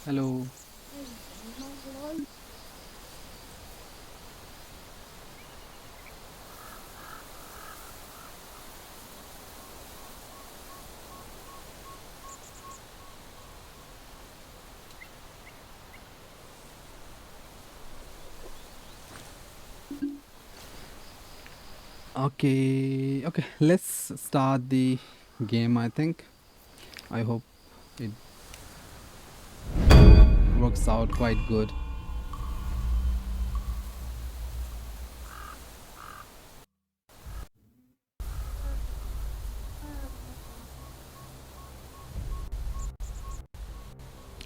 Hello. Okay, let's start the game. I think. I hope it works out quite good.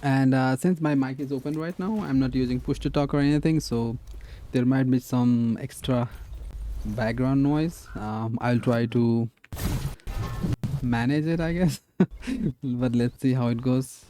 And since my mic is open right now, I'm not using push to talk or anything, so there might be some extra background noise. I'll try to manage it, I guess. But let's see how it goes.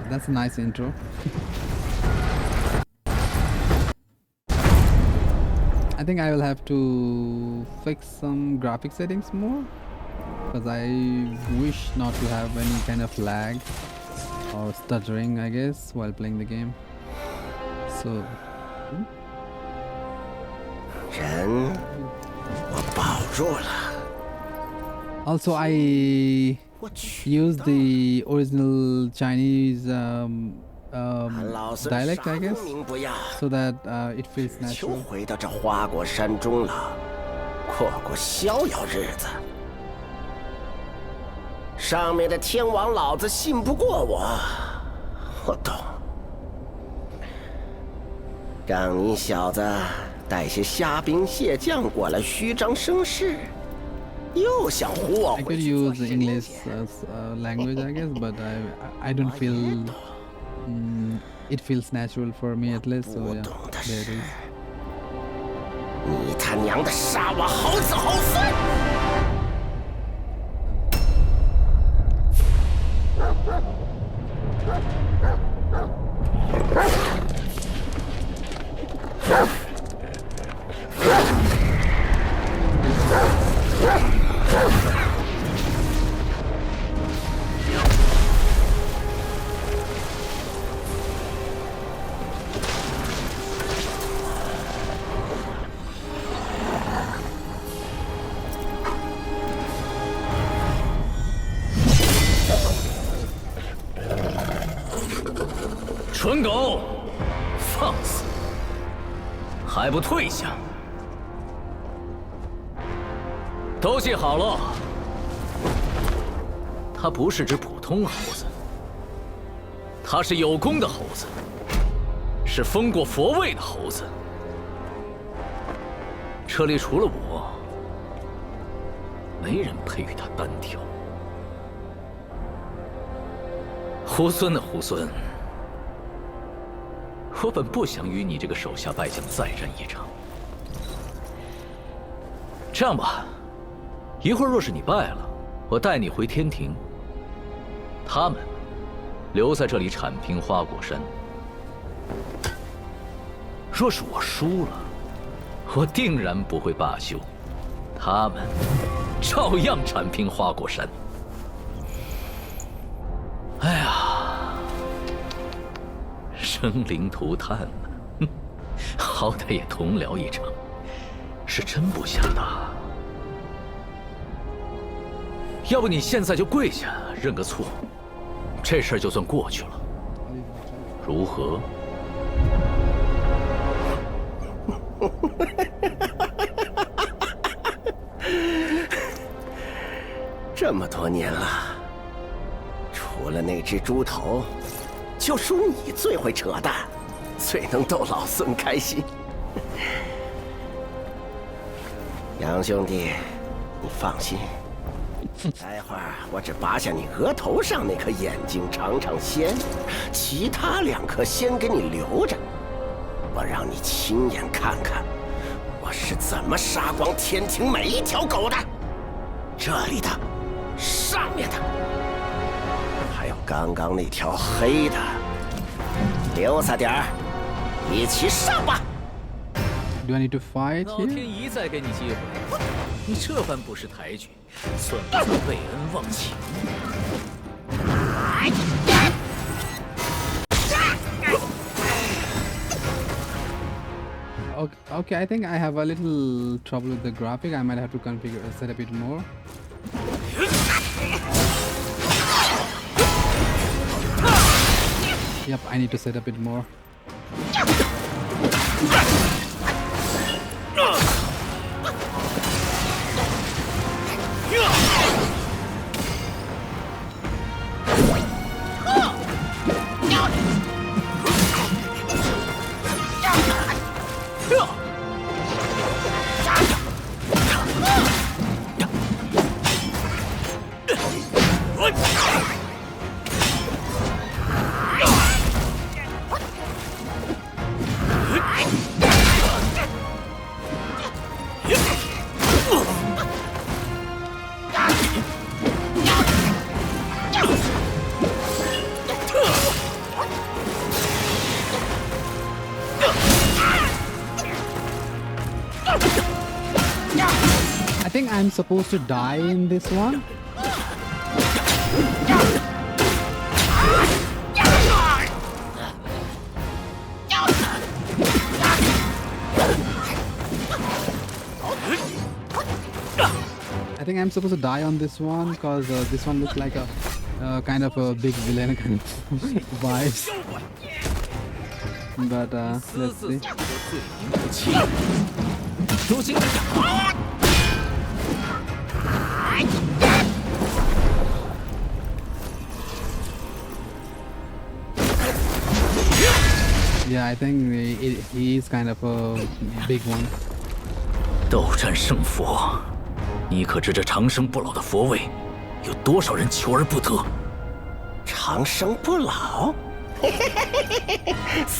That's a nice intro. I think I will have to fix some graphic settings more because I wish not to have any kind of lag or stuttering, I guess, while playing the game. So, 人，我保住了。 also I 我取 use 到了 the original Chinese dialect, I 老孙啥 guess, 功名不要， so that it feels 就 natural. 回到这花果山中了，过过逍遥日子。上面的天王老子信不过我，我懂。让你小子带些虾兵蟹将过来虚张声势，又想唬我 I 回 could 去做 use 神 English 仙。 language, I guess, but I don't feel it feels natural for me at least. So 不 yeah, 懂的 there 是 it is.，你他娘的杀我好子好孙！ 蠢狗，放肆！还不退下！都记好了，它不是只普通猴子，它是有功的猴子，是封过佛位的猴子。这里除了我，没人配与它单挑。猢狲的猢狲。 我本不想与你这个手下败将再战一场。这样吧，一会儿若是你败了，我带你回天庭。他们留在这里铲平花果山。若是我输了，我定然不会罢休，他们照样铲平花果山。哎呀！ 生灵涂炭呢，哼，好歹也同僚一场，是真不想打。要不你现在就跪下认个错，这事儿就算过去了。如何？这么多年了，除了那只猪头，就属你最会扯淡，最能逗老孙开心。杨兄弟，你放心，待会儿我只拔下你额头上那颗眼睛尝尝鲜，其他2颗先给你留着，我让你亲眼看看我是怎么杀光天庭每一条狗的。这里的，上面的，还有刚刚那条黑的，留下点儿，一起上吧。Do I need to fight 老 here? 天一再给你机会，你这般不识抬举，算不算背恩忘情？ Okay, I think I have a little trouble with the graphic. I might have to configure set a bit more. Yep, I need to set a bit more. I think I'm supposed to die in this one. I think I'm supposed to die on this one because this one looks like a kind of a big villain kind of vibes. But let's see. Yeah, I think he is kind of a big one. 斗战胜佛，你可知这长生不老的佛位，有多少人求而不得？长生不老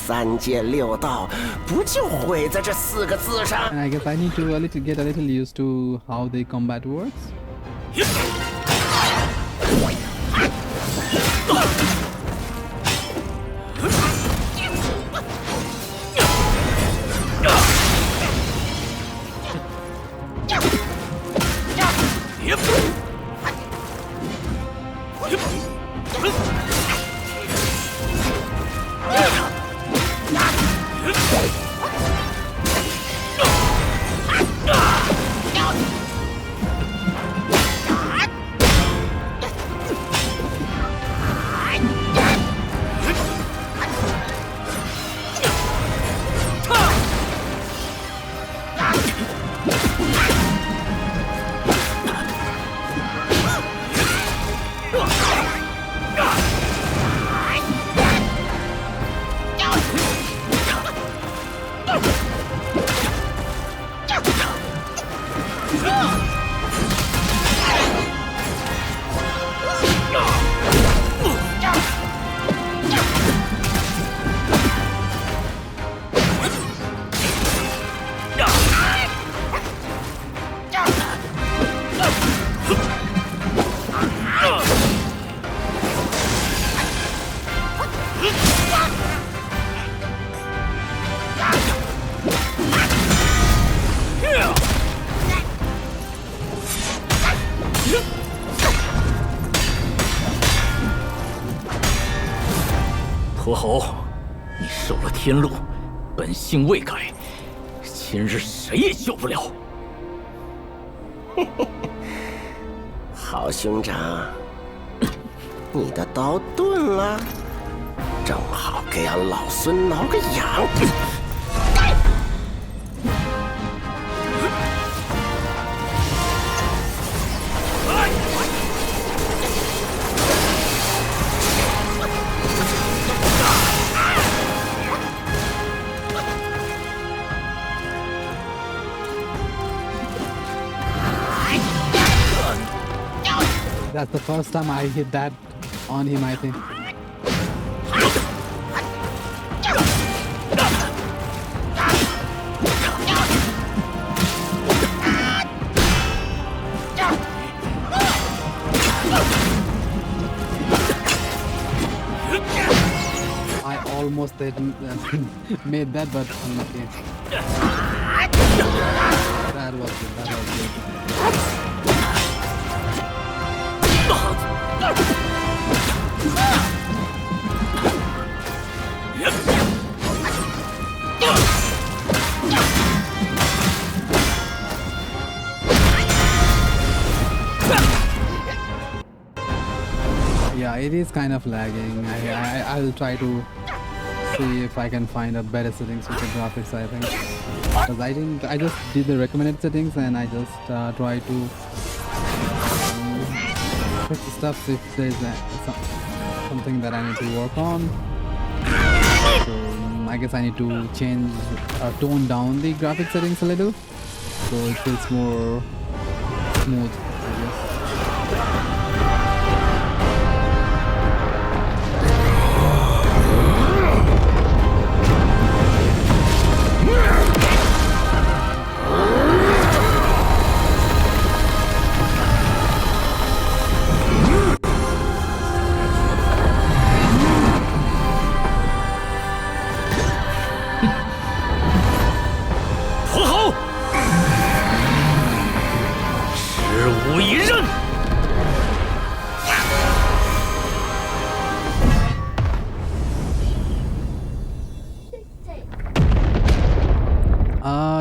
，3界6道不就毁在这4个字上？ And I guess I need to get a little used to how the combat works. 驼猴，你受了天禄，本性未改，今日谁也救不了。好兄长，你的刀钝了。正好给俺老孙挠个痒。That's the first time I hit that on him, I think. I almost didn't made that, but unlucky. That was good. That was good. Yeah, it is kind of lagging. I'll try to see if I can find a better settings with the graphics, I think. Because I just did the recommended settings and I just try to fix the stuff if there's something that I need to work on. So I guess I need to change tone down the graphic settings a little so it feels more smooth, I guess.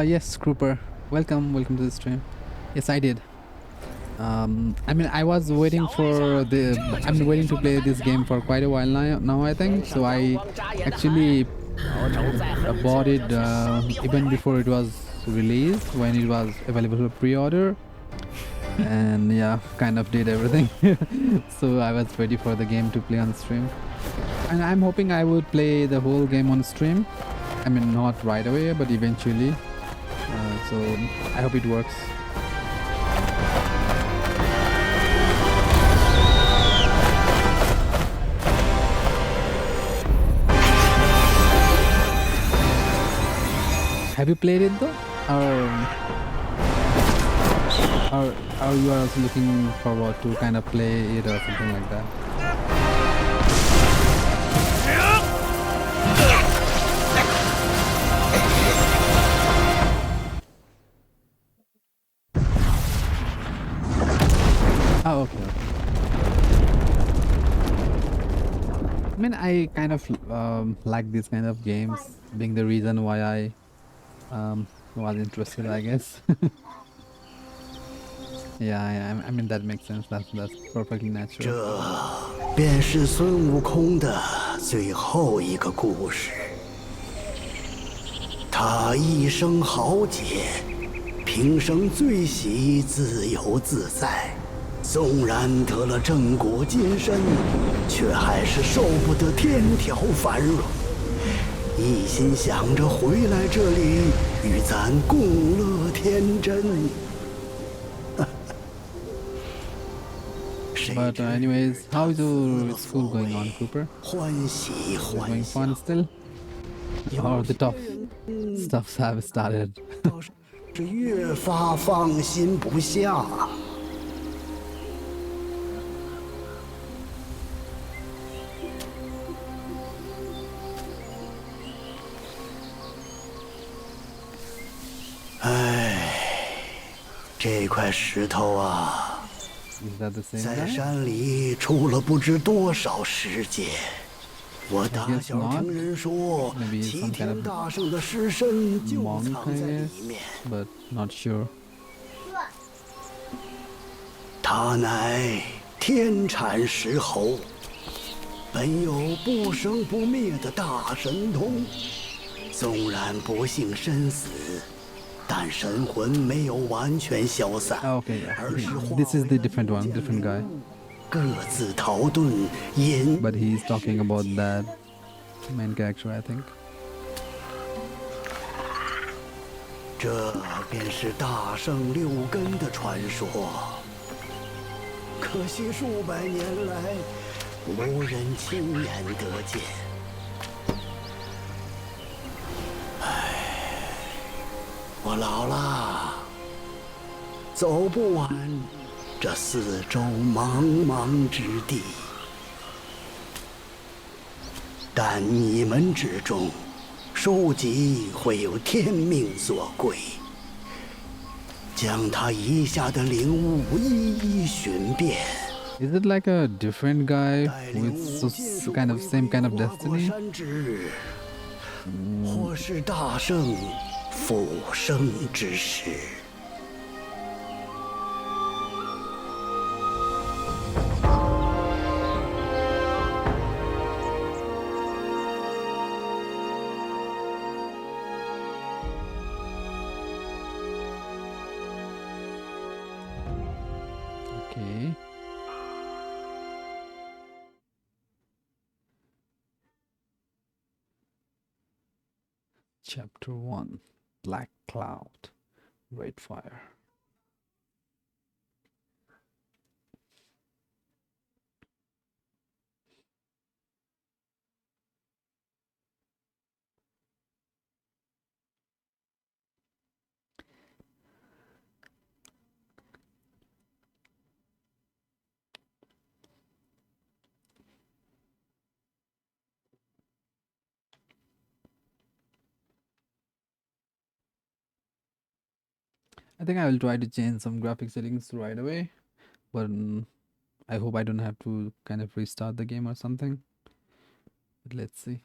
Yes, Grouper, welcome to the stream. Yes, I did. I mean, I was waiting for I'm waiting to play this game for quite a while now I think. So I actually bought it even before it was released, when it was available for pre-order. And yeah, kind of did everything. So I was ready for the game to play on stream. And I'm hoping I would play the whole game on stream. I mean, not right away, but eventually. So I hope it works. Have you played it though? Or you are also looking forward to kind of play it or something like that? Oh, okay. I mean, I kind of like these kind of games, being the reason why I was interested, I guess. Yeah, I mean that makes sense. That's perfectly natural. 这便是孙悟空的最后一个故事。他一生豪杰，平生最喜自由自在。纵然得了正果金身，却还是受不得天条繁荣。一心想着回来这里与咱共乐天真。But anyways, how is your school going on, Cooper? Is it going fun still? Or the tough stuffs have started? 是越发放心不下。唉，这块石头啊。 Is that the same 在 guy? 山里出了不知多少尸劫，我打小听人说，齐天大圣的尸身就藏在里面。 But not sure. 他乃天产石猴，本有不生不灭的大神通，纵然不幸身死，但神魂没有完全消散， Okay, yeah. 而是化 This is 为 the 了 different 阴 one, 间 different guy. 灵物，各自逃遁，隐 But 于 he's talking 世 about 界。 that main character, I think. 这便是大圣六根的传说。可惜数百年来，无人亲眼得见。我老了，走不完这四周茫茫之地。但你们之中，书籍会有天命所归，将他遗下的灵物一一寻遍。 Is it like a different guy 带领 with 无尽 kind of 入 same kind of 归花果 destiny? 山之日，或是大圣复生之时。 Okay. Chapter 1, Black Cloud, Red Fire. I think I will try to change some graphic settings right away, but I hope I don't have to kind of restart the game or something. But let's see.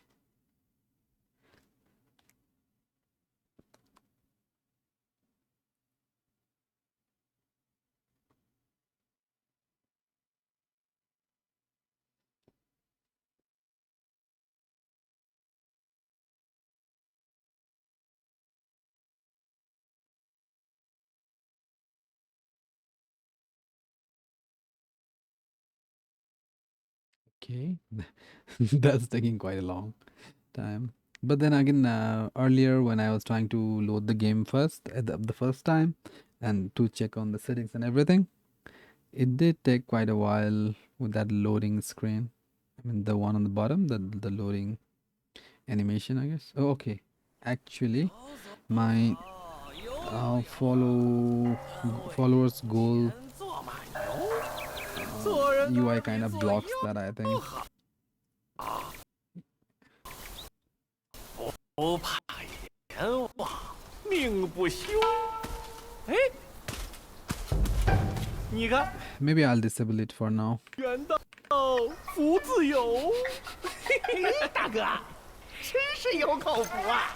Okay, that's taking quite a long time. But then again, earlier when I was trying to load the game first at the first time and to check on the settings and everything, it did take quite a while with that loading screen. I mean, the one on the bottom, the loading animation, I guess. Oh, okay. Actually, my followers goal UI kind of blocks that, I think. 不怕阎王命不休。哎，你看， Maybe I'll disable it for now. 缘到福自有。大哥，真是有口福啊！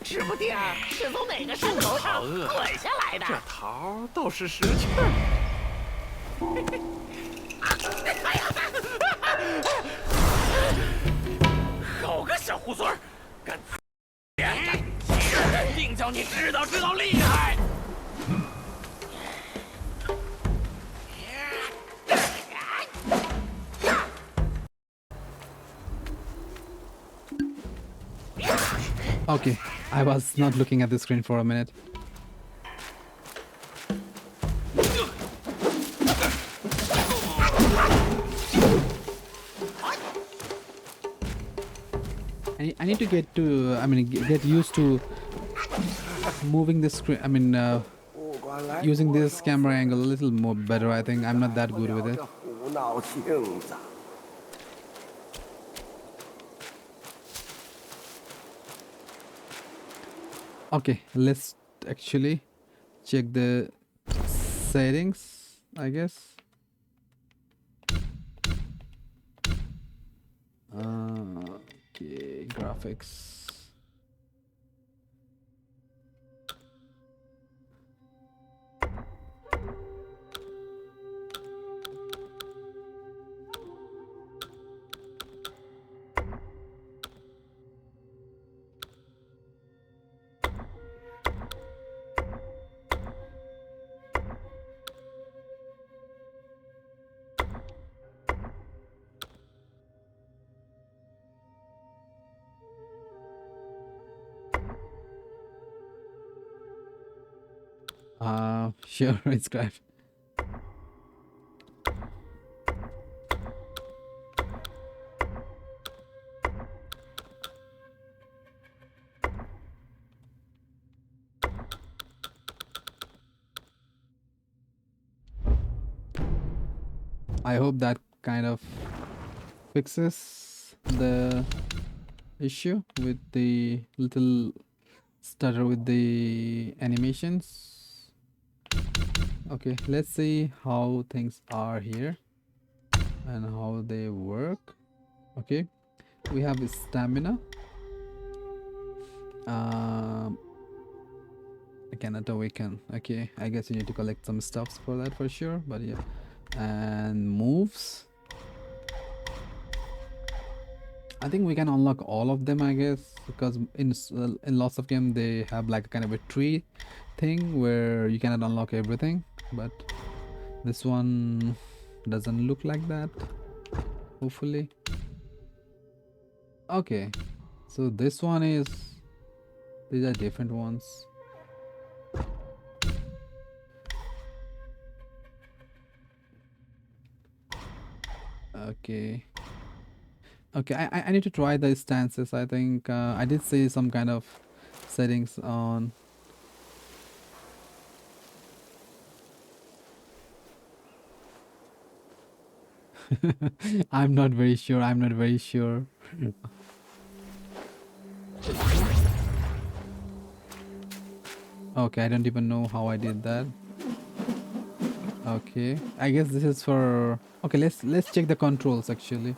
指不定是从哪个山头上滚下来的。这桃倒是识趣儿。哎呀！好个小猢狲儿，敢！ 定叫你知道厉害！ Okay, I was not looking at the screen for a minute. I need to get to, I mean, get used to moving the screen, I mean, using this camera angle a little more better. I think I'm not that good with it. 胡闹性子。 Okay, let's actually check the settings, I guess. Okay, graphics. Sure, inscribe. I hope that kind of fixes the issue with the little stutter with the animations. Okay, let's see how things are here and how they work. Okay, we have stamina. I cannot awaken. Okay, I guess you need to collect some stuffs for that for sure, but yeah. And moves, I think we can unlock all of them, I guess, because in lots of games they have like kind of a tree thing where you cannot unlock everything, but this one doesn't look like that, hopefully. Okay, so this one is, these are different ones. Okay. Okay, I need to try the stances. I think I did see some kind of settings on. I'm not very sure. I'm not very sure. Okay, I don't even know how I did that. Okay, I guess this is for. Okay, let's check the controls actually.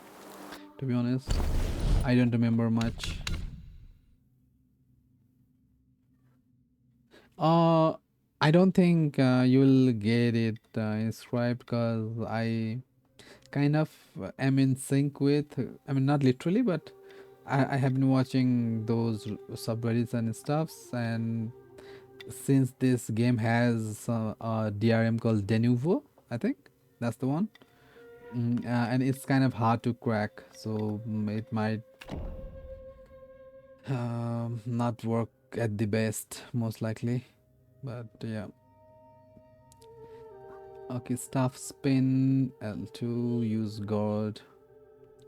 To be honest, I don't remember much. I don't think you will get it inscribed because I kind of am in sync with. I mean, not literally, but I have been watching those subreddits and stuffs, and since this game has a DRM called Denuvo, I think that's the one, and it's kind of hard to crack, so it might not work at the best, most likely, but yeah. Okay, staff spin L2, use guard.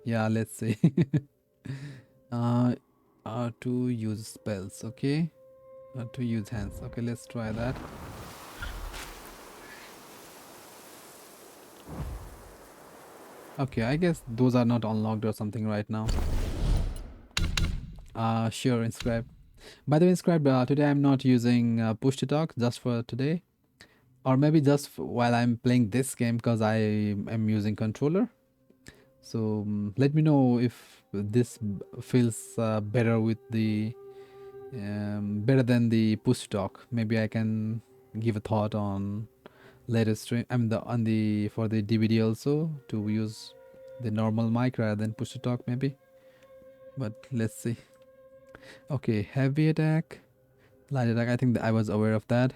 Yeah, let's see. R2 use spells. Okay, R2 use hands. Okay, let's try that. Okay, I guess those are not unlocked or something right now. Sure, inscribe. By the way, inscribe, today I'm not using push to talk, just for today, or maybe just while I'm playing this game, because I am using controller. So let me know if this feels better with the better than the push to talk. Maybe I can give a thought on later stream. I mean, on the for the DVD also, to use the normal mic rather than push to talk maybe. But let's see. Okay, heavy attack, light attack. I think that I was aware of that.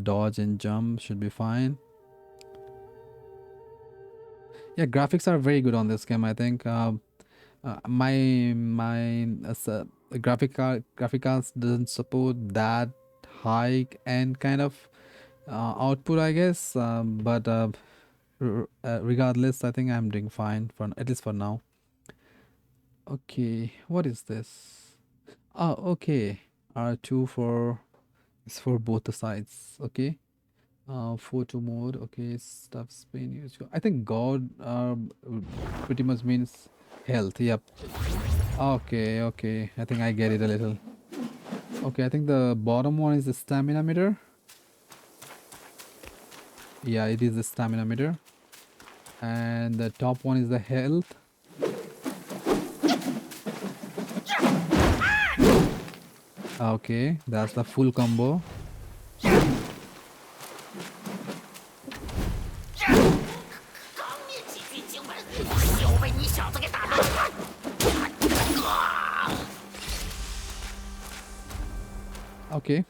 Dodge and jump should be fine. Yeah, graphics are very good on this game. I think my graphic cards doesn't support that high and kind of output, I guess. But regardless, I think I'm doing fine for at least for now. Okay, what is this? Oh, okay. R2 for is for both the sides. Okay. Photo mode. Okay, stuff spin. I think God pretty much means health. Yep. Okay, okay. I think I get it a little. Okay, I think the bottom one is the stamina meter. Yeah, it is the stamina meter. And the top one is the health. Okay, that's the full combo. Okay,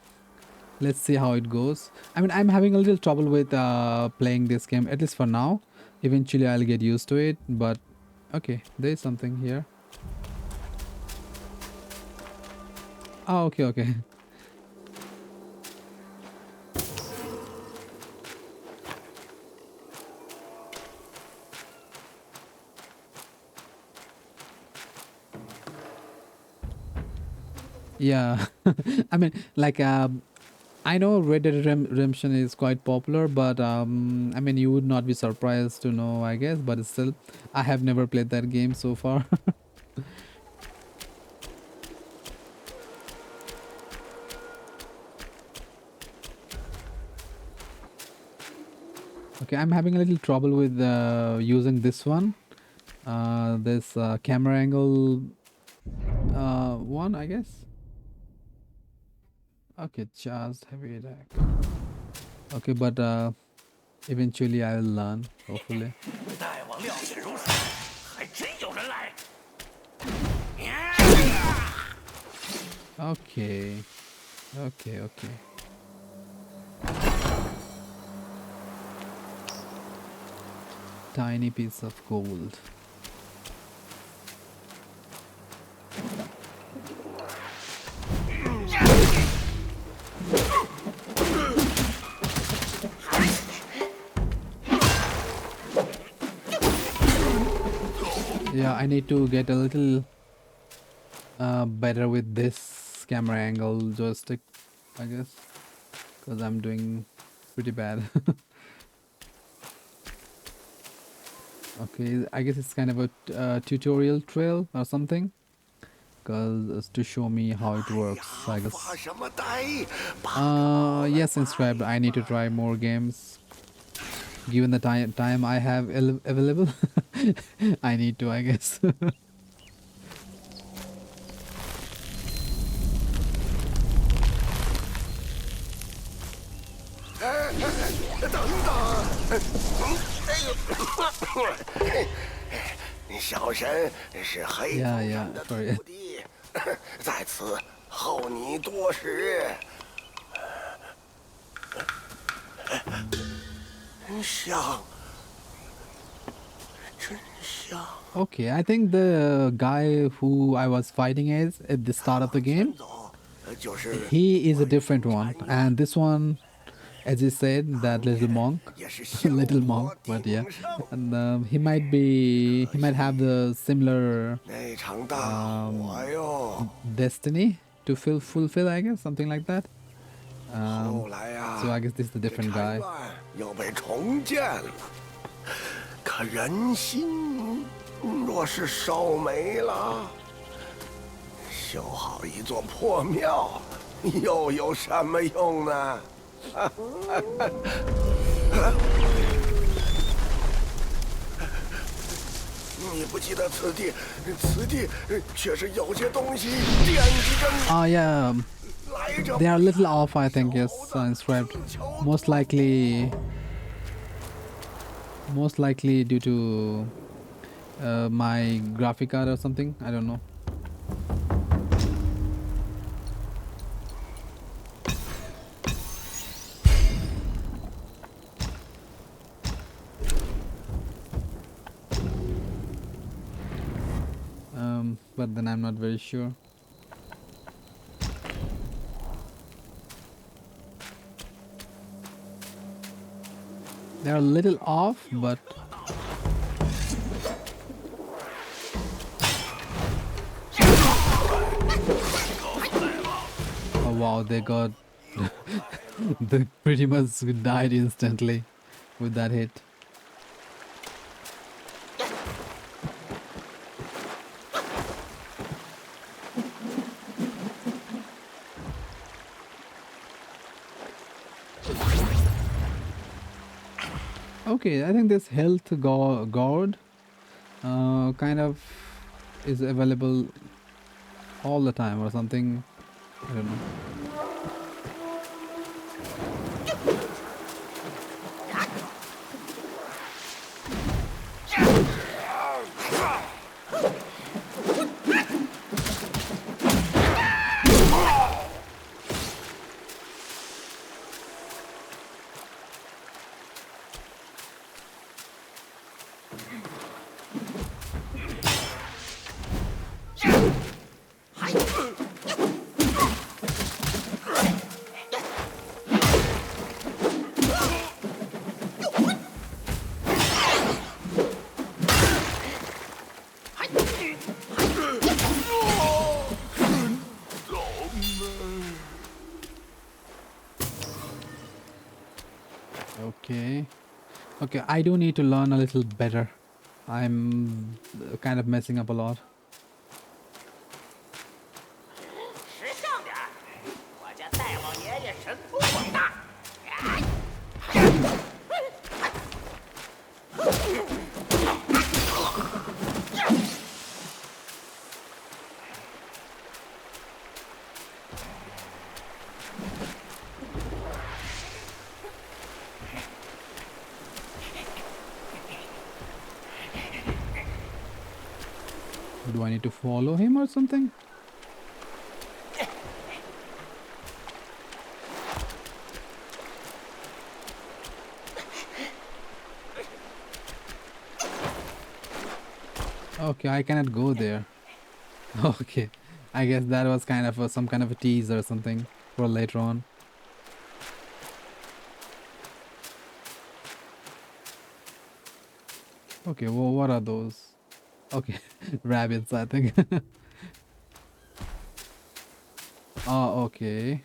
let's see how it goes. I mean, I'm having a little trouble with playing this game, at least for now. Eventually I'll get used to it, but okay, there's something here. Oh, okay, okay. Yeah, I mean, like, I know Red Dead Redemption is quite popular, but I mean, you would not be surprised to know, I guess. But still, I have never played that game so far. Okay, I'm having a little trouble with using this one. This camera angle one, I guess. Okay, just heavy attack. Okay, but eventually I will learn, hopefully. 大王料事如此，还真有人来。Okay, okay, okay. Tiny piece of gold. Yeah, I need to get a little better with this camera angle joystick, I guess, because I'm doing pretty bad. Okay, I guess it's kind of a tutorial trail or something, because it's to show me how it works, I guess. 发什么呆？ Yes, inscribed. I need to try more games. Given the time I have available, I need to, I guess. 等等！小神是黑头山的徒弟，在此候你多时。香，真香。 Okay, I think the guy who I was fighting is at the start of the game, he is a different one, and this one, as you said, that little monk, little monk, but yeah, and he might have the similar destiny to fulfill, I guess, something like that. So I guess this is the different guy. 要被重建了，可人心若是烧没了，修好一座破庙又有什么用呢？你不记得此地却是有些东西惦记着你。Yeah. They are a little off, I think, yes, inscribed. Most likely due to my graphic card or something. I don't know. But then I'm not very sure. They're a little off, but oh wow, they got they pretty much died instantly with that hit. Okay, I think this health gourd kind of is available all the time or something. I don't know. Okay. Okay, I do need to learn a little better. I'm kind of messing up a lot. 识相点儿，我家戴老爷爷神通广大。Do I need to follow him or something? Okay, I cannot go there. Okay, I guess that was kind of some kind of a tease or something for later on. Okay, well, what are those? Okay, rabbits, I think. Oh, okay.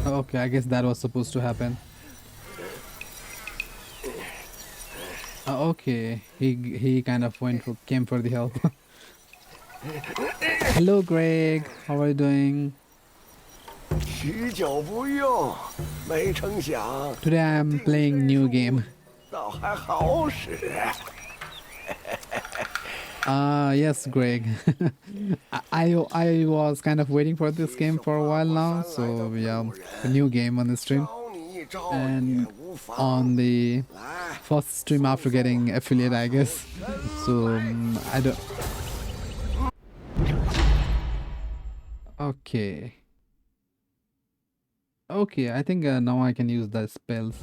Okay, I guess that was supposed to happen. Okay, he kind of came for the help. Hello, Greg. How are you doing? 许久不用，没成想 Today I'm playing new game. 倒还好使。Yes, Greg. I was kind of waiting for this game for a while now, so yeah, a new game on the stream. 招你一招 And 也无妨。 on the 来， first stream after getting affiliate, I guess. So I don't. Okay. Okay, I think now I can use the spells.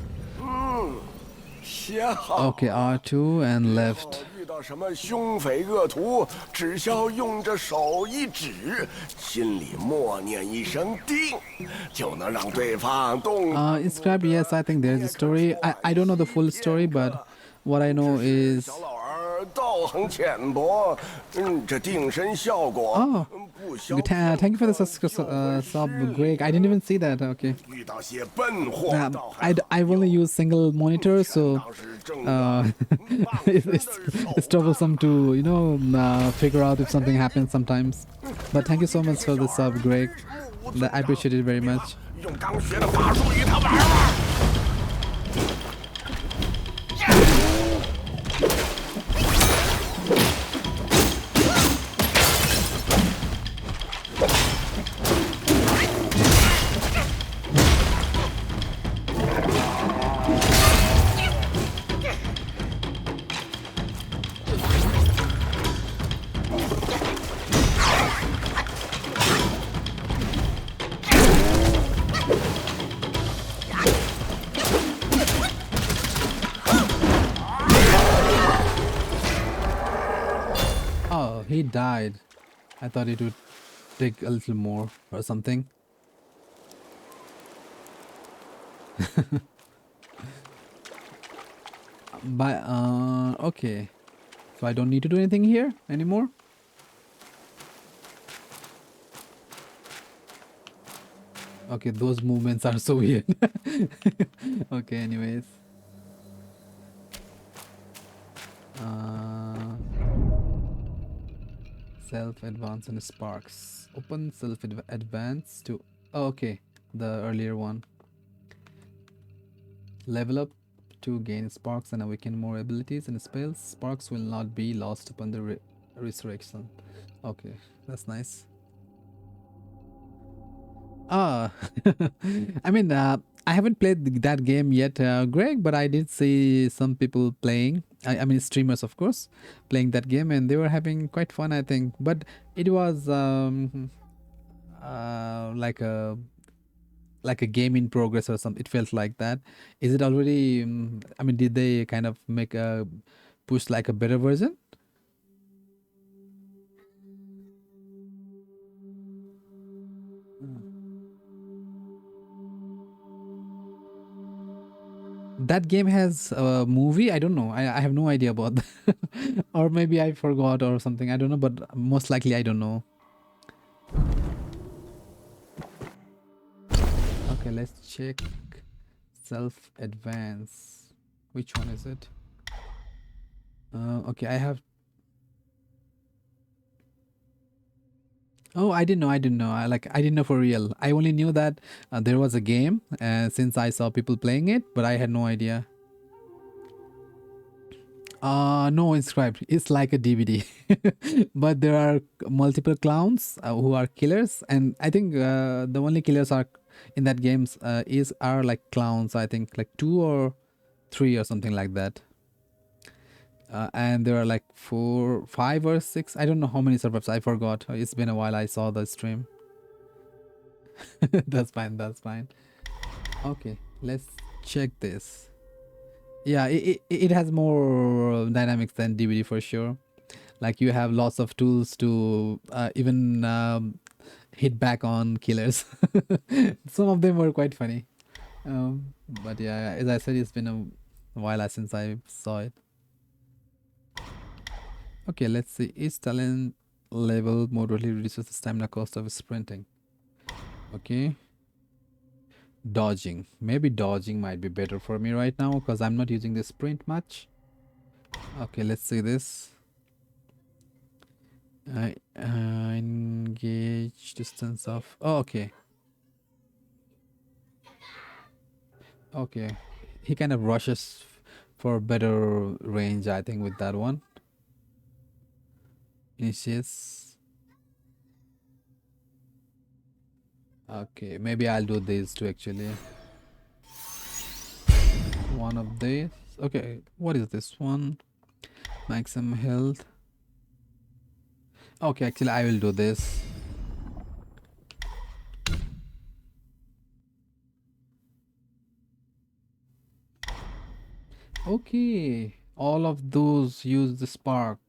写好。 Okay, R2 and left. 遇到什么凶匪恶徒，只需用着手一指，心里默念一声“定”，就能让对方动。 In Scrap, yes, I think there's a story. I don't know the full story, but what I know is. 小老儿道行浅薄，这定身效果 Oh, 不消。 thank you for the sub, Greg. I didn't even see that. Okay. 遇到些笨货，倒还 I've only used single monitor, so 当时正 it's troublesome to figure out if something happens sometimes. But thank you so much for the sub, Greg. I appreciate it very much. 用刚学的法术与他玩玩。 Oh, he died. I thought it would take a little more or something. Okay. So I don't need to do anything here anymore? Okay, those movements are so weird. Okay, anyways. Self advance and sparks. Open self advance to. Oh, okay, the earlier one. Level up to gain sparks and awaken more abilities and spells. Sparks will not be lost upon the resurrection. Okay, that's nice. Ah, I mean, I haven't played that game yet, Greg, but I did see some people playing. I mean, streamers, of course, playing that game, and they were having quite fun, I think. But it was, like a game in progress or something. It felt like that. Is it already? I mean, did they kind of make a push like a better version? That game has a movie. I don't know. I have no idea about that. Or maybe I forgot or something. I don't know, but most likely I don't know. Okay, let's check self advance. Which one is it? Okay, I have. Oh, I didn't know. I didn't know. I didn't know for real. I only knew that there was a game since I saw people playing it, but I had no idea. No, inscribed. It's like a DVD, but there are multiple clowns who are killers, and I think the only killers are in that games are like clowns. I think like 2 or 3 or something like that. And there are like 4, 5 or 6. I don't know how many survivors. I forgot. It's been a while. I saw the stream. That's fine. That's fine. Okay, let's check this. Yeah, it has more dynamics than DVD for sure. Like you have lots of tools to even hit back on killers. Some of them were quite funny. But yeah, as I said, it's been a while since I saw it. Okay, let's see. Each talent level moderately reduces the stamina cost of sprinting. Okay. Dodging. Maybe dodging might be better for me right now because I'm not using the sprint much. Okay, let's see this. Engage distance of. Oh, okay. Okay. He kind of rushes for better range, I think, with that one. Initiates. Okay, maybe I'll do these two actually. One of these. Okay, what is this one? Maximum health. Okay, actually I will do this. Okay, all of those use the spark.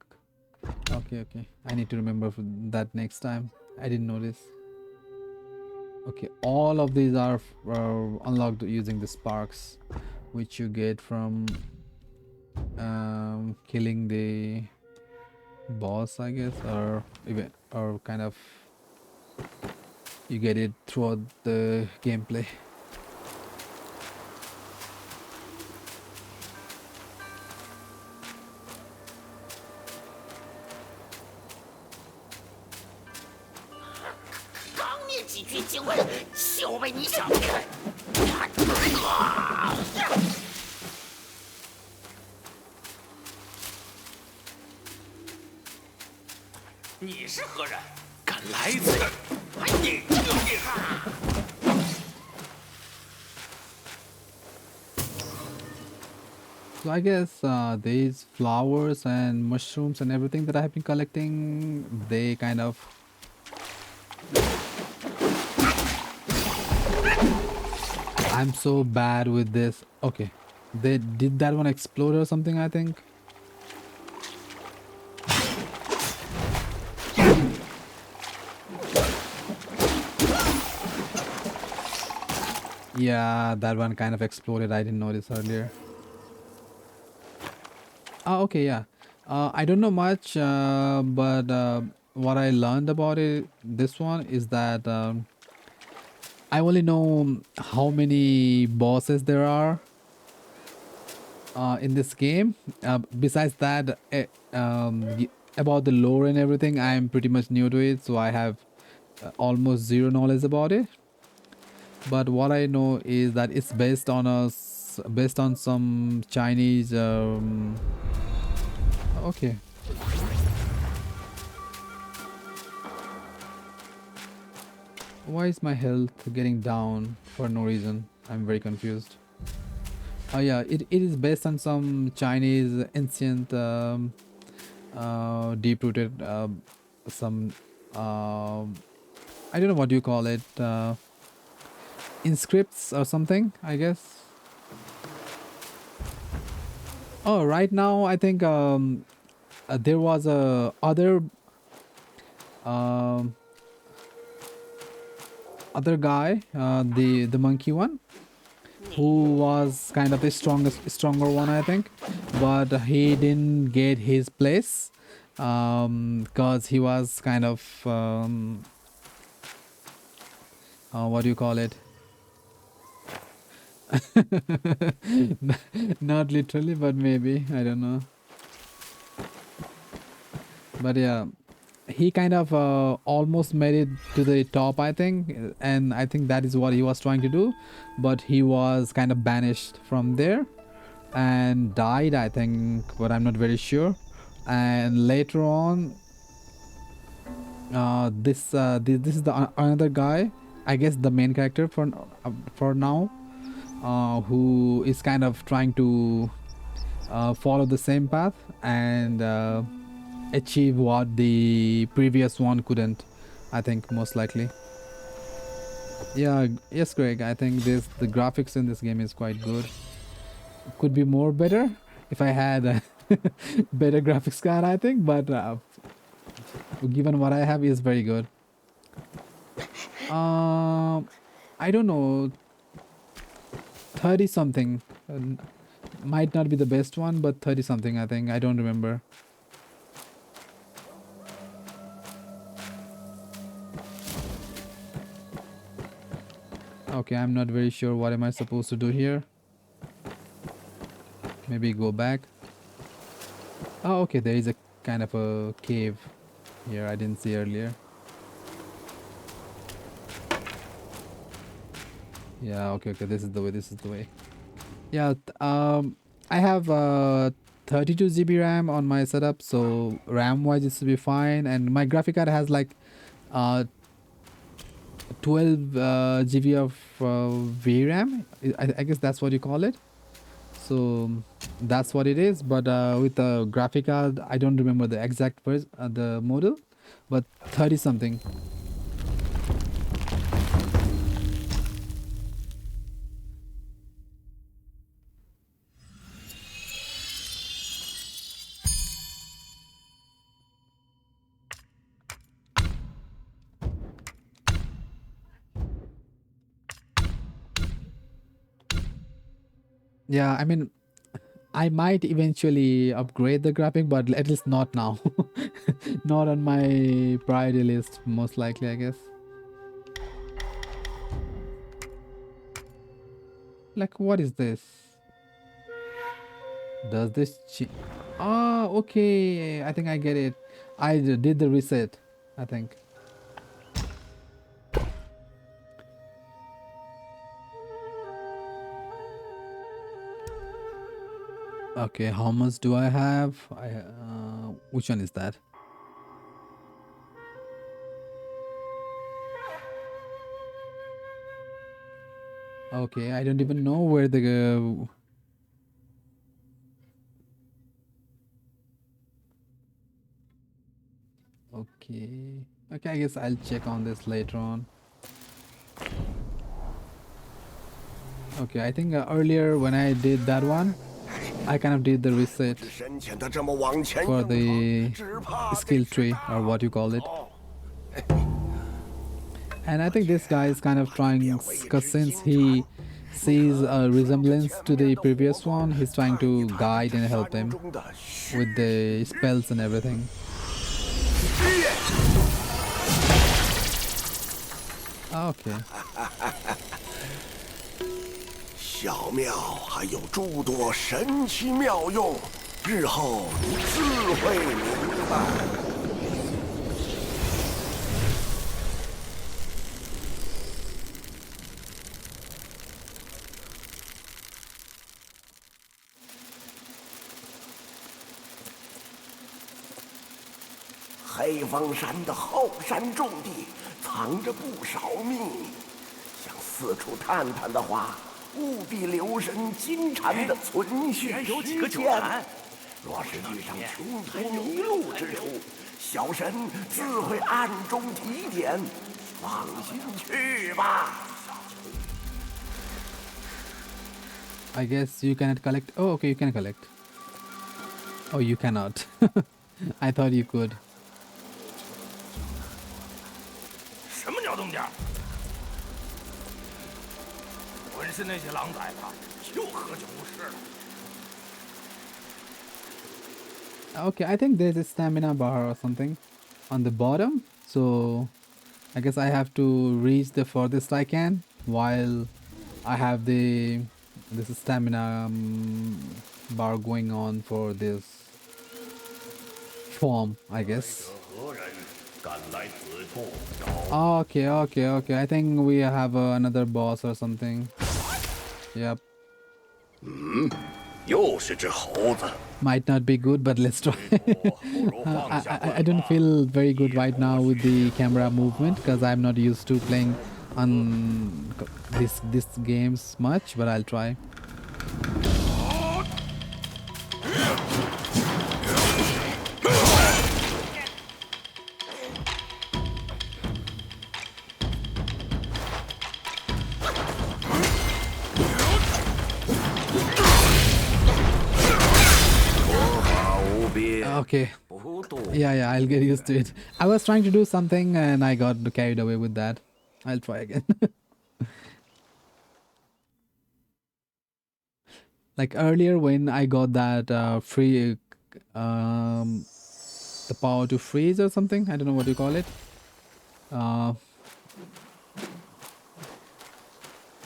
Okay, I need to remember for that next time. I didn't notice. Okay, all of these are unlocked using the sparks, which you get from killing the boss, I guess, or even or kind of you get it throughout the gameplay. So I guess these flowers and mushrooms and everything that I have been collecting, they kind of I'm so bad with this. Okay, they did that one explode or something, I think. Yeah, that one kind of exploded. I didn't notice earlier. Oh, okay, yeah. I don't know much, but what I learned about it, this one, is that I only know how many bosses there are in this game. Besides that, about the lore and everything, I'm pretty much new to it, so I have almost zero knowledge about it. But what I know is that it's based on some Chinese. Okay. Why is my health getting down for no reason? I'm very confused. Oh yeah, it is based on some Chinese ancient deep-rooted some I don't know what you call it, in scripts or something, I guess. Oh, right now I think there was a um, other guy, the monkey one, who was kind of the stronger one, I think, but he didn't get his place because he was kind of what do you call it? Not literally, but maybe, I don't know. But yeah, he kind of almost made it to the top, I think, and I think that is what he was trying to do, but he was kind of banished from there and died, I think, but I'm not very sure. And later on, this is the another guy, I guess the main character for now, who is kind of trying to follow the same path and achieve what the previous one couldn't, I think, most likely. Yeah, yes, Greg, I think the graphics in this game is quite good. Could be more better if I had a better graphics card, I think, but given what I have is very good. I don't know, 30 something, might not be the best one, but 30 something, I think. I don't remember. Okay, I'm not very sure what am I supposed to do here. Maybe go back. Oh, okay, there is a kind of a cave here I didn't see earlier. Yeah, okay, this is the way. Yeah, I have 32 GB RAM on my setup, so RAM wise it should be fine, and my graphic card has like 12 GB of VRAM. I guess that's what you call it. So that's what it is. But with the graphic card, I don't remember the exact the model, but 30 something. Yeah, I mean, I might eventually upgrade the graphic, but at least not now. Not on my priority list, most likely, I guess. Like, what is this? Does this oh, okay, I think I get it. I did the reset, I think. Okay, how much do I have? Which one is that? Okay, I don't even know where the okay, I guess I'll check on this later on. Okay, I think earlier when I did that one, I kind of did the reset for the skill tree, or what you call it. And I think this guy is kind of trying, because since he sees a resemblance to the previous one, he's trying to guide and help him with the spells and everything. Okay. 小庙还有诸多神奇妙用，日后你自会明白。黑风山的后山重地藏着不少秘密，想四处探探的话。 务必留神金蝉的存续时间。若是遇上穷途迷路之处，小神自会暗中提点，放心去吧。 I guess you cannot collect. Oh, okay, you can collect. Oh, you cannot. I thought you could. 什么鸟动静？浑身那些狼崽子就喝酒误事了。 Okay, I think there's a stamina bar or something on the bottom. So I guess I have to reach the furthest I can while I have this stamina bar going on for this form, I guess. 何人敢来此处找？ Okay, okay, okay. I think we have another boss or something. Yep. 又是只猴子。 Might not be good, but let's try. 不如放下 I don't feel very good right now with the camera movement because I'm not used to playing on this games much, but I'll try. Okay. Yeah, I'll get used to it. I was trying to do something and I got carried away with that. I'll try again. Like earlier when I got that free the power to freeze or something, I don't know what you call it.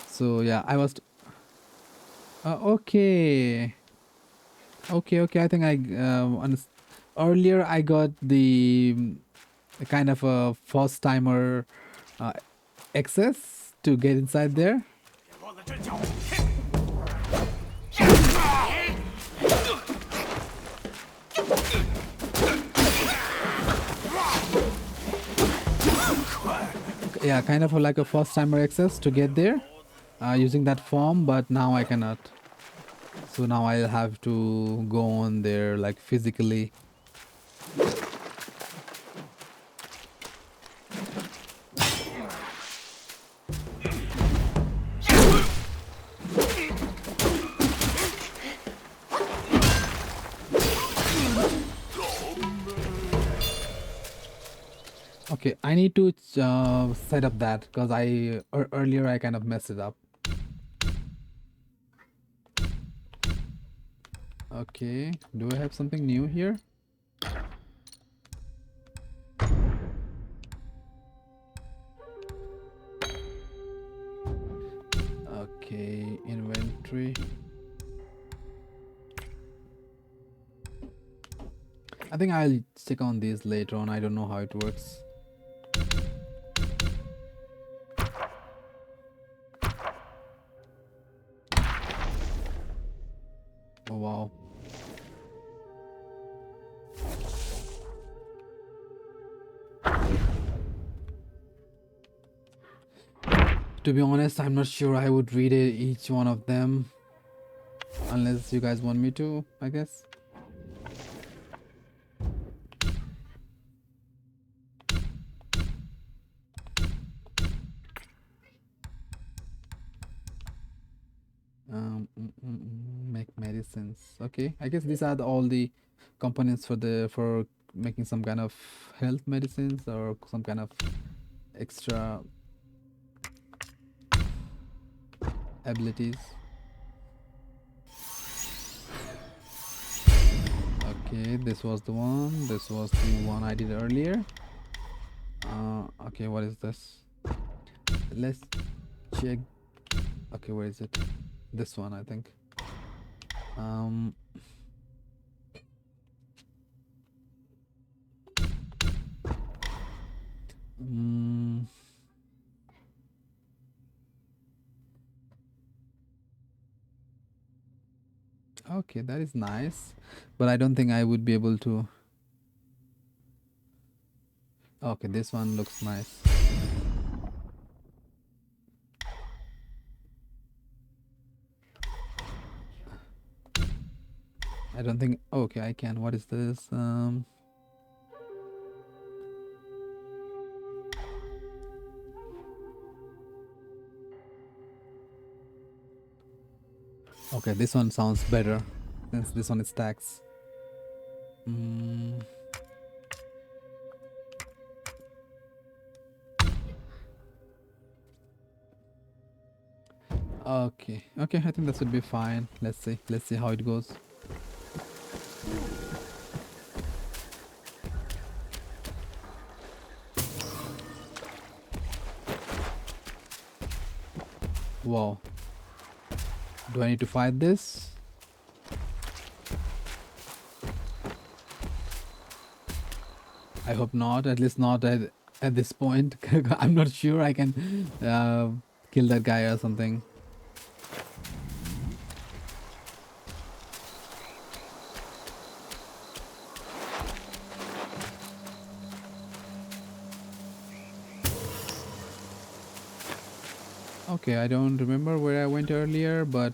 So yeah, I was okay. Okay, I think earlier I got the kind of a first timer access to get inside there. 别乱了阵脚！ Yeah, kind of like a first timer access to get there using that form, but now I cannot. So now I'll have to go on there like physically. Okay, I need to set up that because earlier I kind of messed it up. Okay, do I have something new here? Okay, inventory. I think I'll stick on these later on. I don't know how it works. Oh wow. To be honest, I'm not sure I would read each one of them unless you guys want me to, I guess. Make medicines. Okay, I guess these are all the components for making some kind of health medicines or some kind of extra abilities. Okay, this was the one. This was the one I did earlier. Okay, what is this? Let's check. Okay, where is it? This one, I think. Okay, that is nice, but I don't think I would be able to. Okay, this one looks nice. I don't think. Okay, I can. What is this? Okay, this one sounds better since this one is stacks. Okay, I think that should be fine. Let's see how it goes. Wow, do I need to fight this? I hope not, at least not at this point. I'm not sure I can kill that guy or something. Okay, I don't remember where I went earlier, but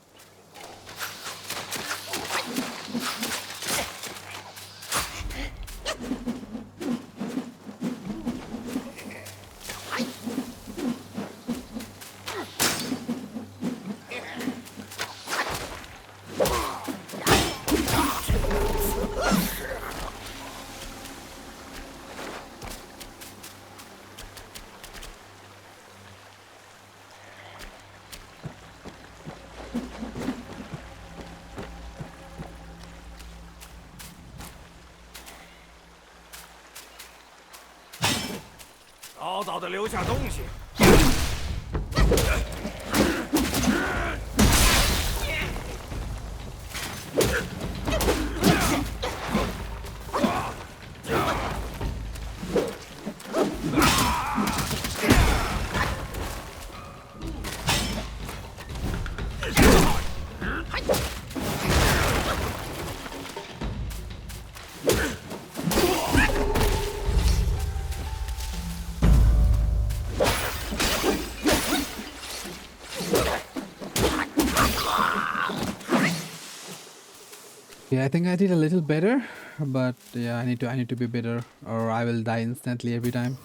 早早的留下东西。yeah, I think I did a little better, but yeah, I need to be better, or I will die instantly every time.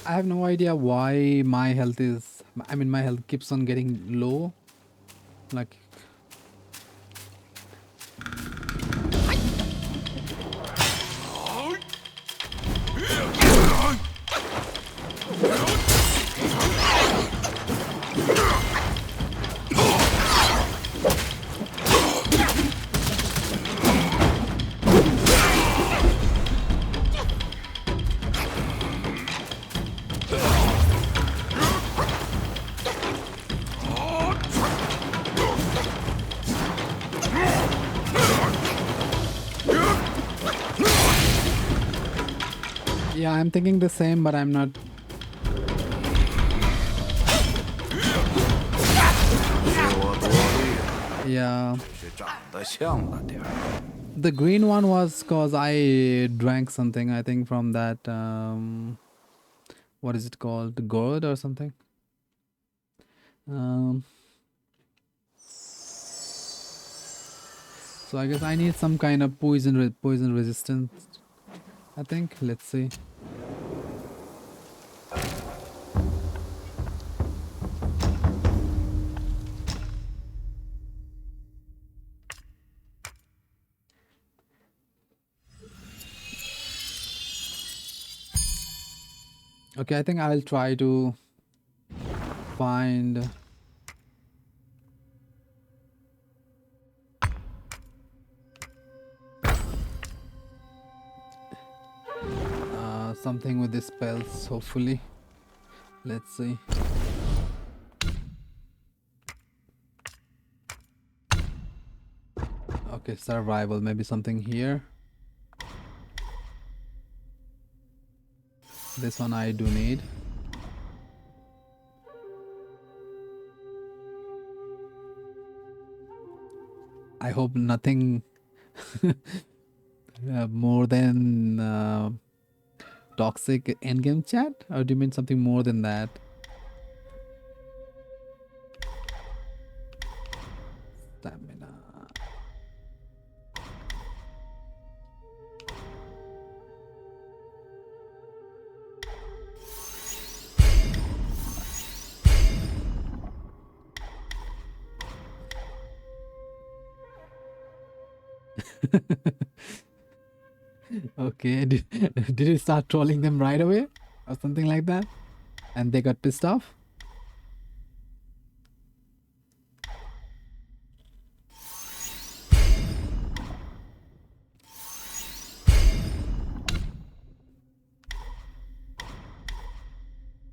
I have no idea why my health is, I mean, my health keeps on getting low. Like, Yeah, I'm thinking the same, but I'm not. Yeah. The green one was cause I drank something, I think, from that what is it called? Gourd or something? So I guess I need some kind of poison resistance, I think. Let's see. Okay, I think I'll try to find something with the spells, hopefully. Let's see. Okay, survival, maybe something here. This one I do need. I hope nothing more than toxic endgame chat, or do you mean something more than that? Stamina. Okay, did you start trolling them right away or something like that, and they got pissed off?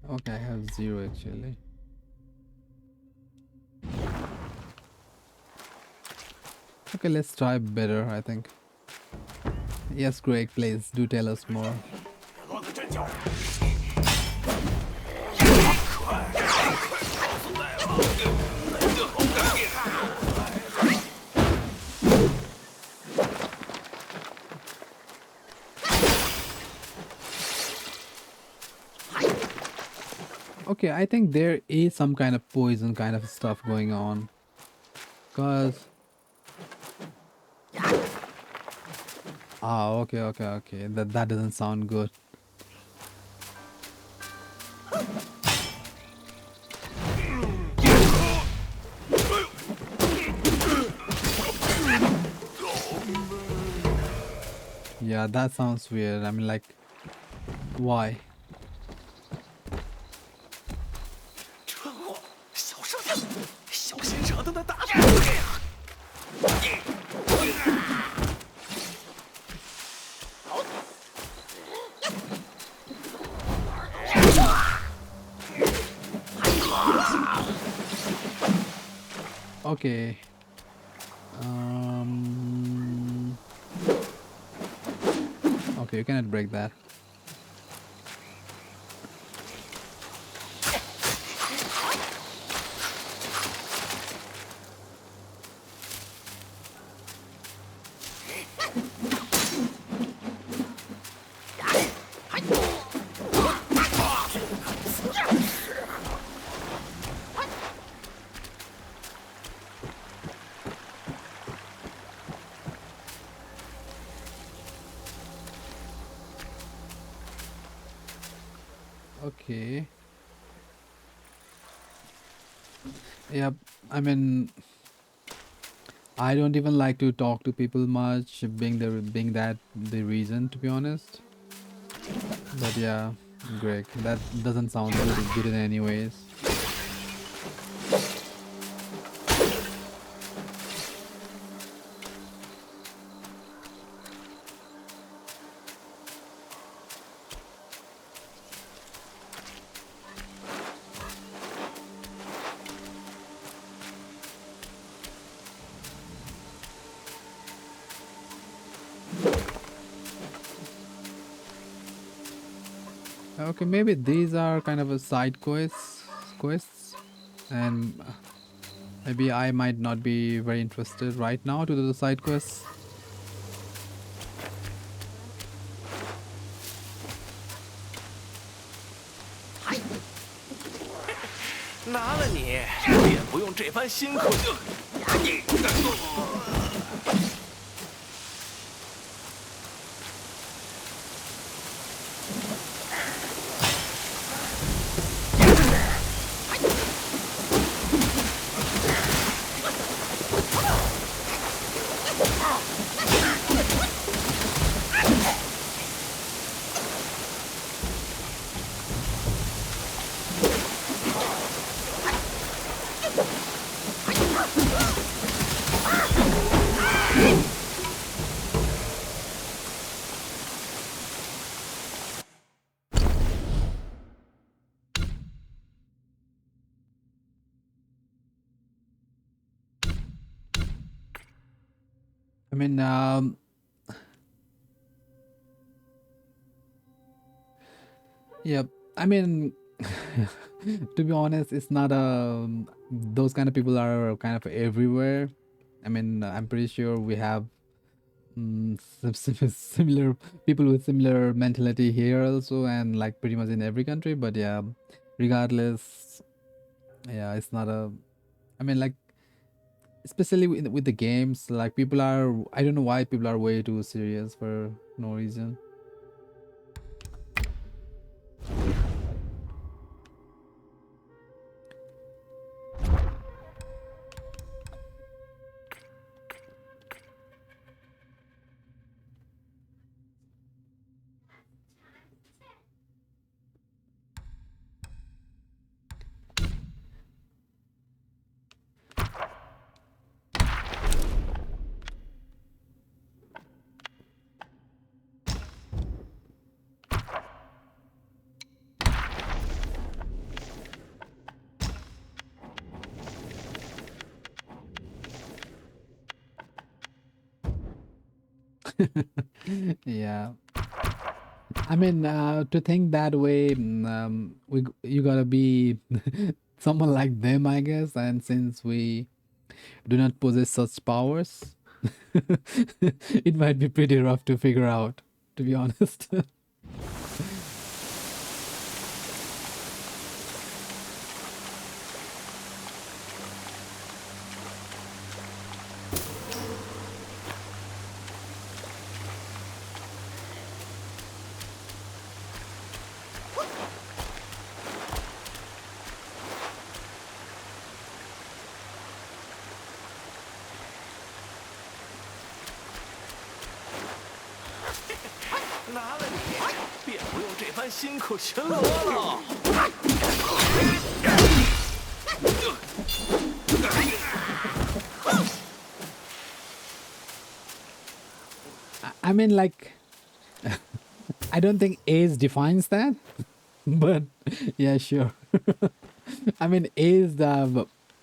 Okay, I have 0 actually. Okay, let's try better, I think. Yes, Greg, please do tell us more. Okay, I think there is some kind of poison kind of stuff going on. Cause okay. That doesn't sound good. Yeah, that sounds weird. I mean, like, why? Okay. Okay, you cannot break that. Okay. Yep. I mean, I don't even like to talk to people much, being that the reason, to be honest. But yeah, Greg, that doesn't sound good in any ways. Okay, maybe these are kind of a side quests, and maybe I might not be very interested right now to do the side quests. 拿了你，便不用这般辛苦。I mean, yeah, I mean, to be honest, it's not those kind of people are kind of everywhere. I mean, I'm pretty sure we have similar people with similar mentality here also, and like pretty much in every country. But yeah, regardless, yeah, it's not a. I mean, like especially with the games, like people are. I don't know why people are way too serious for no reason. Yeah, I mean, to think that way, you gotta be someone like them, I guess. And since we do not possess such powers, it might be pretty rough to figure out, to be honest. 拿了你，便不用这般辛苦巡逻了。I mean, like, I don't think age defines that, but yeah, sure. I mean, age,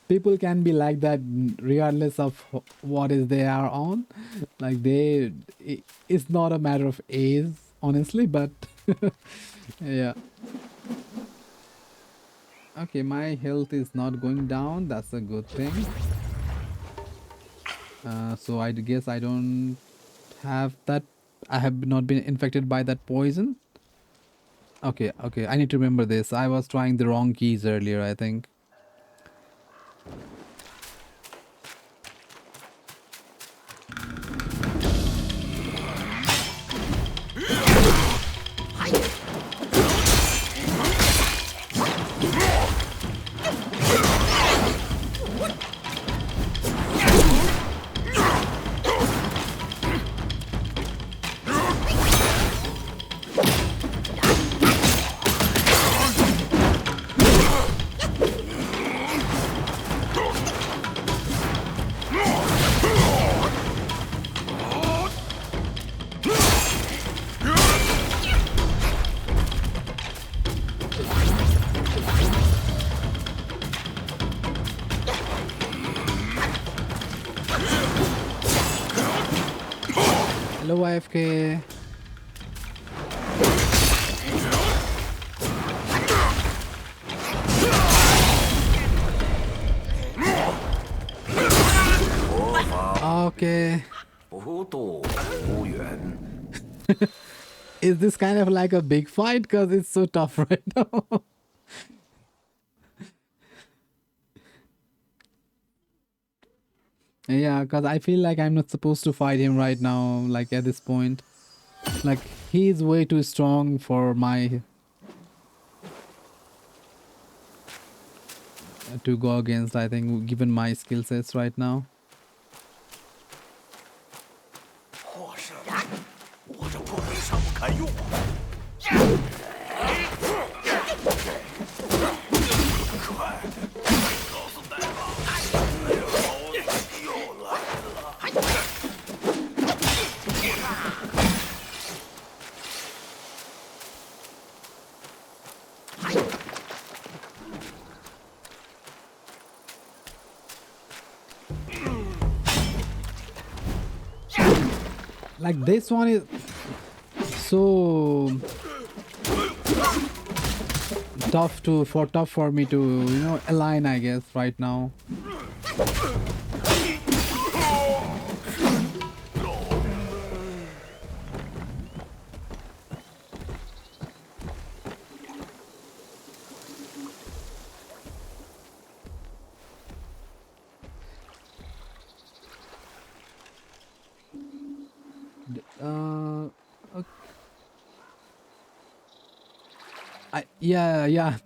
people can be like that regardless of what is they are on. Like it's not a matter of age, honestly, but yeah. Okay, my health is not going down. That's a good thing. So I guess I don't have that. I have not been infected by that poison. Okay, okay. I need to remember this. I was trying the wrong keys earlier, I think. Hello, AFK. Okay. 不渡无缘。 Is this kind of like a big fight? Because it's so tough right now. Yeah, because I feel like I'm not supposed to fight him right now, like at this point. Like, he's way too strong for my... to go against, I think, given my skill sets right now. 祸事来，我这破没上不堪用啊！快，告诉大王，那个猴子又来了。 Like, this one is so tough for me to, you know, align, I guess, right now. Okay. Yeah.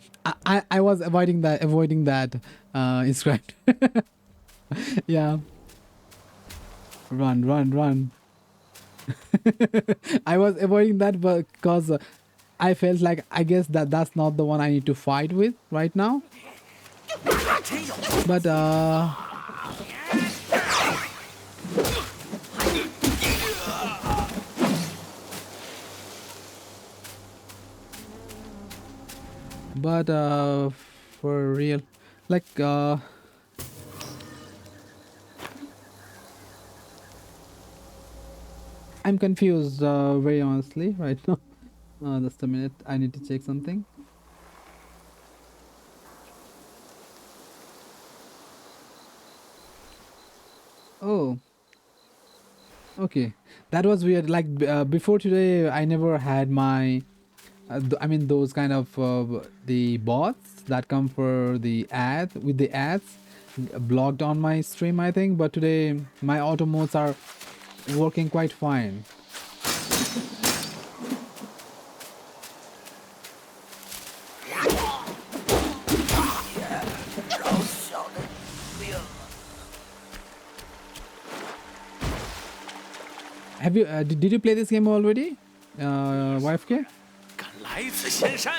I was avoiding that inscribed. Yeah. Run. I was avoiding that because I felt like, I guess that's not the one I need to fight with right now. But for real, like I'm confused very honestly right now. Just a minute, I need to check something. Oh, okay, that was weird. Like before today I never had my I mean those kind of the bots that come for the ad with the ads blocked on my stream, I think, but today my auto modes are working quite fine. Have you did you play this game already, YFK? 敢来此仙山！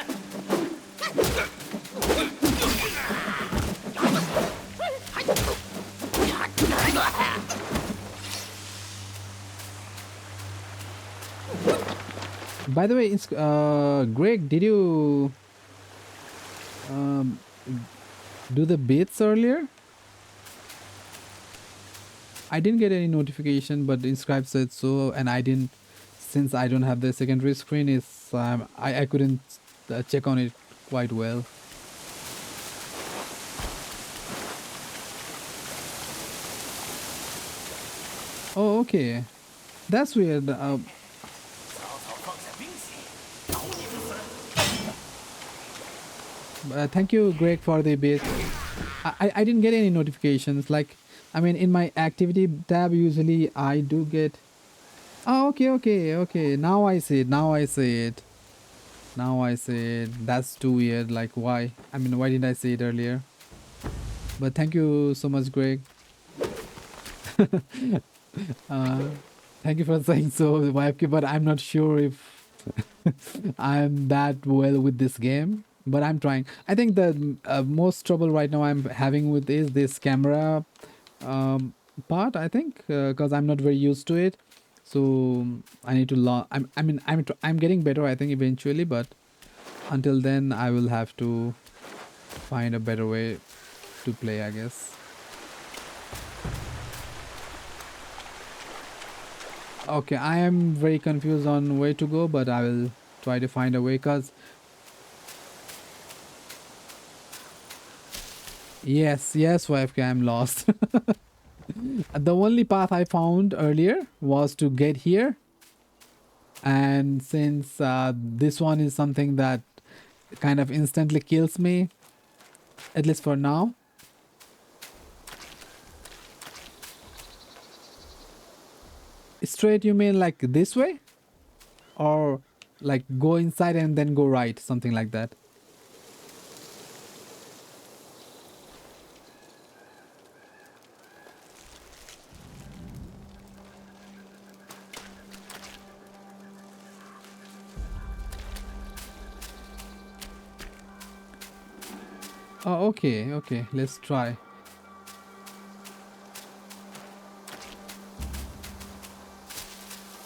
By the way, it's Greg, did you do the bits earlier? I didn't get any notification, but Inscribe said so, and I didn't, since I don't have the secondary screen. Is I couldn't check on it quite well. Oh, okay, that's weird. Thank you, Greg, for the bit. I didn't get any notifications. Like, I mean, in my activity tab, usually I do get. Oh, okay. Now I see it. That's too weird. Like, why? I mean, why didn't I see it earlier? But thank you so much, Greg. Thank you for saying so, YFK. But I'm not sure if I'm that well with this game. But I'm trying. I think the most trouble right now I'm having with is this camera part, I think, because I'm not very used to it. So I need to learn. I'm getting better, I think, eventually, but until then I will have to find a better way to play, I guess. Okay, I am very confused on where to go, but I will try to find a way, because yes, YFK, I'm lost. The only path I found earlier was to get here, and since this one is something that kind of instantly kills me, at least for now. Straight, you mean like this way? Or like go inside and then go right, something like that? Oh, okay, okay, let's try.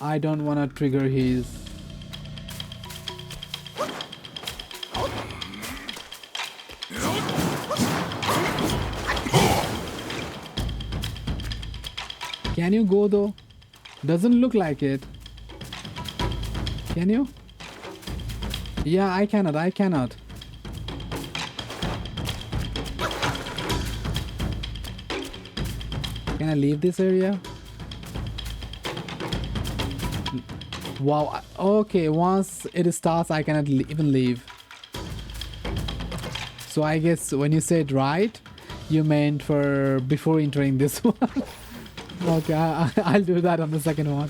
I don't want to trigger his... Can you go though? Doesn't look like it. Can you? Yeah, I cannot, I cannot. Can I leave this area? Wow, okay, once it starts I cannot even leave. So I guess when you said right, you meant for before entering this one. Okay, I'll do that on the second one.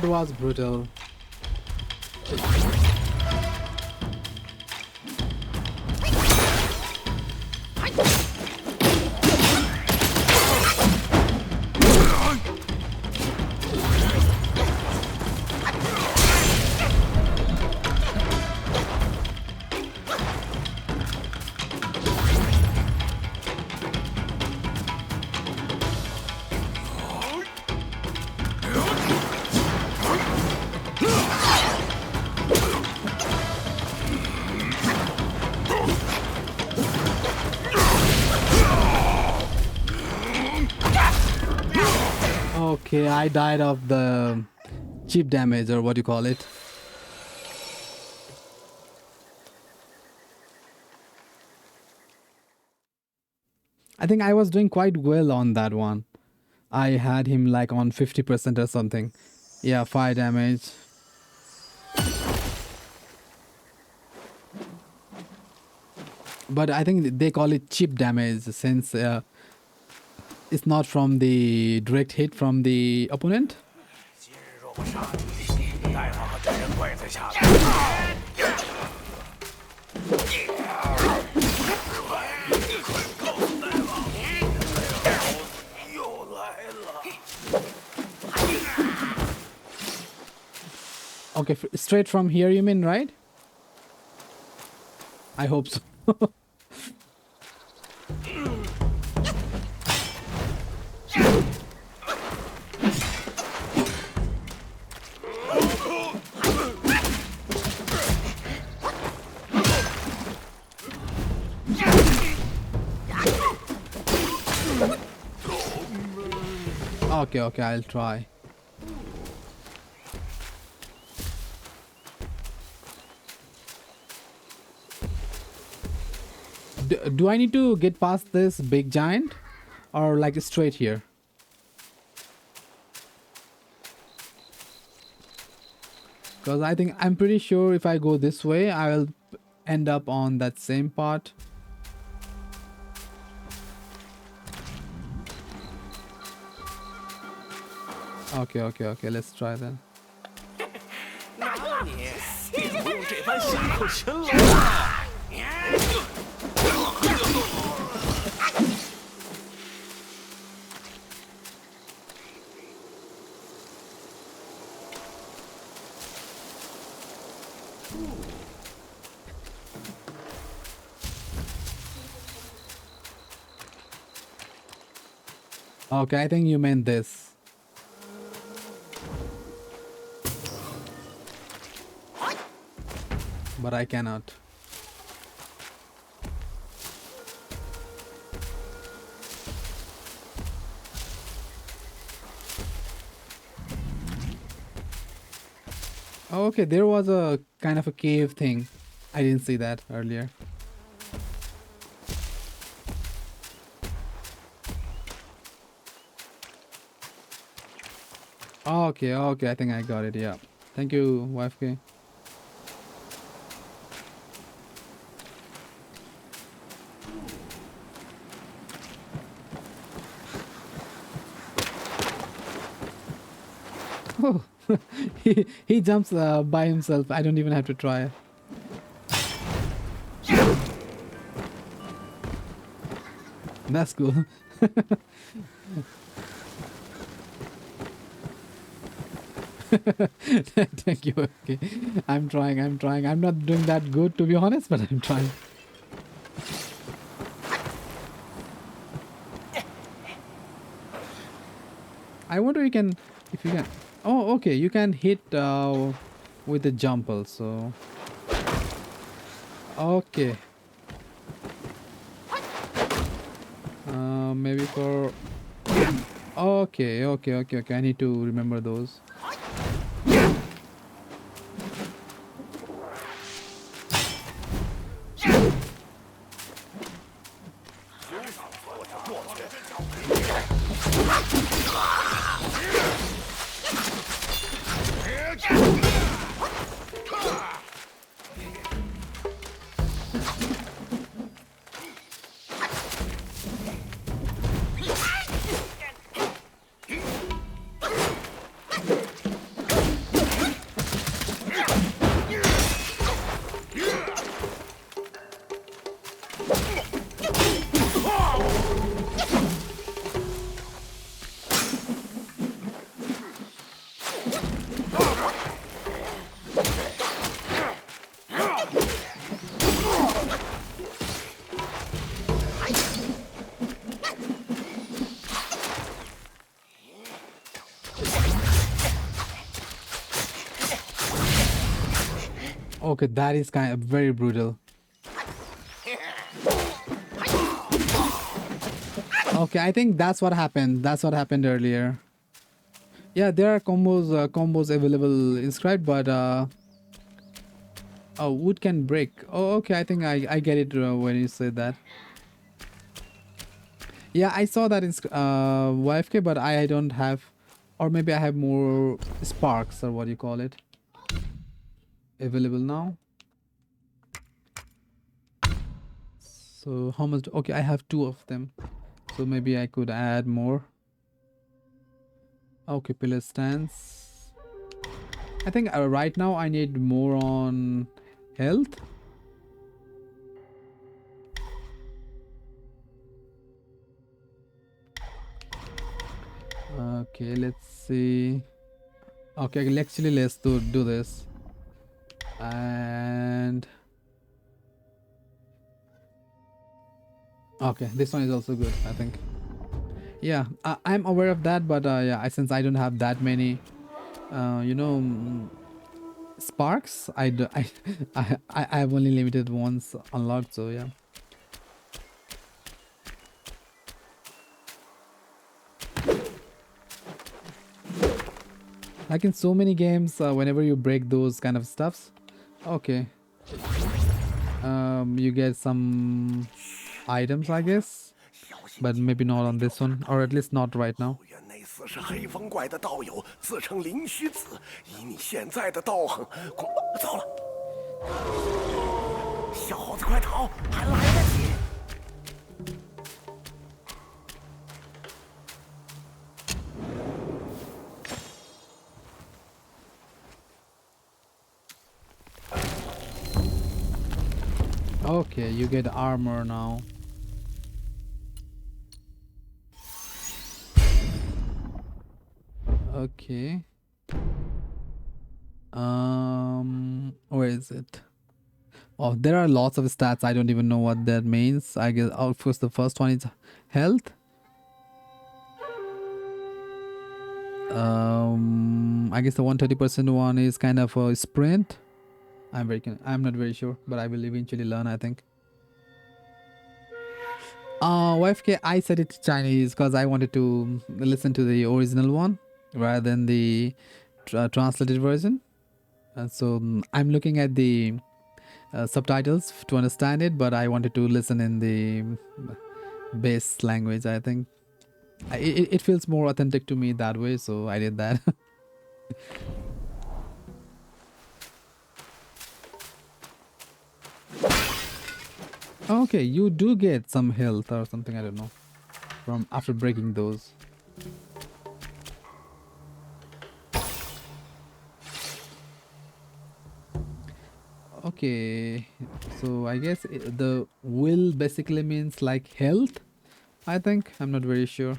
That was brutal. Okay, I died of the chip damage, or what you call it. I think I was doing quite well on that one. I had him like on 50% or something. Yeah, fire damage. But I think they call it chip damage since it's not from the direct hit from the opponent. Okay, straight from here you mean, right? I hope so. Okay, okay, I'll try. Do I need to get past this big giant or like straight here? Because I think I'm pretty sure if I go this way, I will end up on that same part. Okay, okay, okay, let's try then. 你也不用这般下口亲了。Okay, I think you meant this. But I cannot. Oh, okay, there was a kind of a cave thing. I didn't see that earlier. Okay, okay, I think I got it, yeah. Thank you, YFK. Oh, he jumps by himself. I don't even have to try. That's cool. Thank you. Okay, I'm trying. I'm not doing that good, to be honest, but I'm trying. I wonder if you can. Oh, okay. You can hit with the jump also. Okay. Maybe for. Okay. I need to remember those. Okay, that is kind of very brutal. Okay, I think that's what happened. That's what happened earlier. Yeah, there are combos available inscribed, but oh, wood can break. Oh, okay, I think I get it when you say that. Yeah, I saw that in YFK, but I don't have, or maybe I have more sparks or what you call it available now. So how much? Okay, I have 2 of them, so maybe I could add more. Okay, pillar stance. I think right now I need more on health. Okay, let's see. Okay, actually let's do this. And okay, this one is also good, I think. Yeah, I'm aware of that, but yeah, since I don't have that many sparks, I have only limited ones unlocked, so yeah. Like in so many games, whenever you break those kind of stuffs, okay, you get some items, I guess, but maybe not on this one, or at least not right now. 是黑风怪的道友，自称灵虚子。以你现在的道行，糟了！小猴子，快逃，还来得及！ Okay, you get armor now. Okay. Where is it? Oh, there are lots of stats. I don't even know what that means. I guess, of course, the first one is health. I guess the 130% one is kind of a sprint. I'm not very sure, but I will eventually learn, I think. YFK, I said it's Chinese because I wanted to listen to the original one rather than the translated version. And so I'm looking at the subtitles to understand it, but I wanted to listen in the base language. I think it feels more authentic to me that way, so I did that. Okay, you do get some health or something, I don't know, from after breaking those. Okay, so I guess the will basically means like health, I think. I'm not very sure.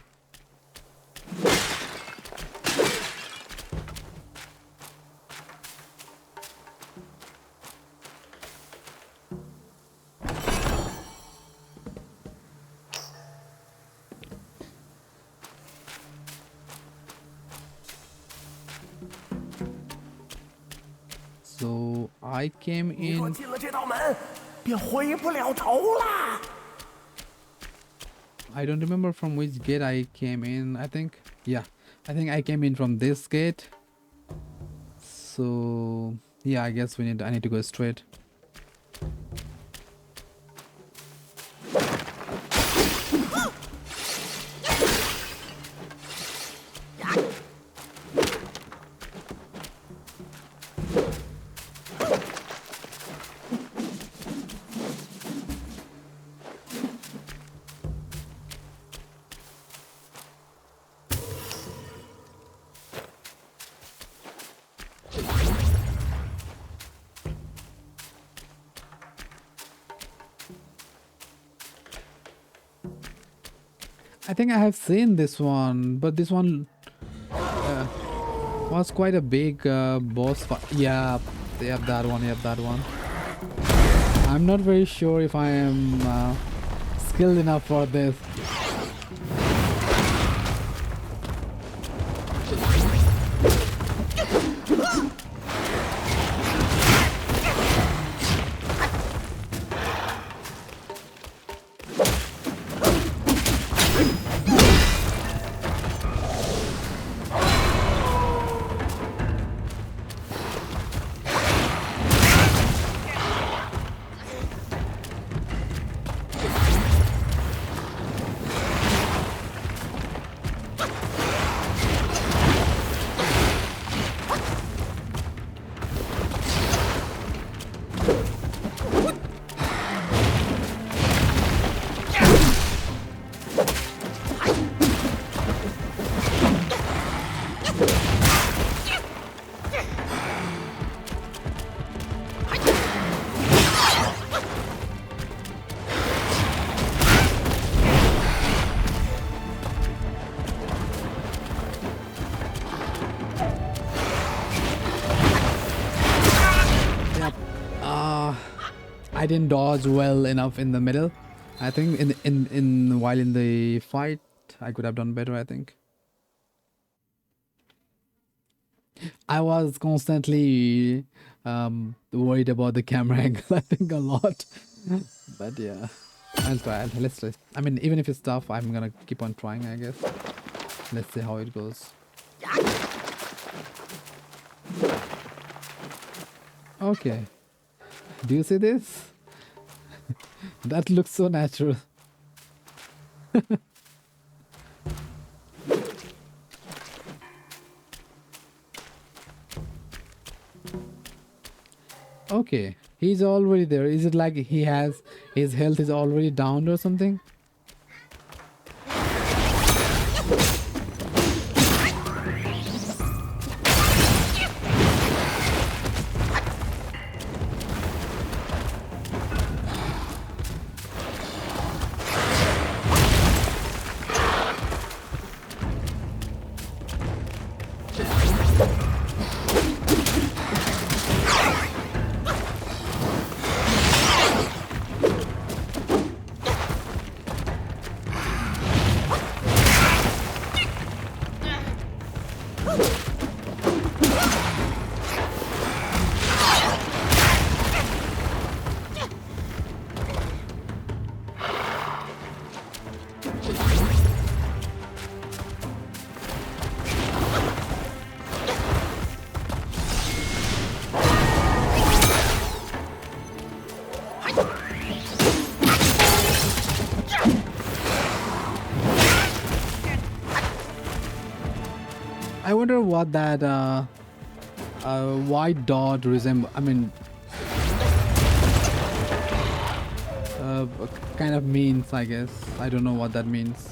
So I came 你若 in. 进了这道门，便回不了头啦。 I don't remember from which gate I came in. I think, yeah, I think I came in from this gate. So yeah, I guess I need to go straight. I think I have seen this one, but this one was quite a big boss fight. Yeah, that one. Yep, that one. I'm not very sure if I am skilled enough for this. I didn't dodge well enough in the middle. I think while in the fight, I could have done better, I think. I was constantly worried about the camera angle, I think a lot. But yeah, I'll try. Let's try. I mean, even if it's tough, I'm gonna keep on trying, I guess. Let's see how it goes. Okay. Do you see this? That looks so natural. Okay, he's already there. Is it like he has his health is already down or something? I wonder what that white dot resemble. I mean, kind of means. I guess I don't know what that means.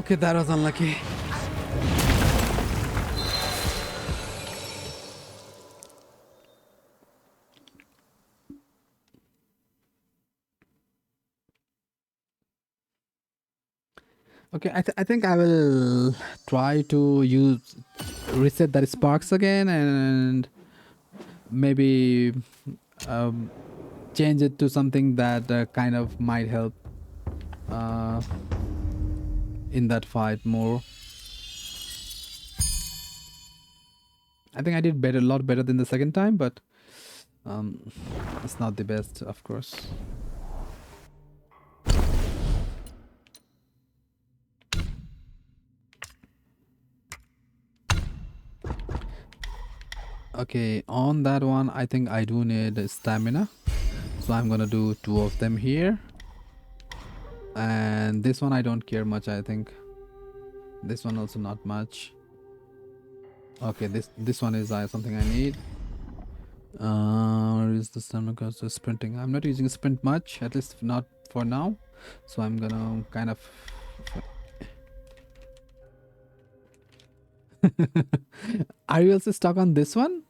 Okay, that was unlucky. Okay, I think I will try to reset that sparks again and maybe change it to something that kind of might help in that fight more. I think I did better, a lot better than the second time, but it's not the best, of course. Okay, on that one, I think I do need stamina. So I'm gonna do 2 of them here. And this one I don't care much, I think. This one also not much. Okay, this one is something I need. Where is the stamina cost of sprinting? I'm not using sprint much, at least not for now. So I'm gonna kind of... Are you also stuck on this one?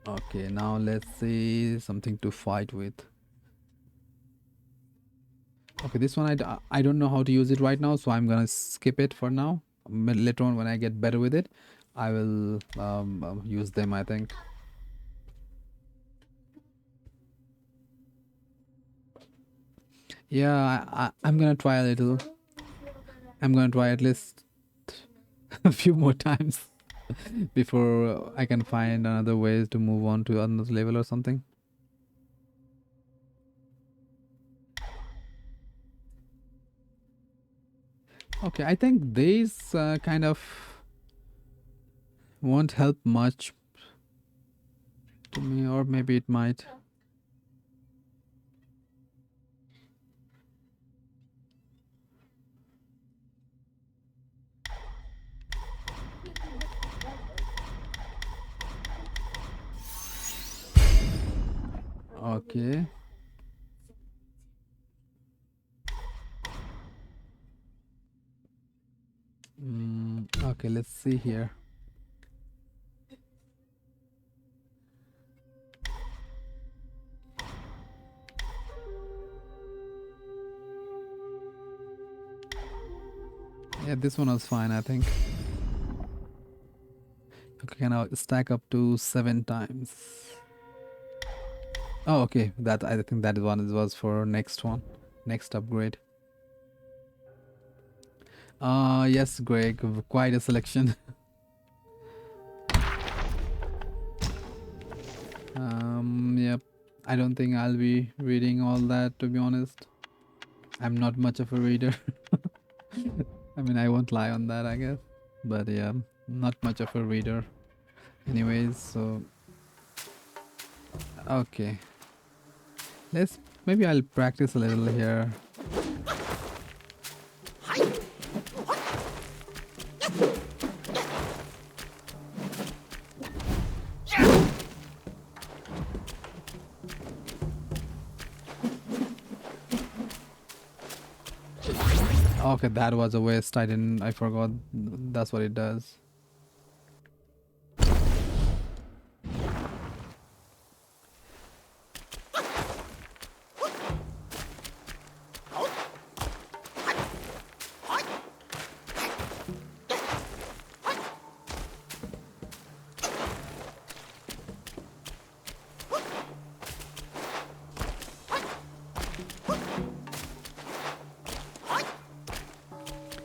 Okay, now let's see something to fight with. Okay, this one I don't know how to use it right now, so I'm gonna skip it for now. Later on when I get better with it, I will use them, I think. Yeah, I'm gonna try a little. I'm gonna try at least a few more times before I can find another ways to move on to another level or something. Okay, I think these kind of won't help much to me, or maybe it might. Okay. Okay, let's see here. Yeah, this one was fine, I think. Okay, now stack up to 7 times. Oh, okay. That I think that one was for next one, next upgrade. Yes, Greg, quite a selection. Yep. I don't think I'll be reading all that, to be honest. I'm not much of a reader. I mean, I won't lie on that, I guess. But yeah, not much of a reader. Anyways, so okay. Maybe I'll practice a little here. Okay, that was a waste. I forgot. That's what it does.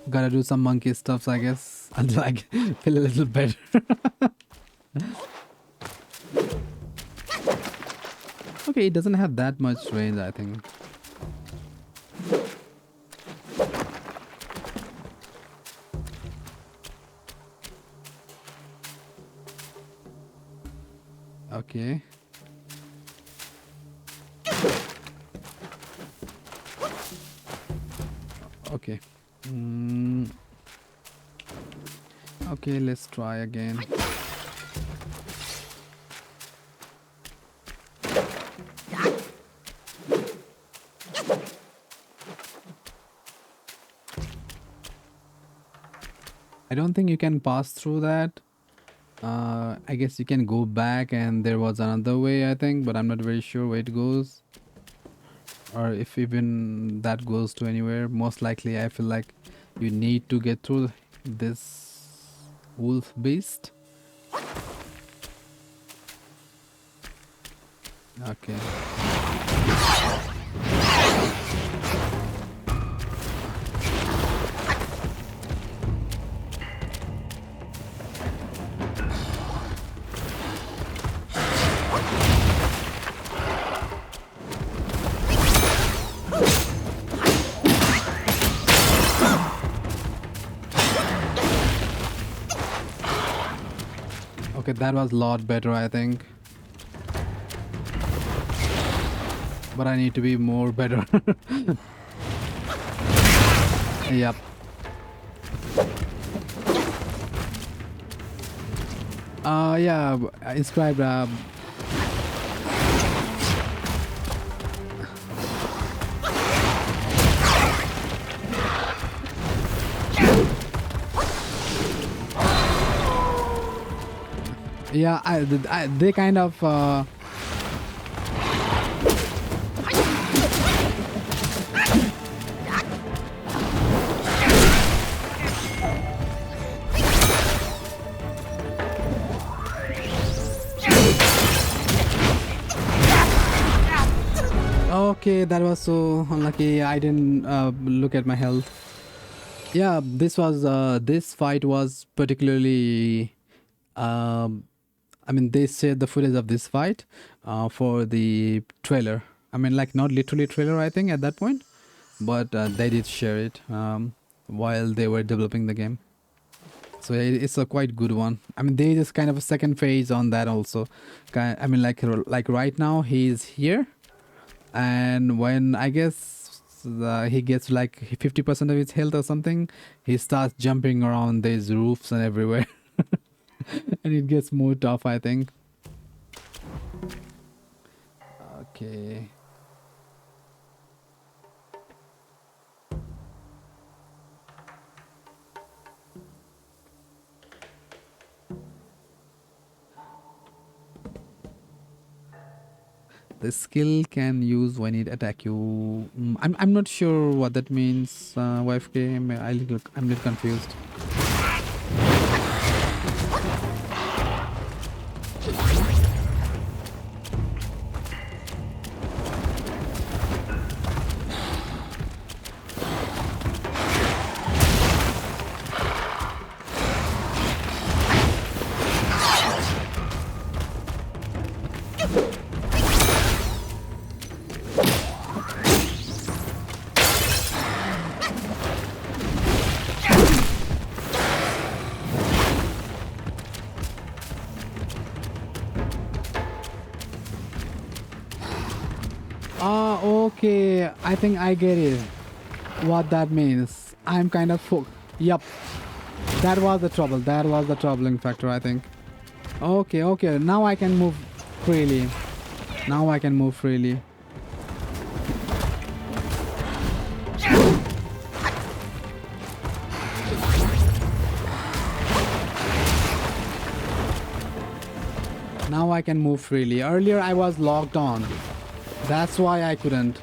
Gotta do some monkey stuffs, I guess, until I feel a little better. Okay, it doesn't have that much range, I think. Okay. Okay. Okay, let's try again. I don't think you can pass through that. I guess you can go back and there was another way, I think, but I'm not very sure where it goes. Or if even that goes to anywhere. Most likely, I feel like you need to get through this wolf beast. Okay. Okay, that was a lot better, I think. But I need to be more better. Yep. Yeah, inscribed. Yeah, they kind of. Okay, that was so unlucky. I didn't look at my health. Yeah, this fight was particularly. I mean, they shared the footage of this fight for the trailer. I mean, like not literally trailer, I think, at that point, but they did share it while they were developing the game. So it's a quite good one. I mean, there is kind of a second phase on that also. I mean, like right now he's here, and when I guess he gets like 50% of his health or something, he starts jumping around these roofs and everywhere. And it gets more tough, I think. Okay. The skill can use when it attack you. I'm not sure what that means. YFK, I'm a little confused. Okay. I think I get it. What that means. I'm kind of Yup. That was the trouble. That was the troubling factor, I think. Okay, okay. Now I can move freely. Now I can move freely. Now I can move freely. Earlier I was locked on. That's why I couldn't.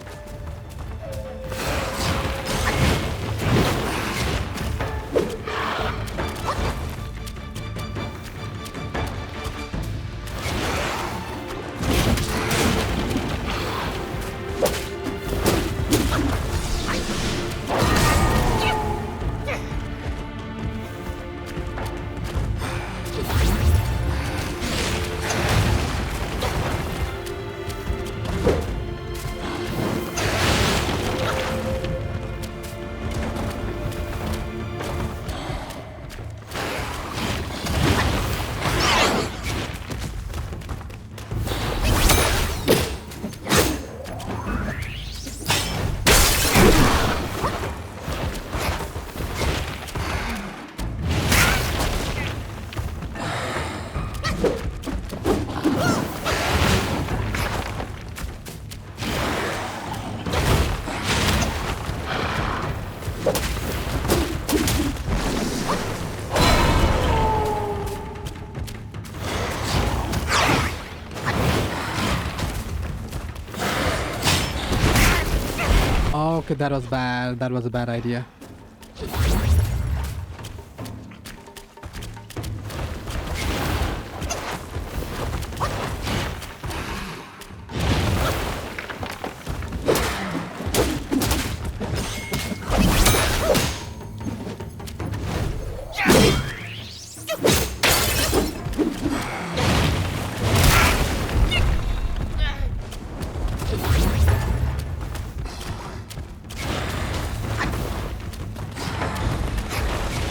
Okay, that was bad. That was a bad idea.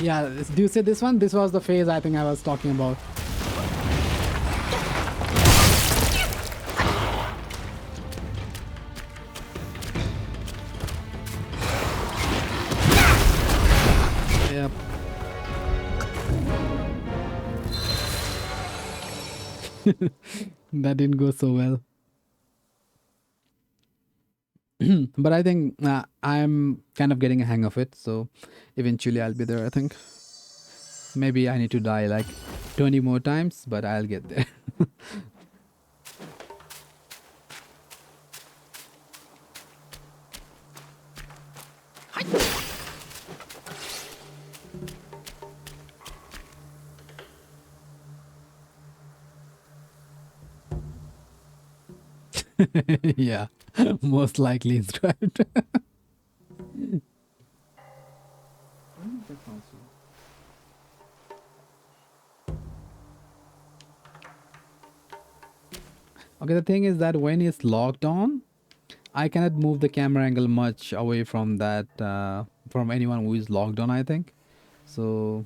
Yeah, do you see this one? This was the phase I think I was talking about. Yep. That didn't go so well. But I think I'm kind of getting a hang of it, so eventually I'll be there, I think. Maybe I need to die like 20 more times, but I'll get there. Yeah, most likely inscribed. Okay, the thing is that when it's locked on, I cannot move the camera angle much away from that, from anyone who is locked on, I think. So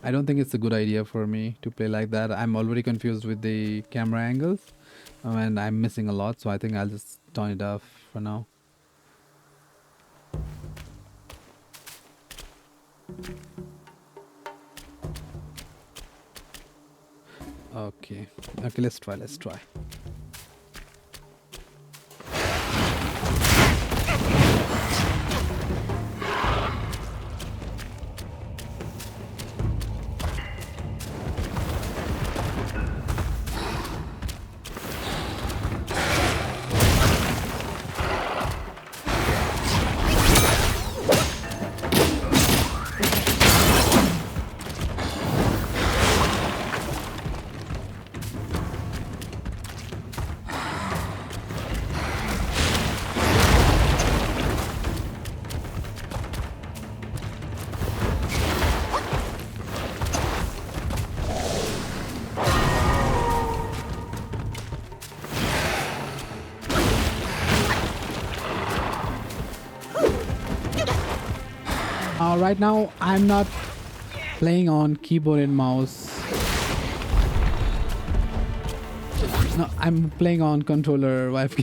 I don't think it's a good idea for me to play like that. I'm already confused with the camera angles and I'm missing a lot, so I think I'll just turn it off for now. Okay, let's try. Right now I'm not playing on keyboard and mouse. No, I'm playing on controller wife.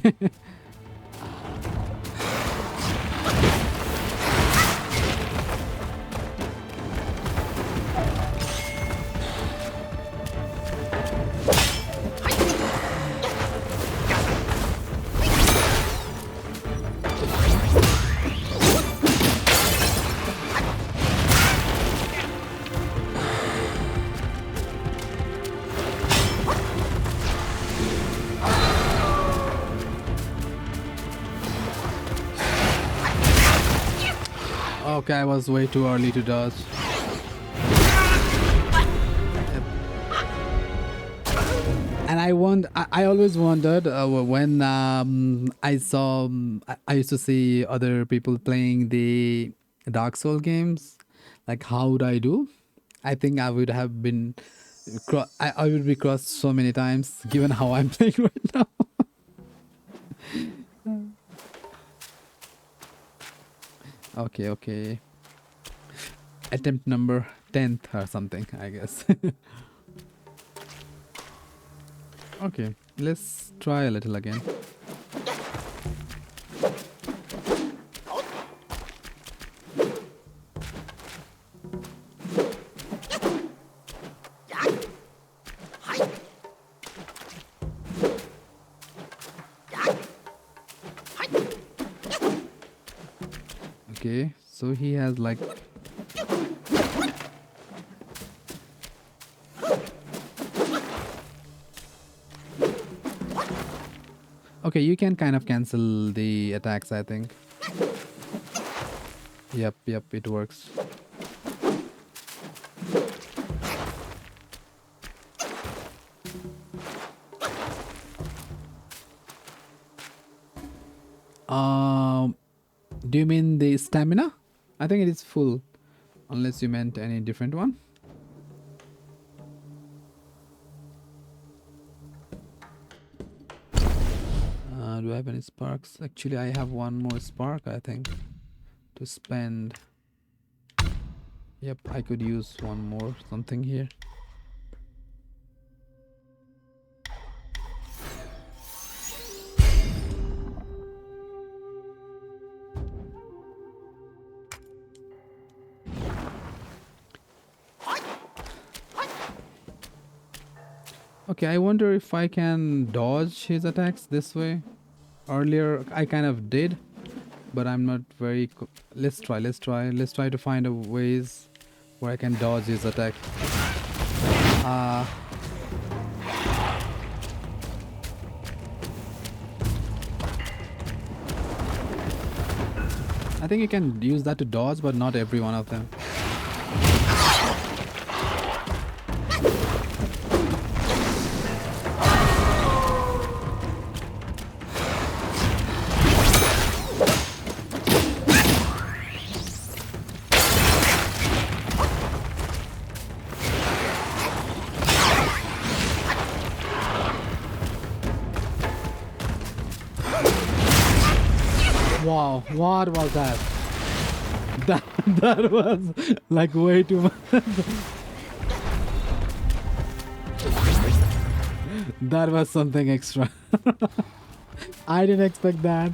Okay, I was way too early to dodge. And I always wondered when I saw, I used to see other people playing the Dark Soul games, like how would I do? I think I would have been, I would be crossed so many times given how I'm playing right now. Okay, okay. Attempt number 10th or something, I guess. Okay, let's try a little again. Okay, so he has like okay, you can kind of cancel the attacks, I think. Yep, it works. Do you mean the stamina? I think it is full, unless you meant any different one. Do I have any sparks? Actually, I have one more spark, I think, to spend. Yep, I could use one more something here. Okay, I wonder if I can dodge his attacks this way. Earlier, I kind of did, but I'm not very... Let's try to find a ways where I can dodge his attack. I think you can use that to dodge, but not every one of them. Wow, what was that? That was like way too much. That was something extra. I didn't expect that.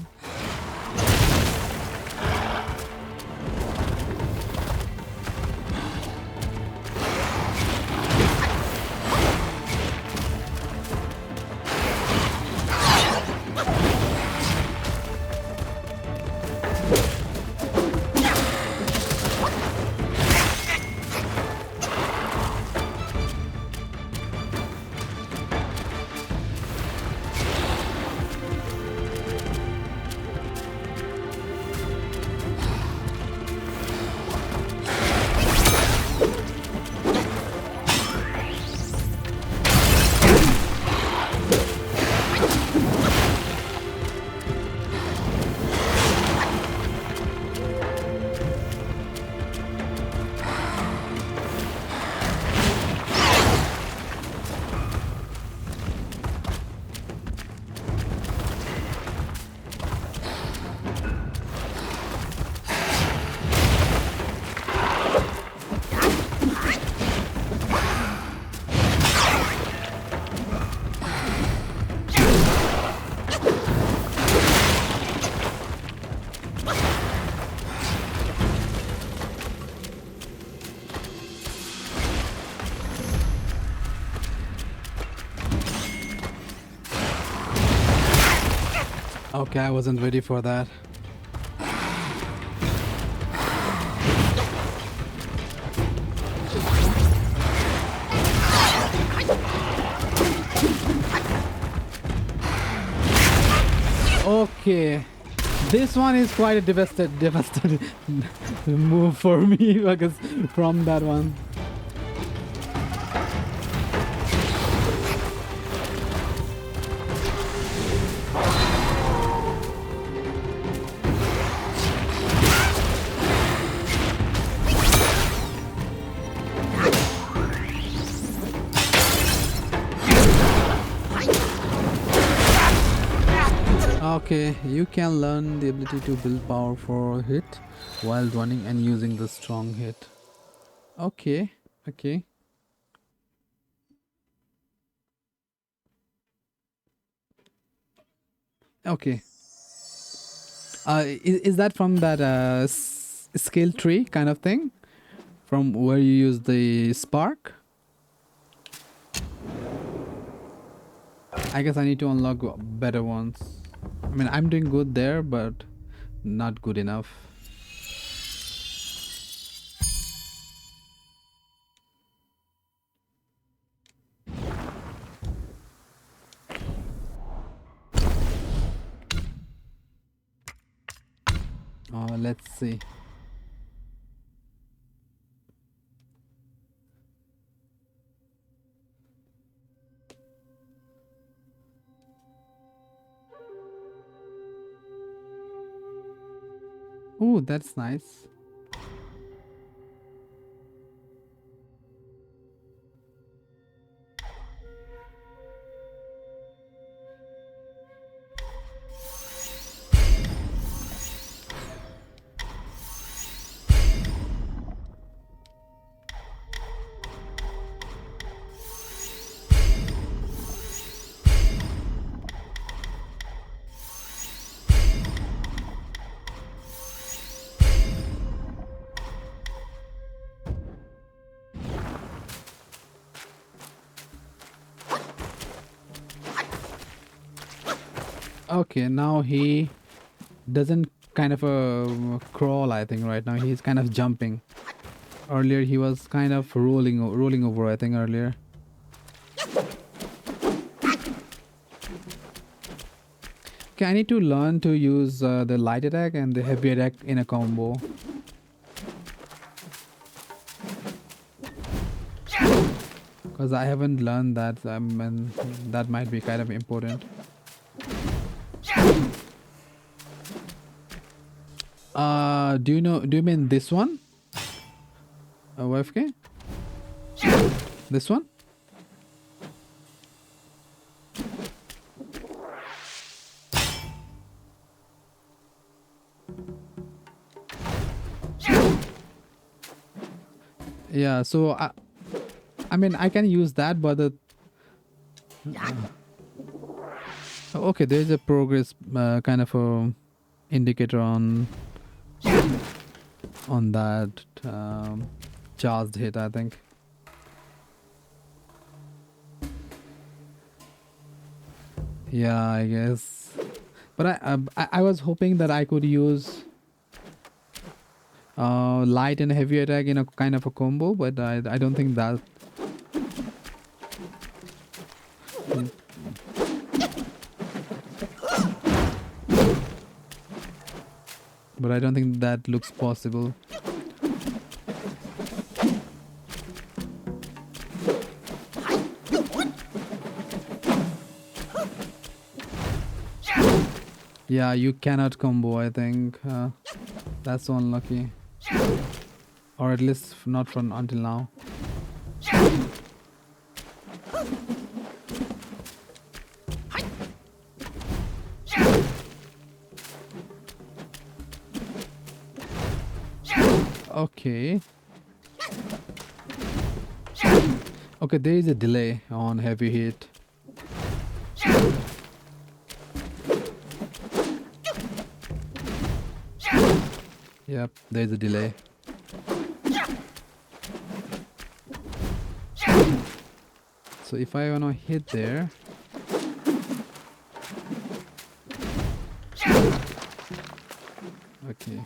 Okay, I wasn't ready for that. Okay, this one is quite a devastated move for me because from that one. Okay, you can learn the ability to build power for hit while running and using the strong hit. Okay, okay. Okay. Is that from that skill tree kind of thing? From where you use the spark? I guess I need to unlock better ones. I mean, I'm doing good there, but not good enough. Let's see. Oh, that's nice. Okay, now he doesn't kind of crawl, I think right now he's kind of jumping. Earlier he was kind of rolling over, I think earlier. Okay, I need to learn to use the light attack and the heavy attack in a combo. Because I haven't learned that, and that might be kind of important. Do you mean this one? YFK? This one? Yeah, so I mean I can use that, but the okay, there is a progress kind of a indicator on that charged hit, I think. Yeah, I guess. But I was hoping that I could use light and heavy attack in a kind of a combo, but I don't think that. But I don't think that looks possible. Yeah, you cannot combo, I think. That's so unlucky. Or at least not from until now. Okay. Okay, there is a delay on heavy hit. Yep, there's a delay. So if I wanna hit there, Okay.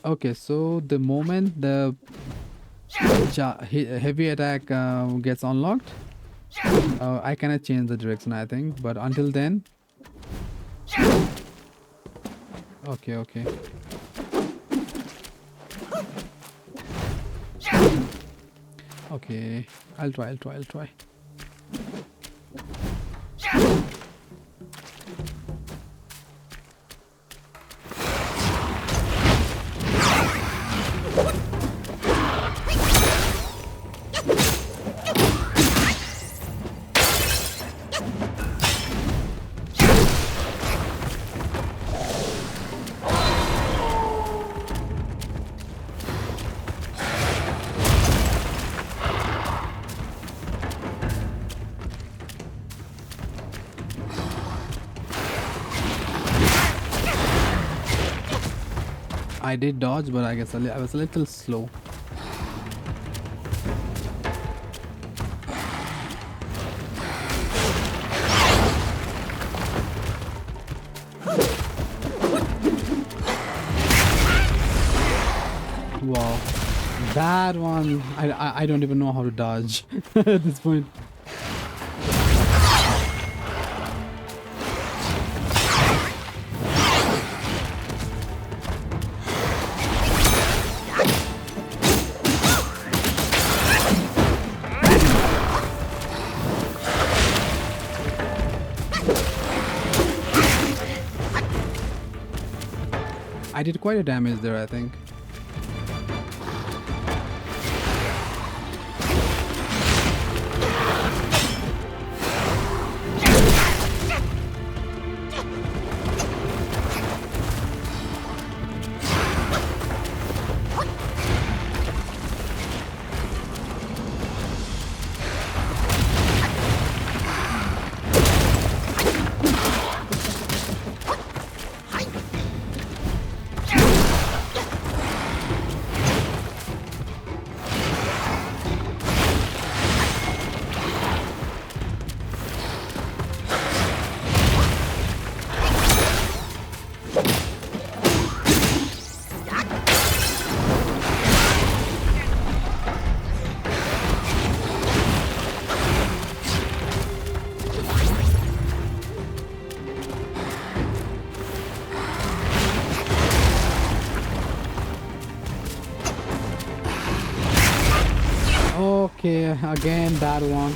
Okay, so the moment the heavy attack gets unlocked, I cannot change the direction, I think. But until then, okay, okay. Okay, I'll try. I did dodge, but I guess I was a little slow. Wow, that one, I don't even know how to dodge at this point. I did quite a damage there, I think. Okay, again that one.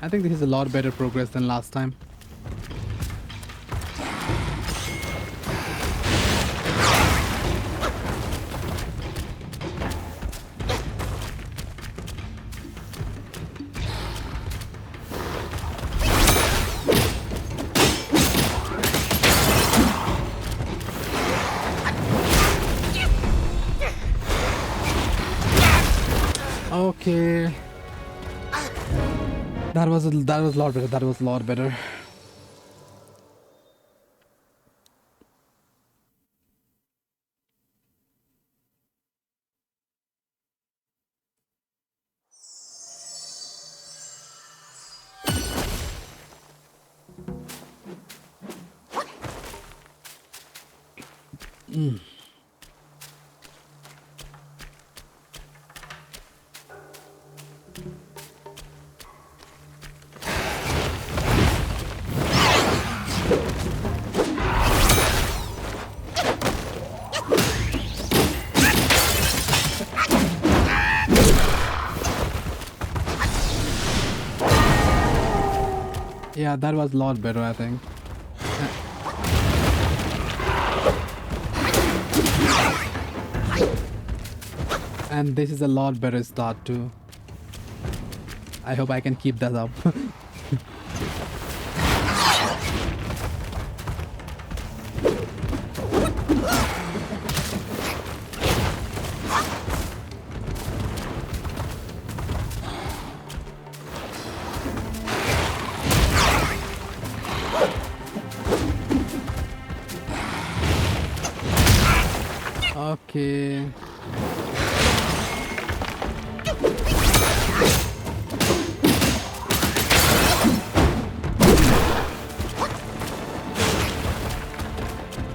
I think this is a lot better progress than last time. Okay. That was a lot better. That was a lot better. Yeah, that was a lot better, I think. And this is a lot better start too. I hope I can keep that up. Okay.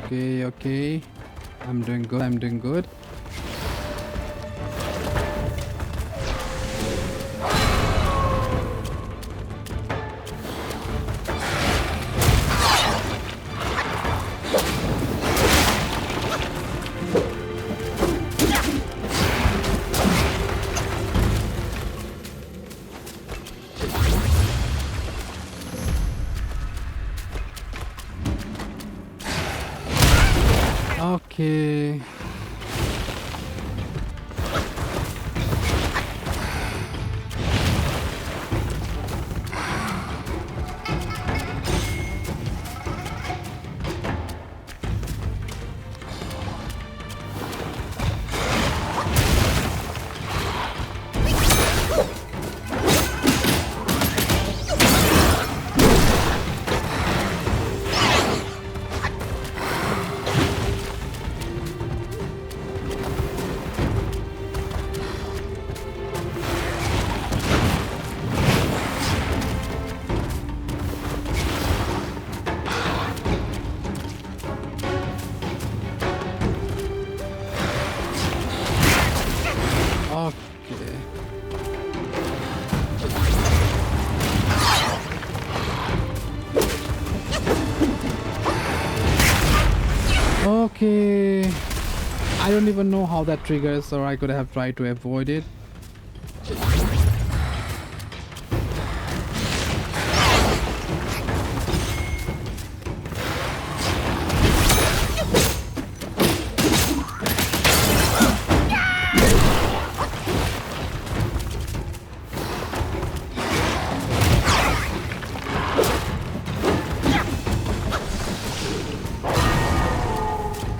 Okay, okay. I'm doing good. I'm doing good. Okay. Okay. Okay. I don't even know how that triggers, or I could have tried to avoid it.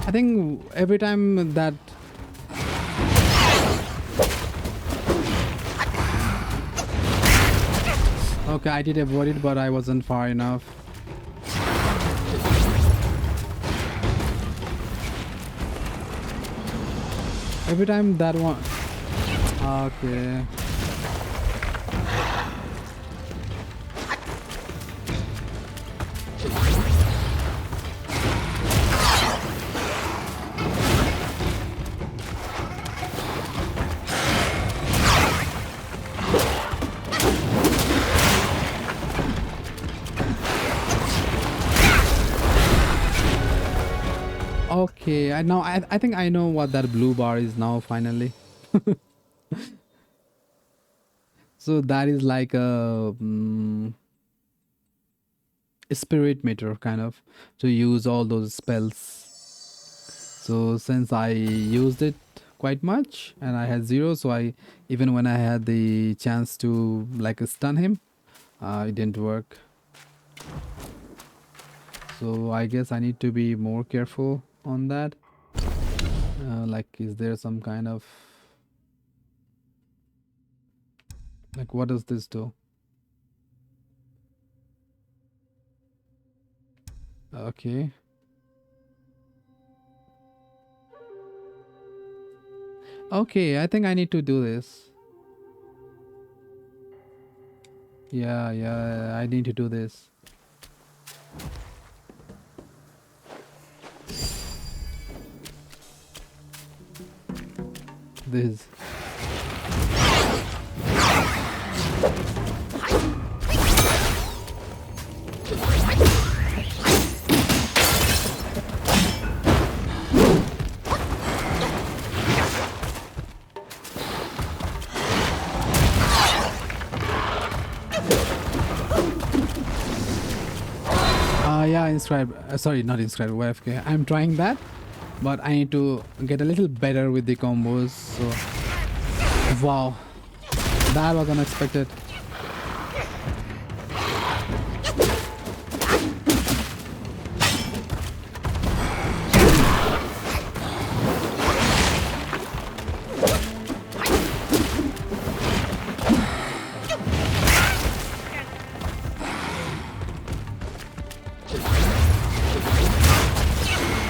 I think every time that okay, I did avoid it, but I wasn't far enough. Every time that one. Okay. Okay, I think I know what that blue bar is now finally. So that is like a spirit meter kind of to use all those spells. So since I used it quite much and I had 0, so I even when I had the chance to like stun him, it didn't work. So I guess I need to be more careful on that. Like, is there some kind of like, what does this do? Okay. Okay, I think I need to do this. Yeah, I need to do this. This. Yeah, inscribe. Sorry, not inscribe. YFK. I'm trying that, but I need to get a little better with the combos. So, wow, that was unexpected.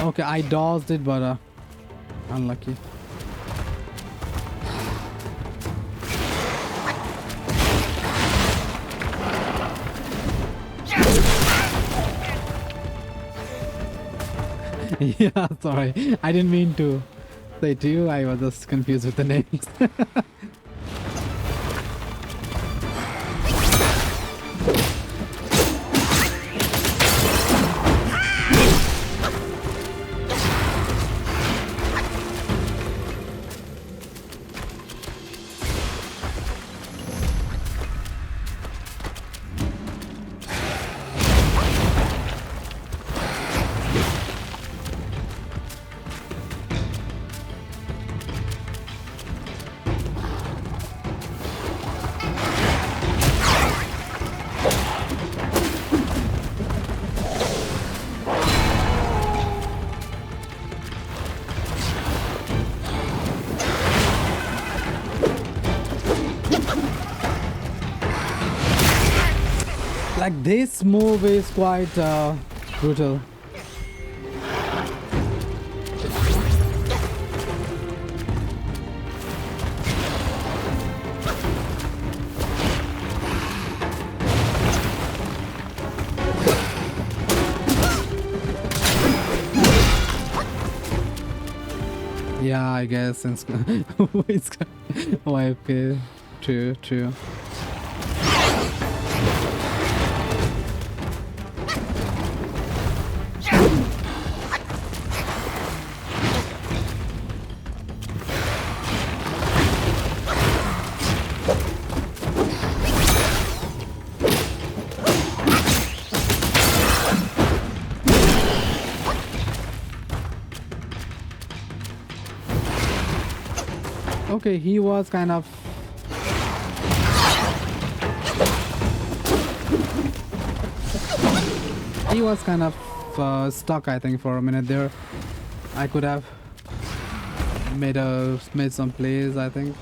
Okay, I dodged it, but Unlucky. Yeah, sorry. I didn't mean to say to you. I was just confused with the names. Like this move is quite brutal. Yeah, I guess since it's YFK. True, true. Okay, he was kind of stuck, I think, for a minute there. I could have made some plays, I think.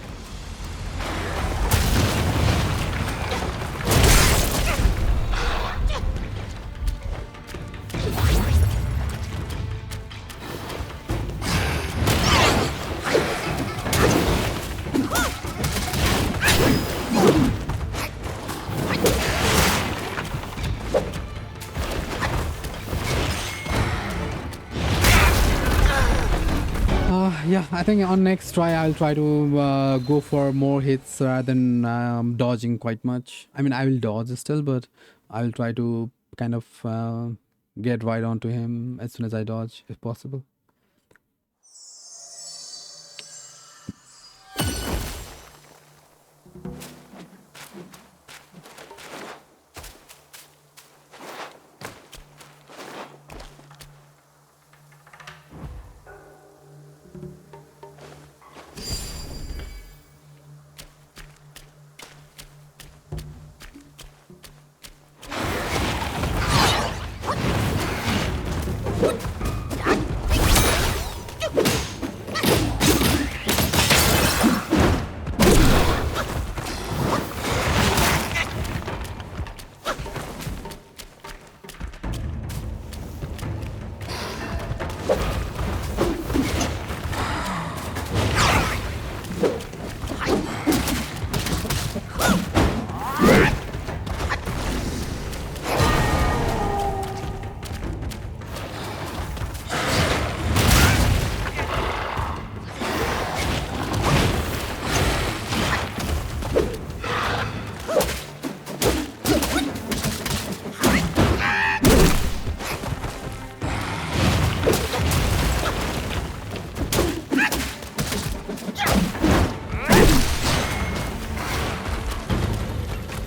Yeah, I think on next try I'll try to go for more hits rather than dodging quite much. I mean, I will dodge still, but I'll try to kind of get right onto him as soon as I dodge, if possible.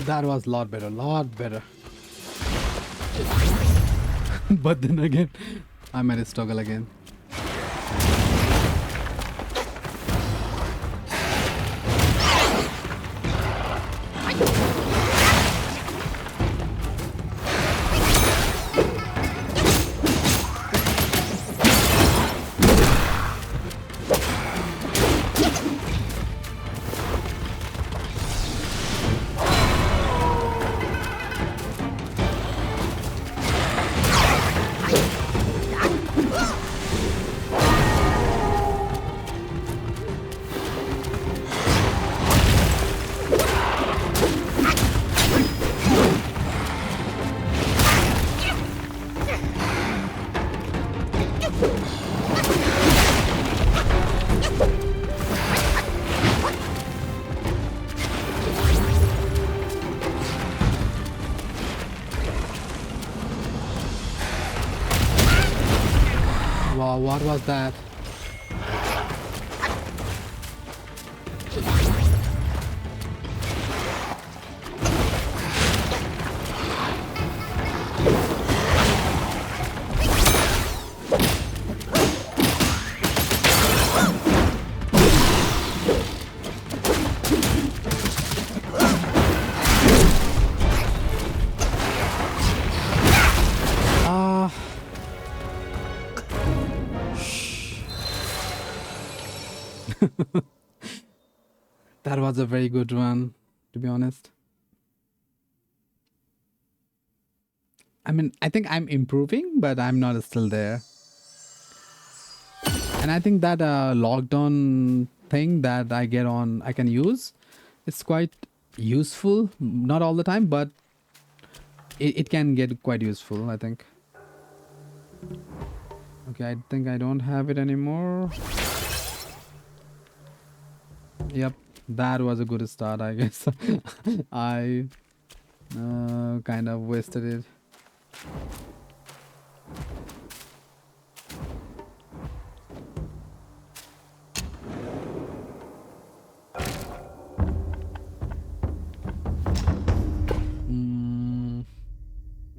That was a lot better, But then again, I might struggle again. Oh, what was that? That was a very good run, to be honest. I mean, I think I'm improving, but I'm not still there. And I think that lockdown thing that I get on, I can use, it's quite useful. Not all the time, but it can get quite useful, I think. Okay, I think I don't have it anymore. Yep, that was a good start, I guess. I kind of wasted it.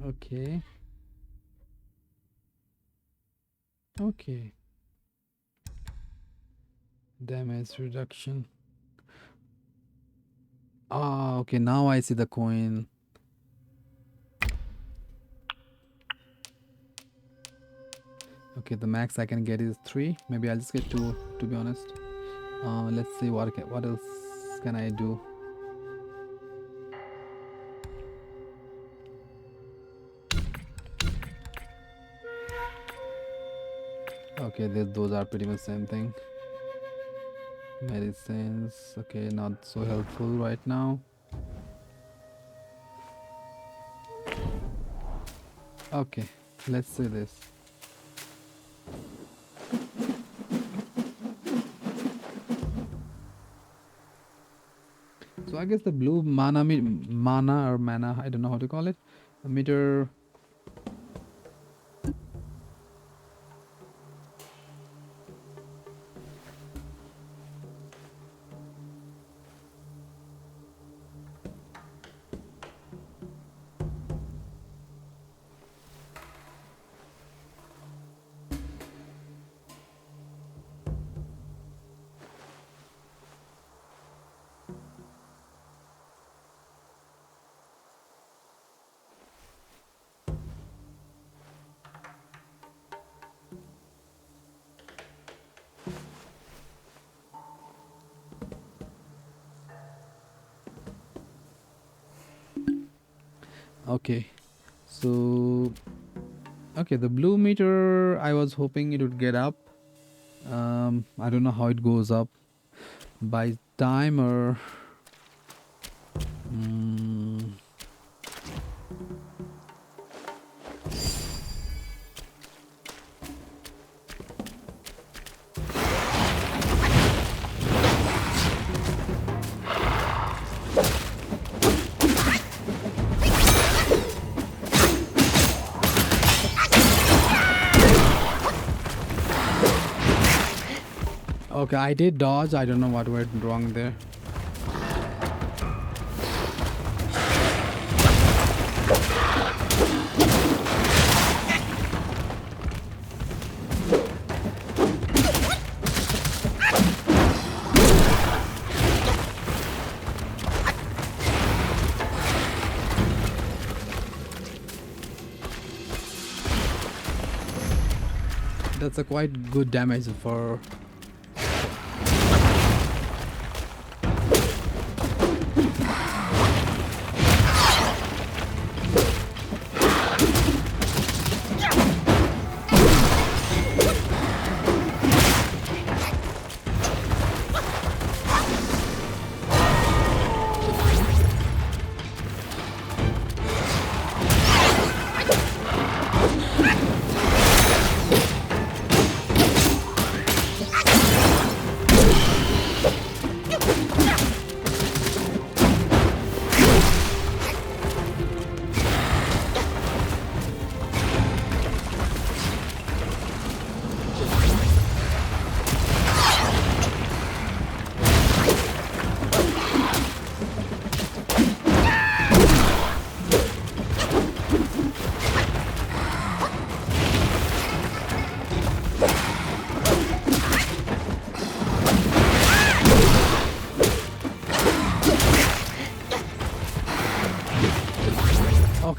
Okay. Okay. Damage reduction. Ah, okay, now I see the coin. Okay, the max I can get is 3. Maybe I'll just get 2, to be honest. Let's see what else can I do. Okay, those are pretty much same thing. Medicines, okay, not so helpful right now. Okay, let's see this. So I guess the blue mana, I don't know how to call it, a meter. Okay, so okay, the blue meter, I was hoping it would get up. I don't know how it goes up, by time or okay, I did dodge. I don't know what went wrong there. That's a quite good damage for.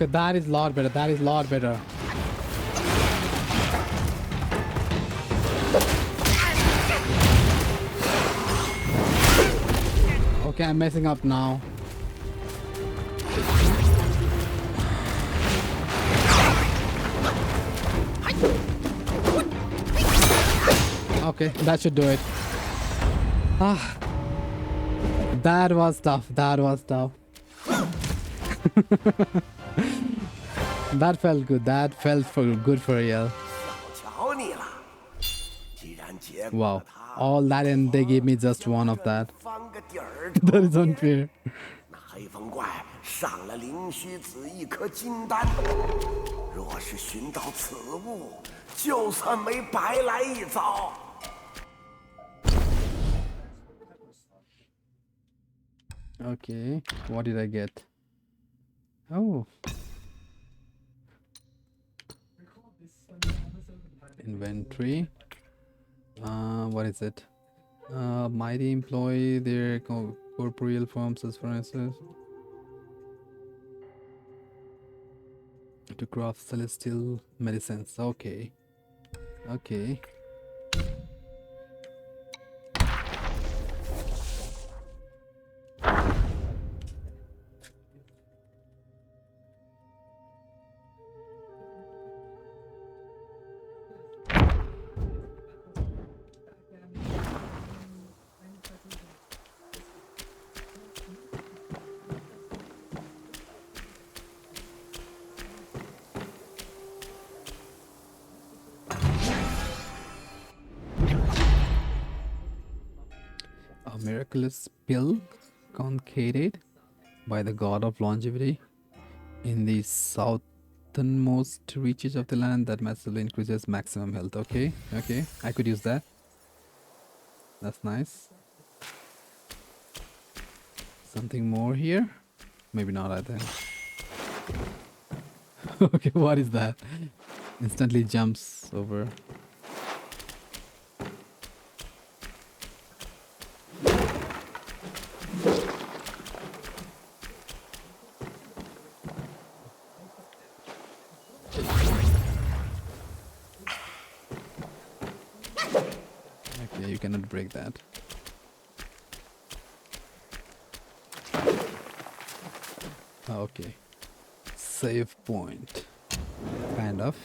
Okay, that is a lot better. That is a lot better. Okay, I'm messing up now. Okay, that should do it. Ah, that was tough. That was tough. That felt good. That felt good for real. 瞧你了，既然结果 Wow, all that and they gave me just one of that. 翻个底儿 That is unfair. 那黑风怪上了灵虚子一颗金丹，若是寻到此物，就算没白来一遭。 Okay, what did I get? Oh. Inventory. What is it? Mighty employ their corporeal forms as for instance to craft celestial medicines. Okay. Okay. A miraculous pill concocted by the god of longevity in the southernmost reaches of the land that massively increases maximum health. Okay, okay, I could use that. That's nice. Something more here? Maybe not, I think. Okay, what is that? Instantly jumps over. Okay, you cannot break that. Okay. Save point. Kind of.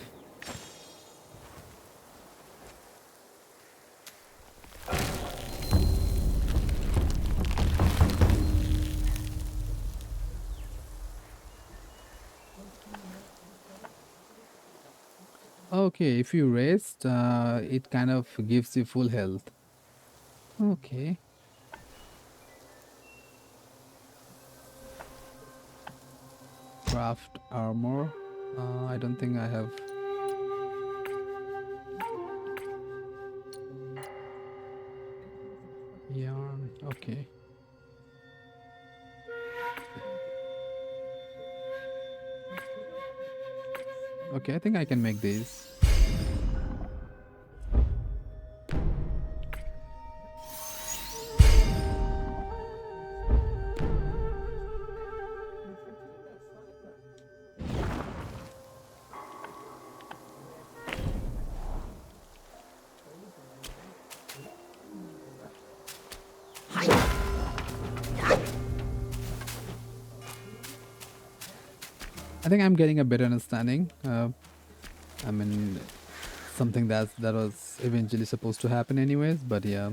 Okay, if you rest, it kind of gives you full health. Okay. Craft armor. I don't think I have. Yarn. Okay. Okay, I think I can make these. I think I'm getting a better understanding. I mean, something that was eventually supposed to happen anyways, but yeah.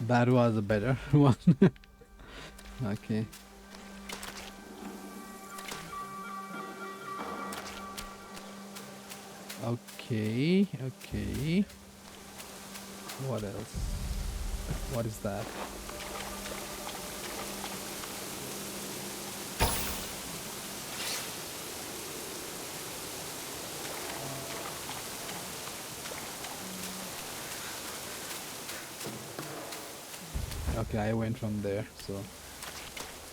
That was a better one. Okay. Okay, okay. What else? What is that? Okay, I went from there, so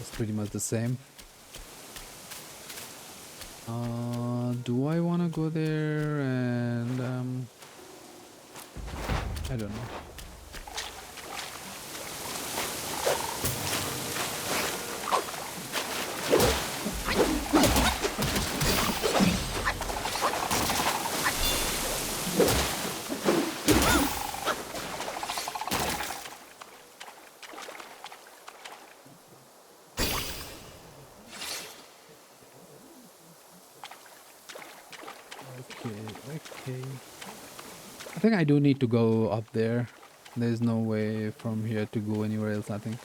it's pretty much the same. Do I want to go there? And I don't know. Okay. I think I do need to go up there. There's no way from here to go anywhere else, I think.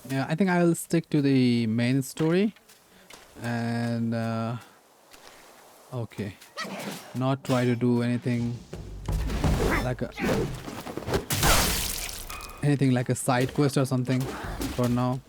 Yeah, I think I will stick to the main story and okay, not try to do anything like a side quest or something for now.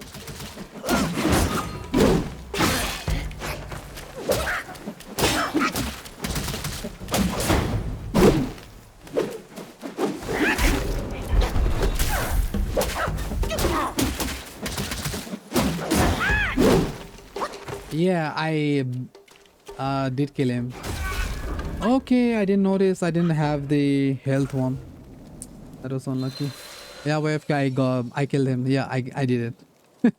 Yeah, I did kill him. Okay, I didn't notice. I didn't have the health one. That was unlucky. Yeah, WFK, I killed him. Yeah, I did it.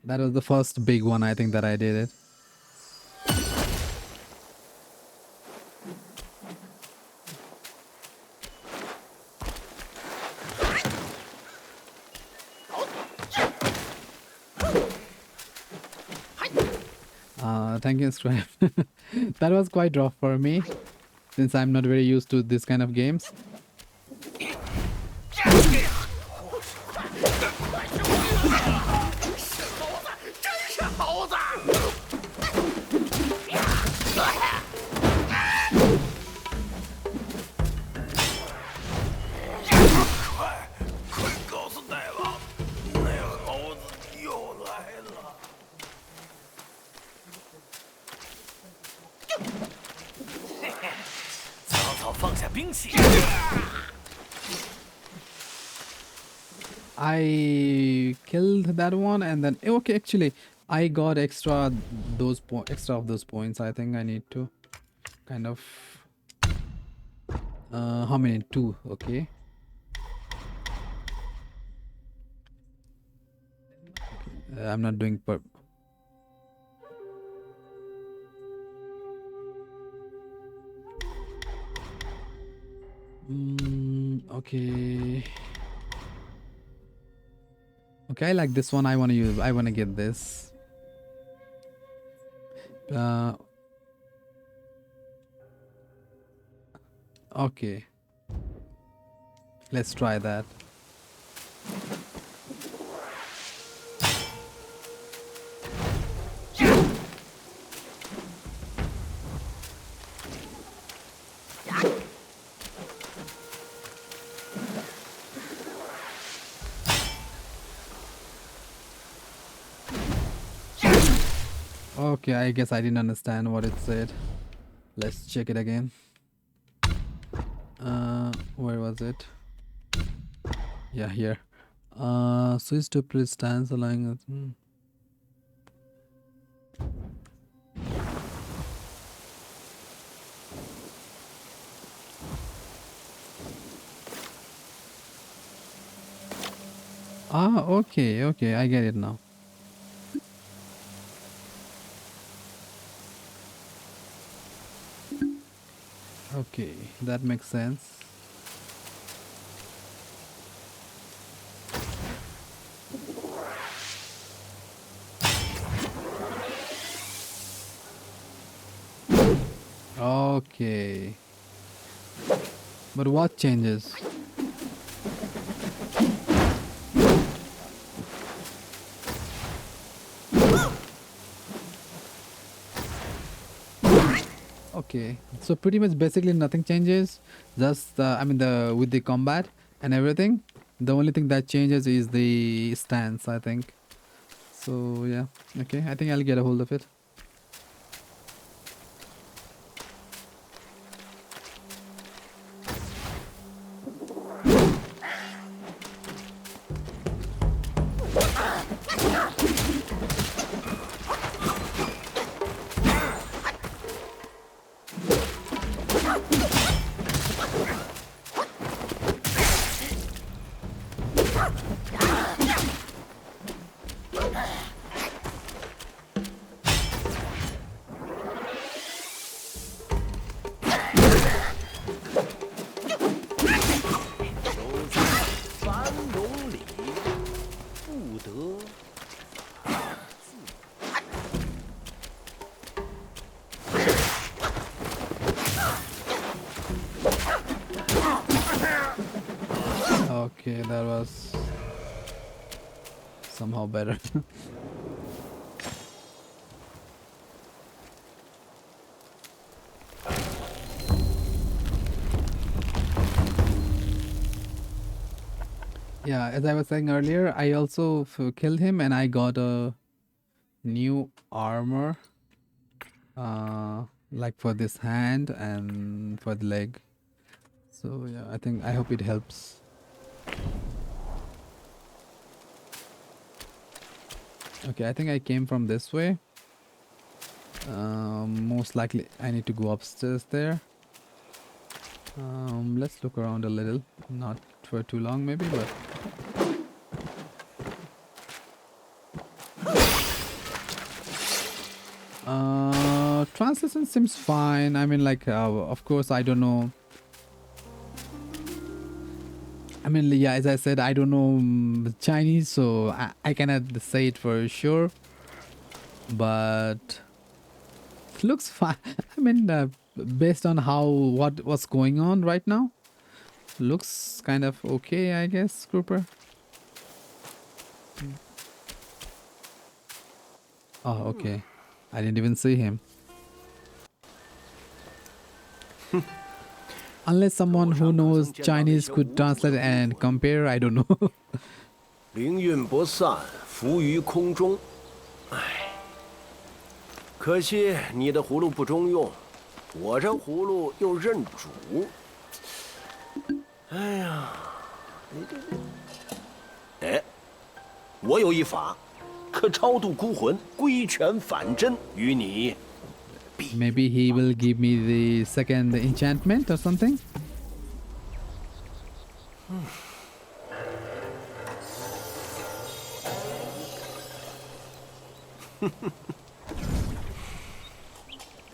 That was the first big one, I think, that I did it. Thank you, Scrap. That was quite rough for me, since I'm not very used to this kind of games. I killed that one, and then okay, actually I got extra of those points. I think I need to kind of how many? 2. Okay. I'm not doing okay. Okay, I like this one. I want to get this. Okay. Let's try that. Okay, I guess I didn't understand what it said. Let's check it again. Where was it? Yeah, here. Switch to please stance allowing us. Ah, okay, okay, I get it now. Okay, that makes sense. Okay, but what changes? Okay, so pretty much basically nothing changes. Just I mean the with the combat and everything, the only thing that changes is the stance, I think. So yeah, okay, I think I'll get a hold of it. Okay, that was somehow better. Yeah, as I was saying earlier, I also killed him and I got a new armor, like for this hand and for the leg. So yeah, I hope it helps. Okay, I think I came from this way. Most likely I need to go upstairs there. Let's look around a little, not for too long maybe, but translation seems fine. I mean, like, of course, I don't know. I mean, yeah, as I said, I don't know Chinese, so I cannot say it for sure. But looks fine. I mean, based on what's going on right now, looks kind of okay, I guess, Grouper. Oh, okay. I didn't even see him. Unless someone who knows Chinese could translate and compare, I don't know. 灵运不散，浮于空中。唉，可惜你的葫芦不中用，我这葫芦又认主。哎呀，哎，我有一法，可超度孤魂，归拳反真，与你。 Maybe he will give me the second enchantment or something.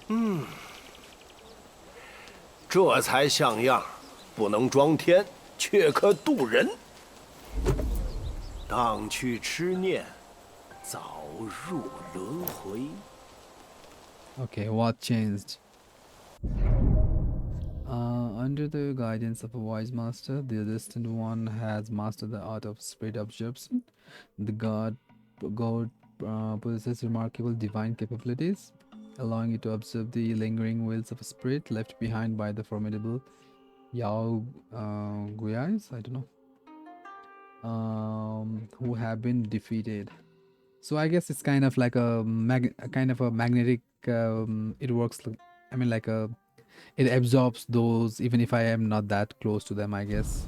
Hmm. 这才像样，不能装天，却可渡人。荡去痴念，早入轮回。 Okay, what changed? Under the guidance of a wise master, the distant one has mastered the art of spirit absorption. The god possesses remarkable divine capabilities, allowing it to observe the lingering wills of a spirit left behind by the formidable Yao Guiais, I don't know, who have been defeated. So I guess it's kind of like a magnetic. It works like, I mean, like it absorbs those even if I am not that close to them, I guess.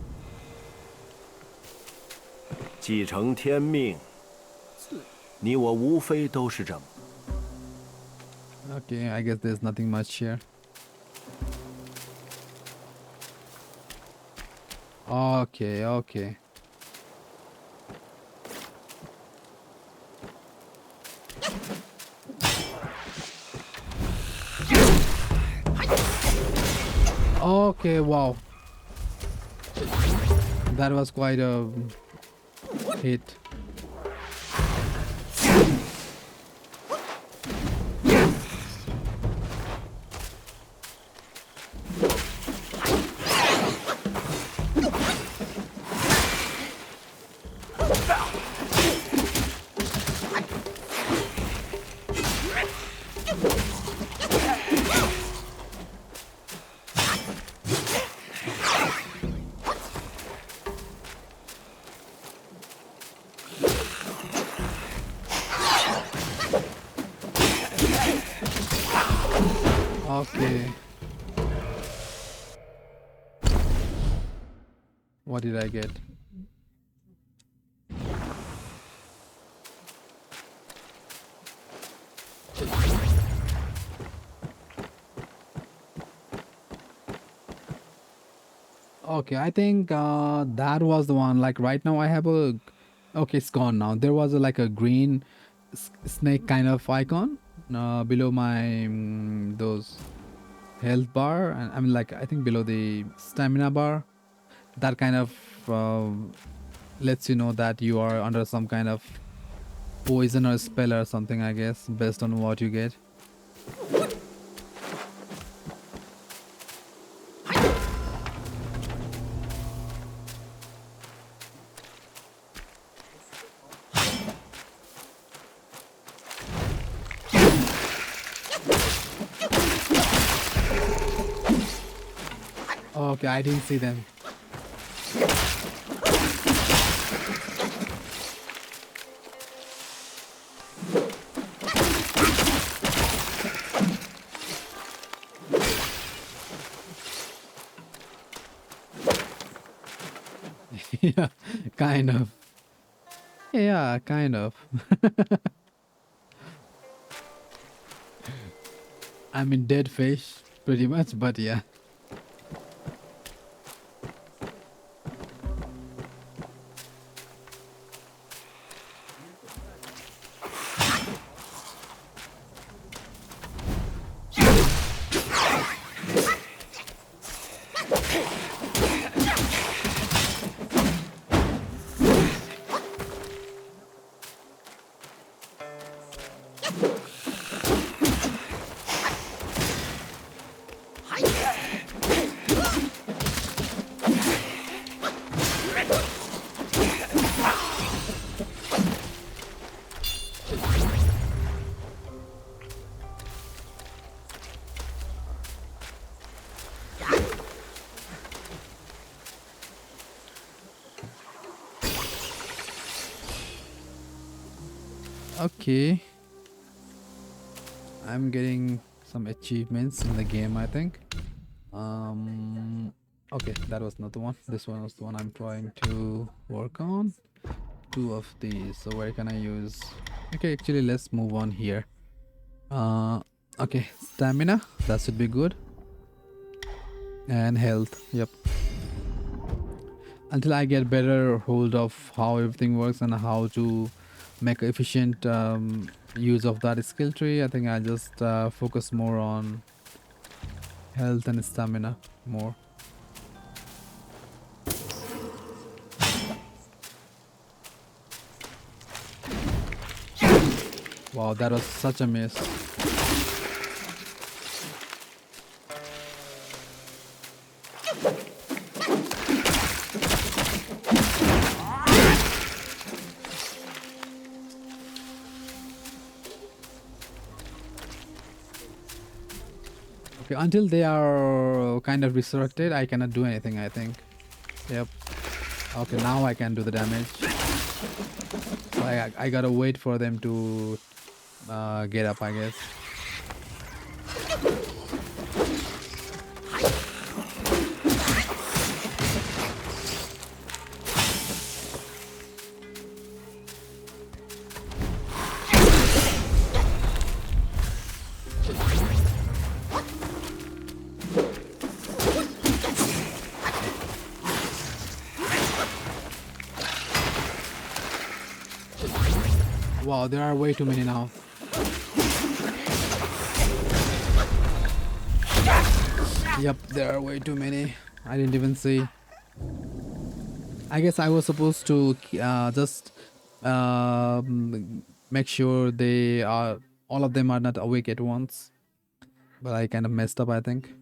继承天命，你我无非都是这么。Okay, I guess there's nothing much here. Okay, okay. Okay, wow. That was quite a hit. Okay. What did I get? Okay, I think that was the one. Like right now, I have a. Okay, it's gone now. There was a, like a green snake kind of icon below my those health bar, and I mean like I think below the stamina bar. That kind of lets you know that you are under some kind of poison or spell or something. I guess based on what you get. Okay, I didn't see them. Yeah, kind of. Yeah, kind of. I mean, dead fish, pretty much, but yeah. Okay. I'm getting some achievements in the game, I think. Okay, that was not the one. This one was the one I'm trying to work on. Two of these. So where can I use? Okay, actually let's move on here. Okay, stamina, that should be good. And health, yep. Until I get better hold of how everything works and how to make efficient use of that skill tree, I think I just focus more on health and stamina more. Wow, that was such a miss. Okay, until they are kind of resurrected, I cannot do anything, I think. Yep. Okay, now I can do the damage. So I gotta wait for them to get up, I guess. Wow, there are way too many now. Yep, there are way too many. I didn't even see. I guess I was supposed to just make sure they are all of them are not awake at once, but I kind of messed up, I think.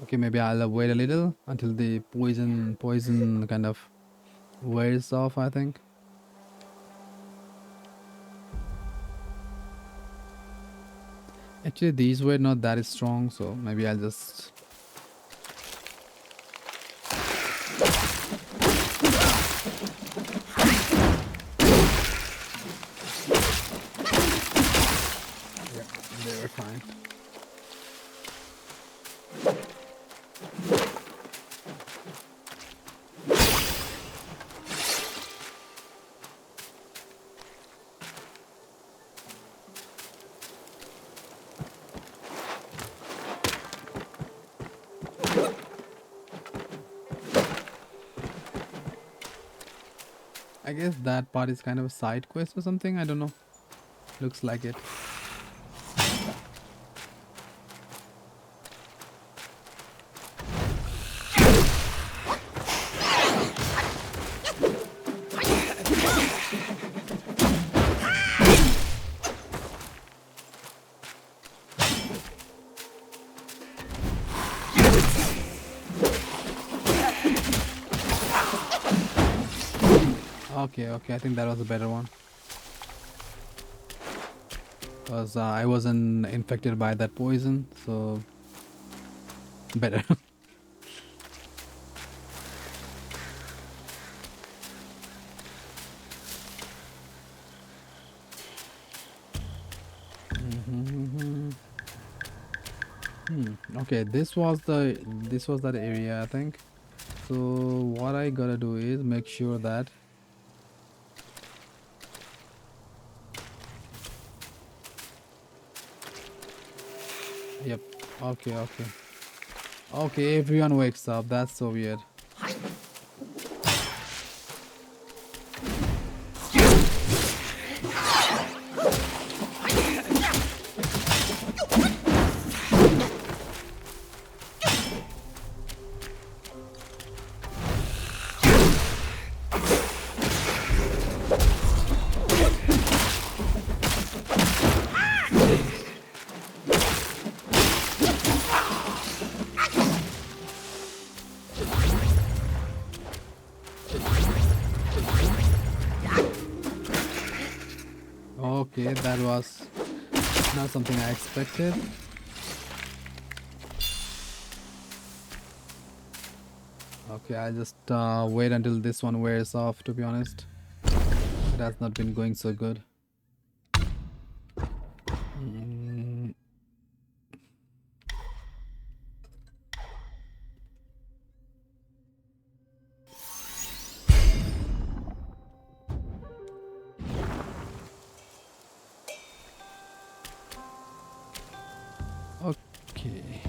Okay, maybe I'll wait a little until the poison kind of wears off, I think. Actually, these were not that strong, so maybe I'll just... Yeah, they were fine. I guess that part is kind of a side quest or something. I don't know. Looks like it. Okay, I think that was a better one. Because I wasn't infected by that poison, so better. Okay, this was that area, I think. So what I gotta do is make sure that yep. Okay, everyone wakes up. That's so weird. Okay, that was not something I expected. Okay, I'll just wait until this one wears off, to be honest. It has not been going so good. Okay.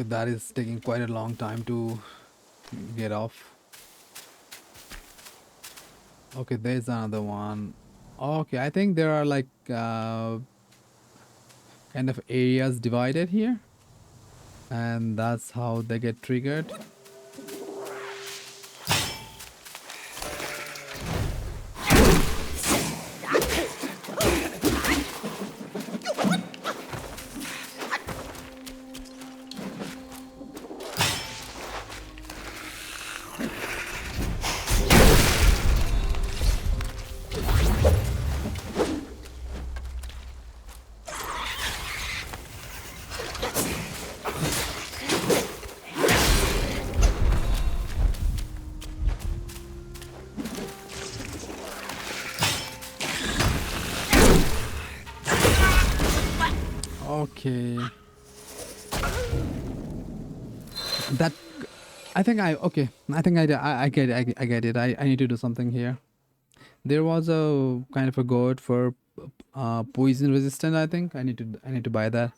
Okay, that is taking quite a long time to get off. Okay, there's another one. Okay, I think there are like kind of areas divided here, and that's how they get triggered. Okay. That I think I okay. I think I get it. I get it. I need to do something here. There was a kind of a gourd for poison resistant. I think I need to buy that.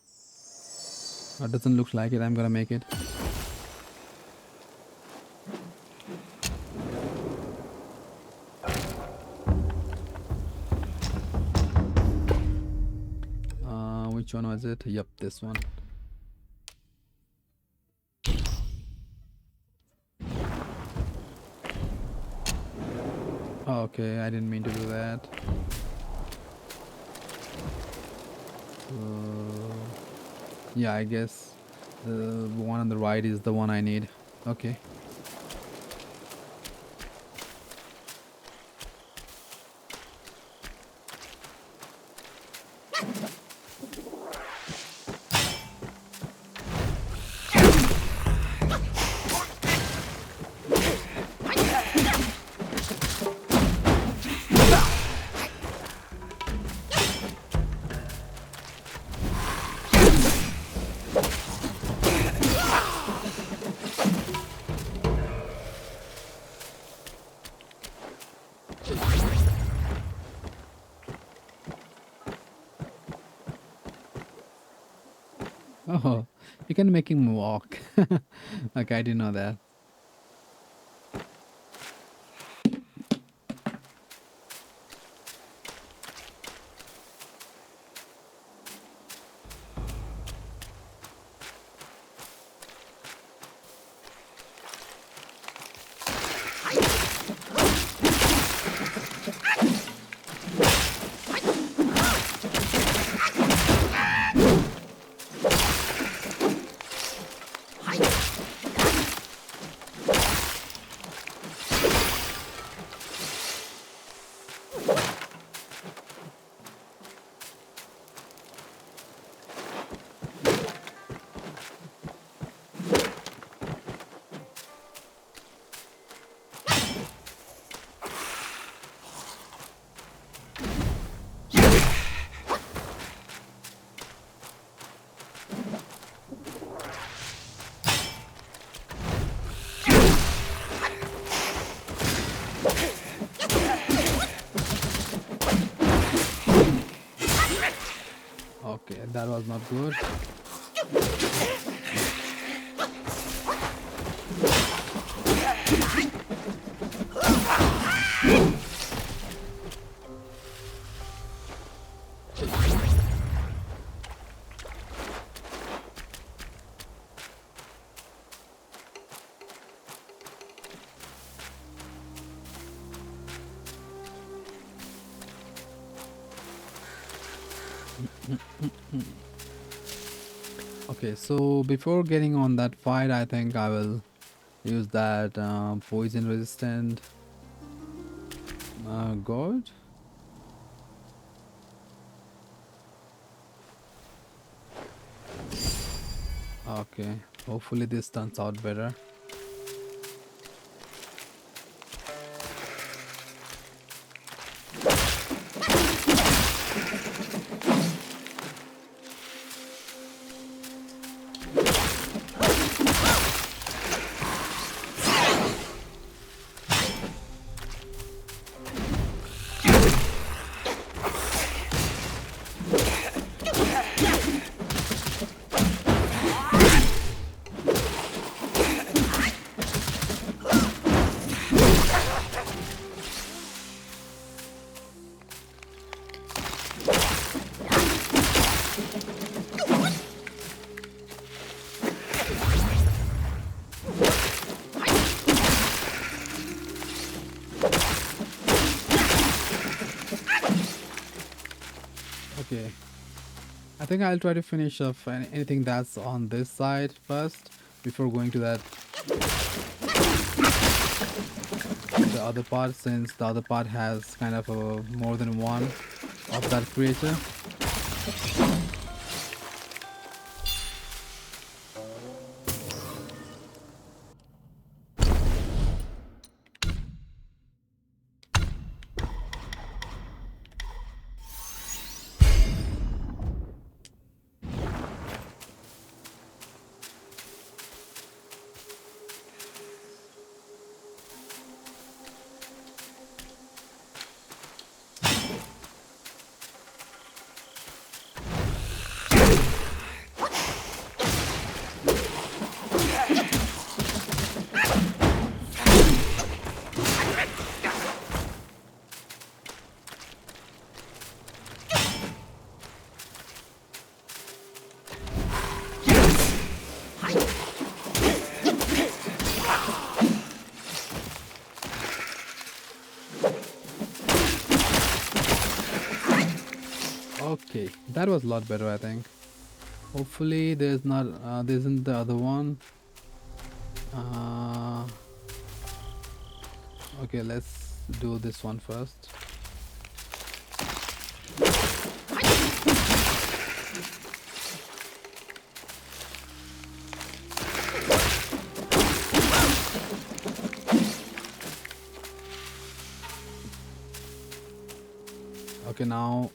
It doesn't look like it. I'm gonna make it. Which one was it? Yep, this one. Okay, I didn't mean to do that. Yeah, I guess the one on the right is the one I need. Okay. Oh, you can make him walk. Okay, I didn't know that. Okay, that was not good. Okay, so before getting on that fight, I think I will use that poison resistant gourd. Okay, hopefully this turns out better. I think I'll try to finish off anything that's on this side first before going to that the other part, since the other part has kind of a more than one of that creature. Okay, that was a lot better, I think. Hopefully there's not there isn't the other one. Okay, let's do this one first. Okay, now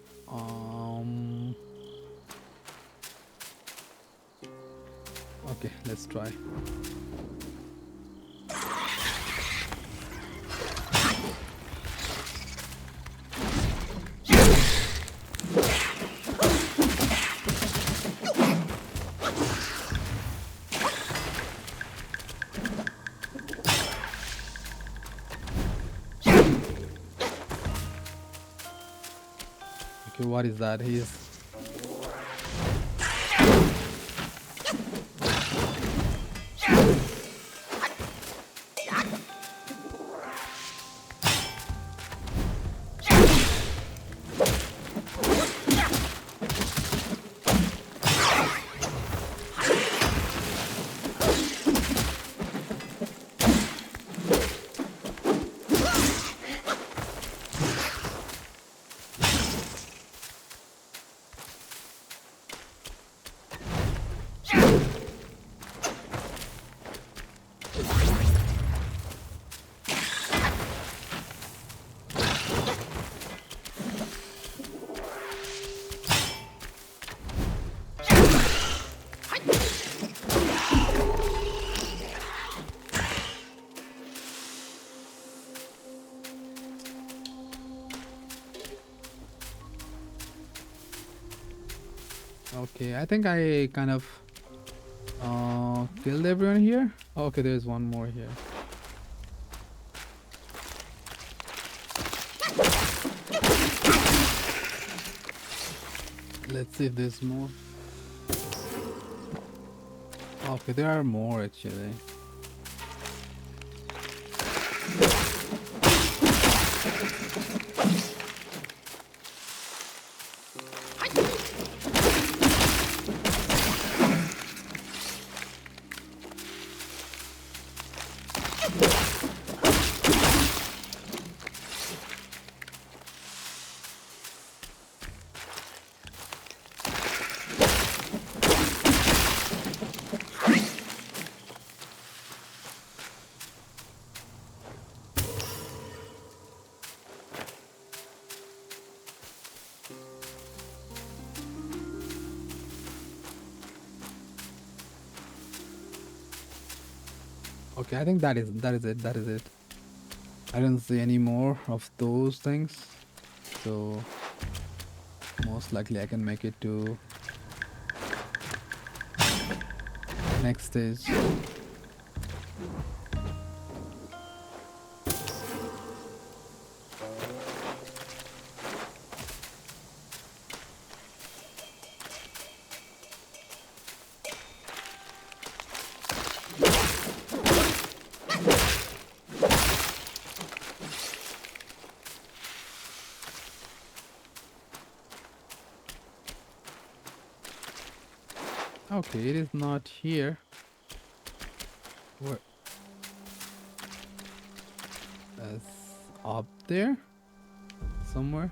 okay, let's try. Okay, what is that? He's okay. I think I kind of killed everyone here. Okay, there's one more here. Let's see if there's more. Okay, there are more actually. Okay, I think that is it. That is it. I don't see any more of those things, so most likely I can make it to next stage. Okay, it is not here. Where? It's up there somewhere.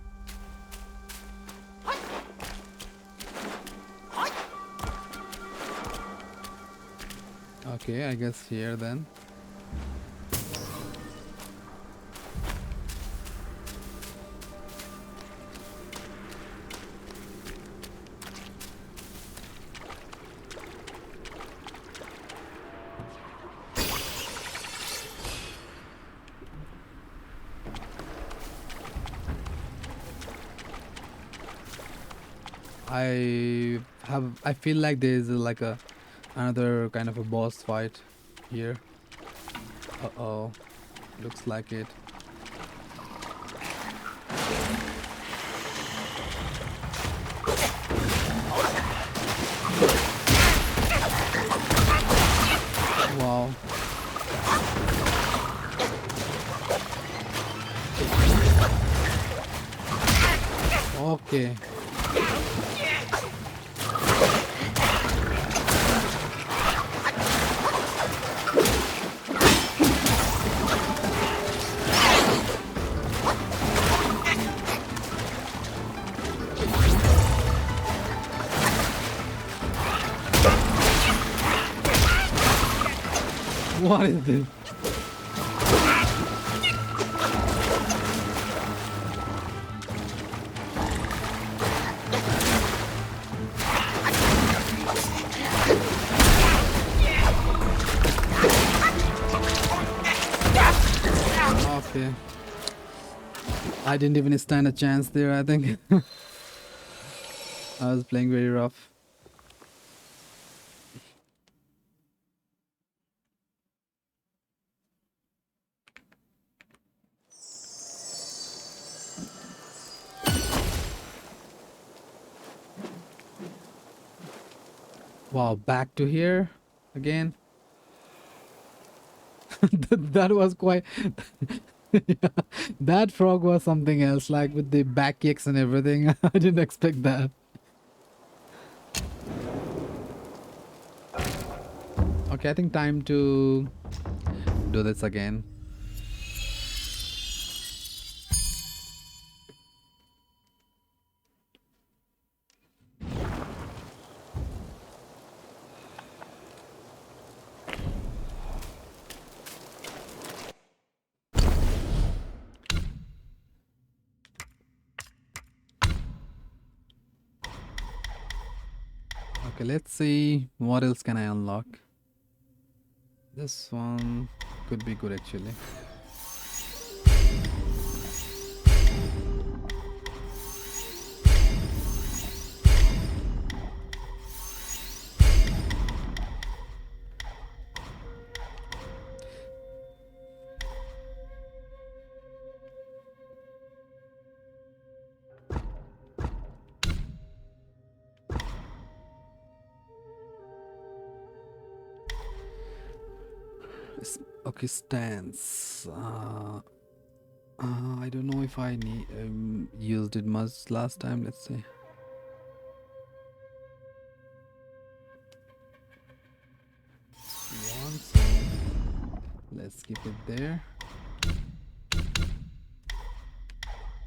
Okay, I guess here then. I feel like there's like another kind of a boss fight here. Uh-oh. Looks like it. Wow. Okay. What is this? Okay. I didn't even stand a chance there, I think. I was playing very rough. Wow, back to here again. That was quite yeah, that frog was something else, like with the back kicks and everything. I didn't expect that. Okay, I think time to do this again. Okay, let's see what else can I unlock. This one could be good actually. Okay, stance. I don't know if I need used it much last time. Let's see. One, so let's keep it there.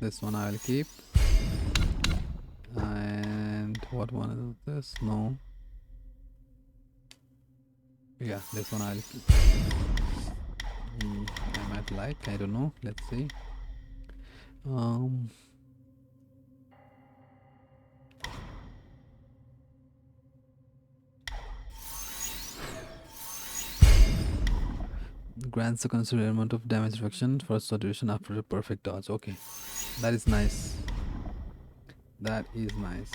This one I'll keep. And what one is this? No. Yeah, this one I'll keep. I might like. I don't know. Let's see. Grants a considerable amount of damage reduction for short duration after a perfect dodge. Okay, that is nice. That is nice.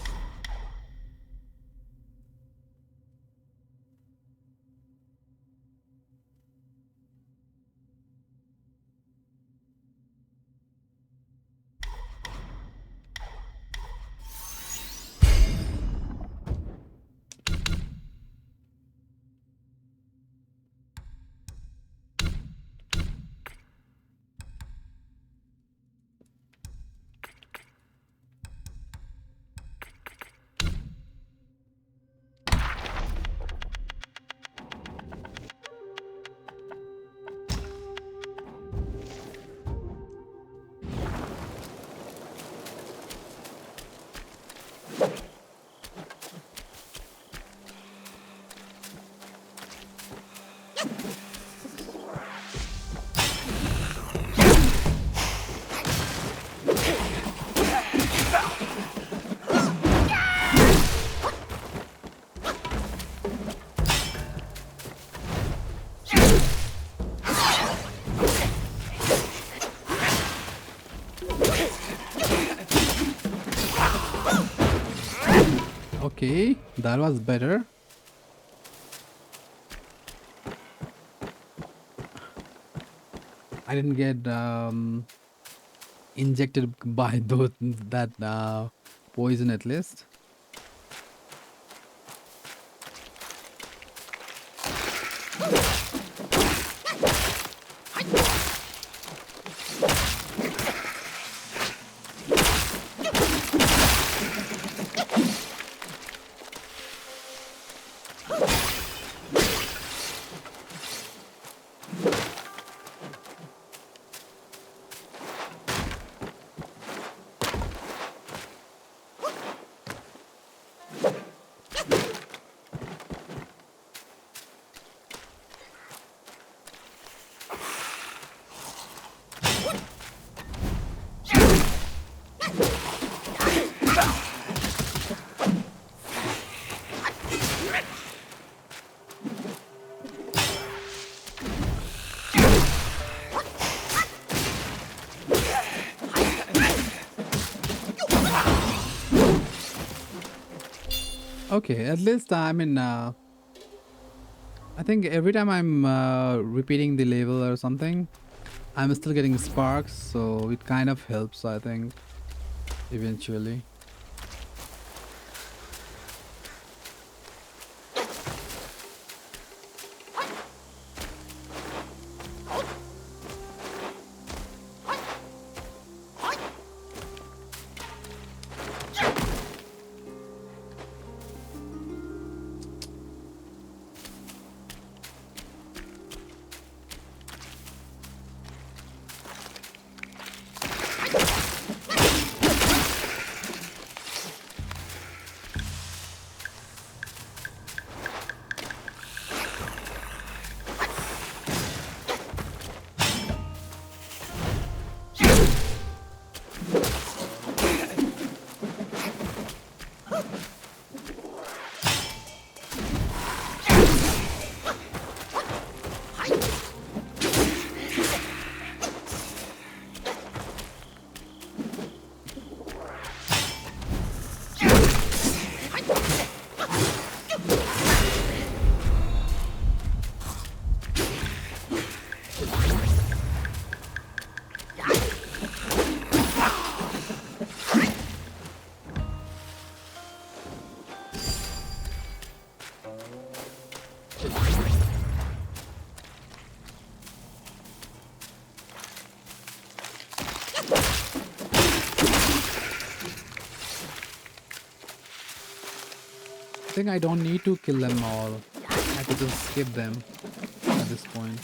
Okay, that was better. I didn't get injected by that poison at least. Okay, at least I mean, I think every time I'm repeating the level or something, I'm still getting sparks, so it kind of helps, I think, eventually. I think I don't need to kill them all. I could just skip them at this point.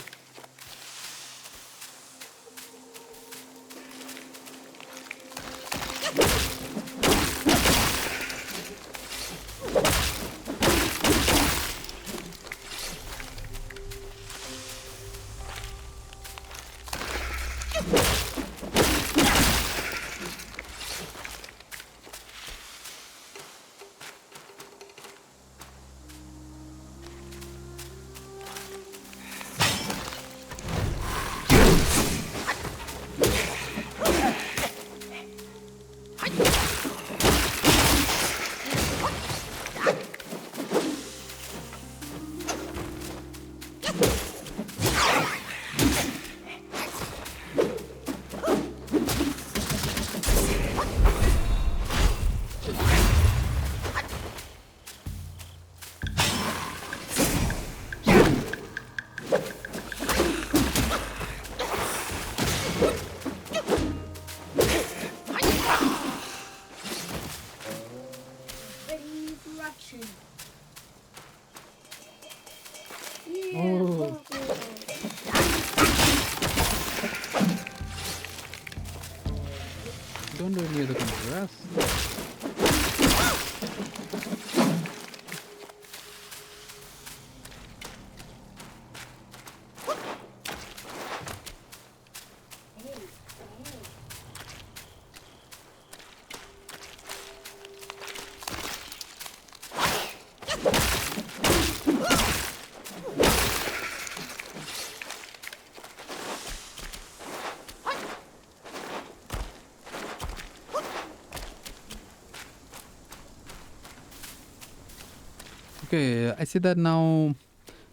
Okay, I see that now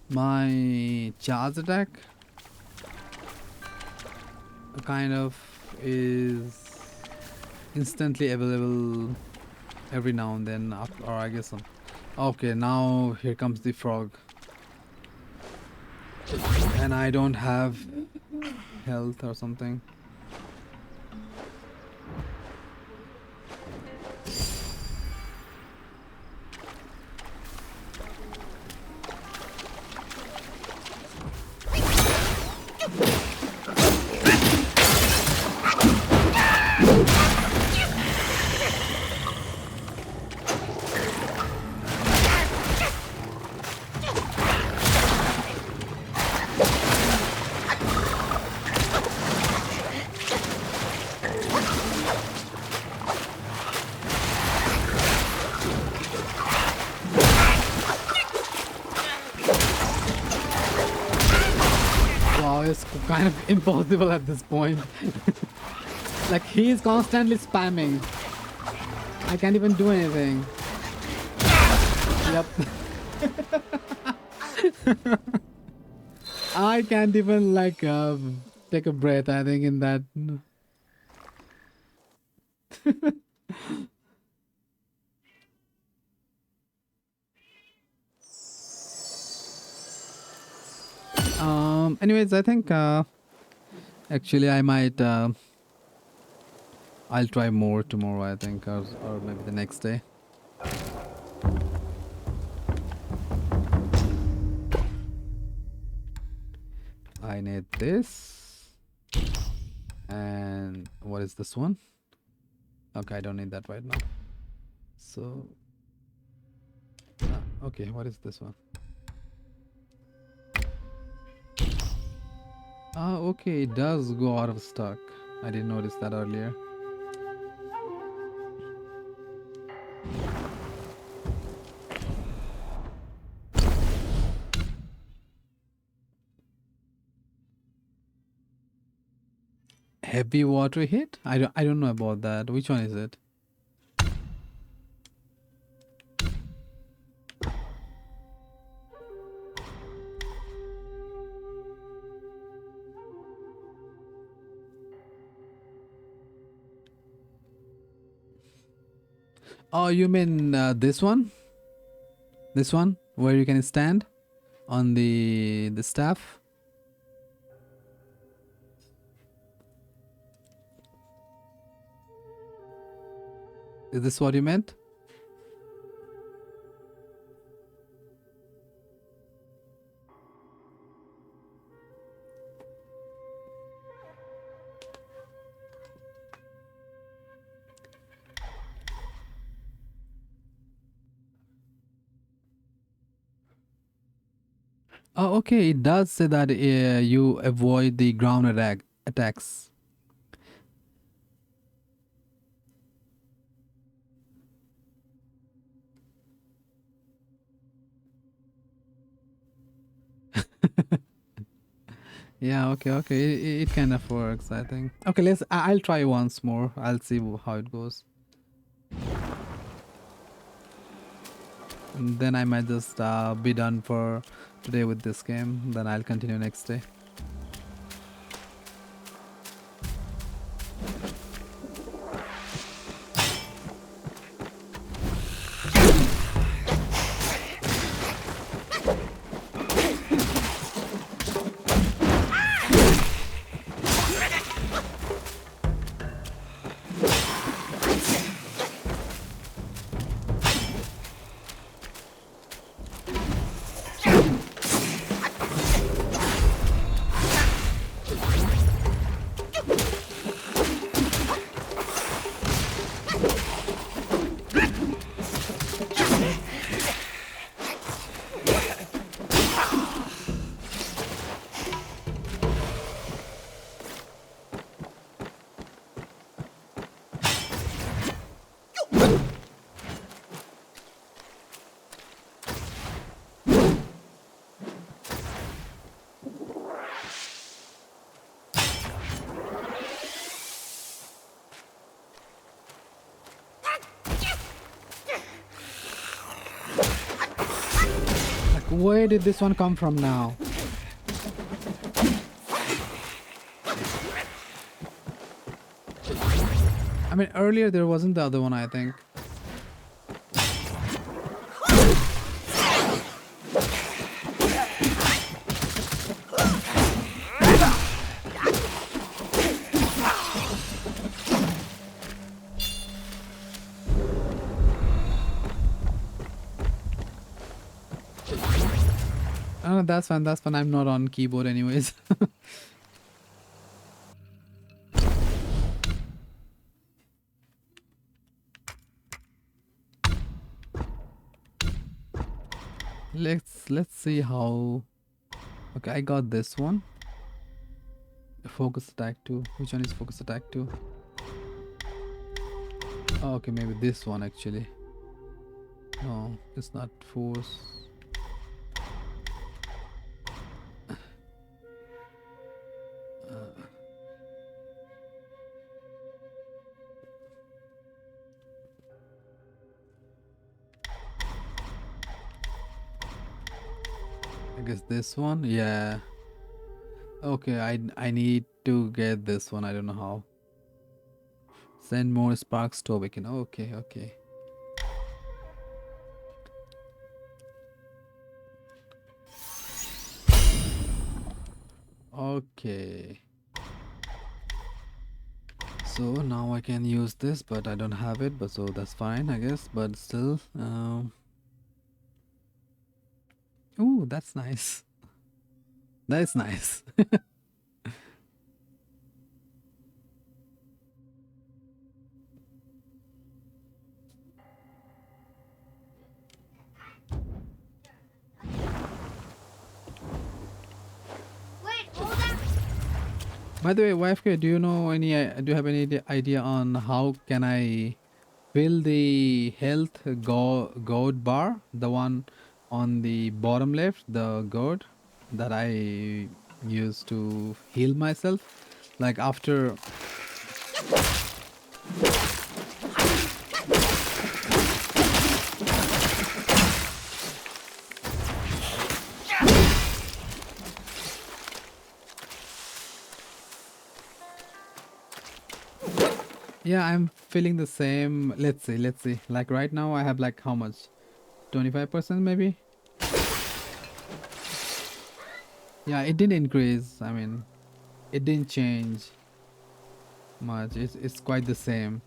my charge attack kind of is instantly available every now and then, or I guess some. Okay, now here comes the frog. And I don't have health or something. Wow, it's kind of impossible at this point. Like, he is constantly spamming. I can't even do anything. Yep. I can't even like take a breath, I think, in that. Anyways, I think actually I might I'll try more tomorrow, I think, or maybe the next day. I need this. And what is this one? Okay, I don't need that right now. So okay, what is this one? Ah, okay, it does go out of stock. I didn't notice that earlier. Heavy water hit? I don't know about that. Which one is it? Oh, you mean this one? This one where you can stand on the staff? Is this what you meant? Oh, okay. It does say that you avoid the ground attacks. Yeah, okay, okay. It kind of works, I think. Okay, I'll try once more. I'll see how it goes. And then I might just be done for today with this game. Then I'll continue next day. Where did this one come from now? I mean, earlier there wasn't the other one, I think. Oh, that's fine. That's fine. I'm not on keyboard anyways. Let's see how. Okay, I got this one. Focus attack 2. Which one is focus attack 2? Oh, okay, maybe this one actually. No, it's not force. I guess this one. Yeah. Okay, I need to get this one. I don't know how. Send more sparks to awaken. Okay, okay. Okay. So now I can use this, but I don't have it. But so that's fine, I guess. But still, ooh, that's nice. That's nice. By the way, YFK, do you know any? Do you have any idea on how can I fill the health gourd bar, the one on the bottom left, the gourd that I use to heal myself, like after. Yeah, I'm feeling the same. Let's see. Like right now I have like how much? 25% maybe? Yeah, it didn't increase. I mean, it didn't change much. It's quite the same.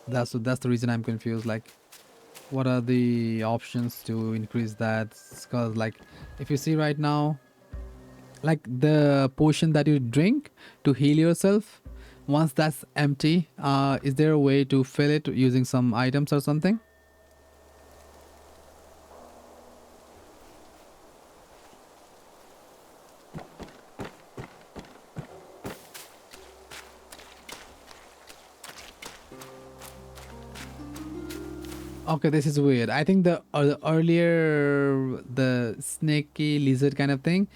That's the reason I'm confused. Like, what are the options to increase that? Because like, if you see right now, like the potion that you drink to heal yourself, once that's empty, is there a way to fill it using some items or something? Okay, this is weird. I think the earlier the snaky lizard kind of thing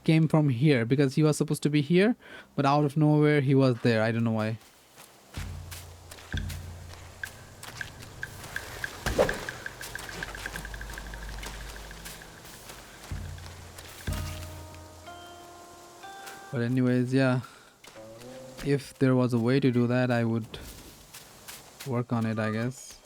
came from here because he was supposed to be here, but out of nowhere he was there. I don't know why. But anyways, yeah. If there was a way to do that, I would work on it, I guess.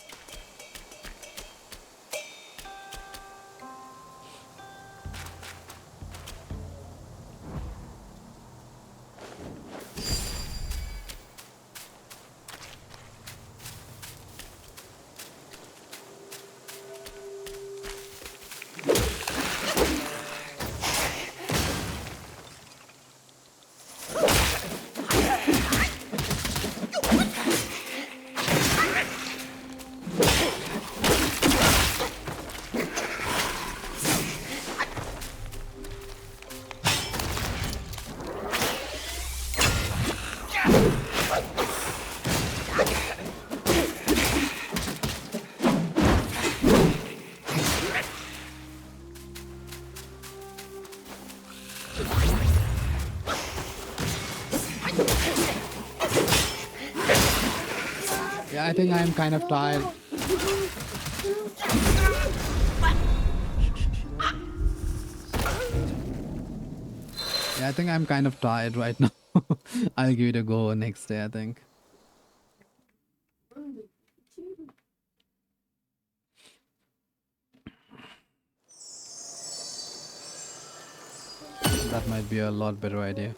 Yeah, I think I'm kind of tired. Yeah, I think I'm kind of tired right now. I'll give it a go next day, I think. That might be a lot better idea.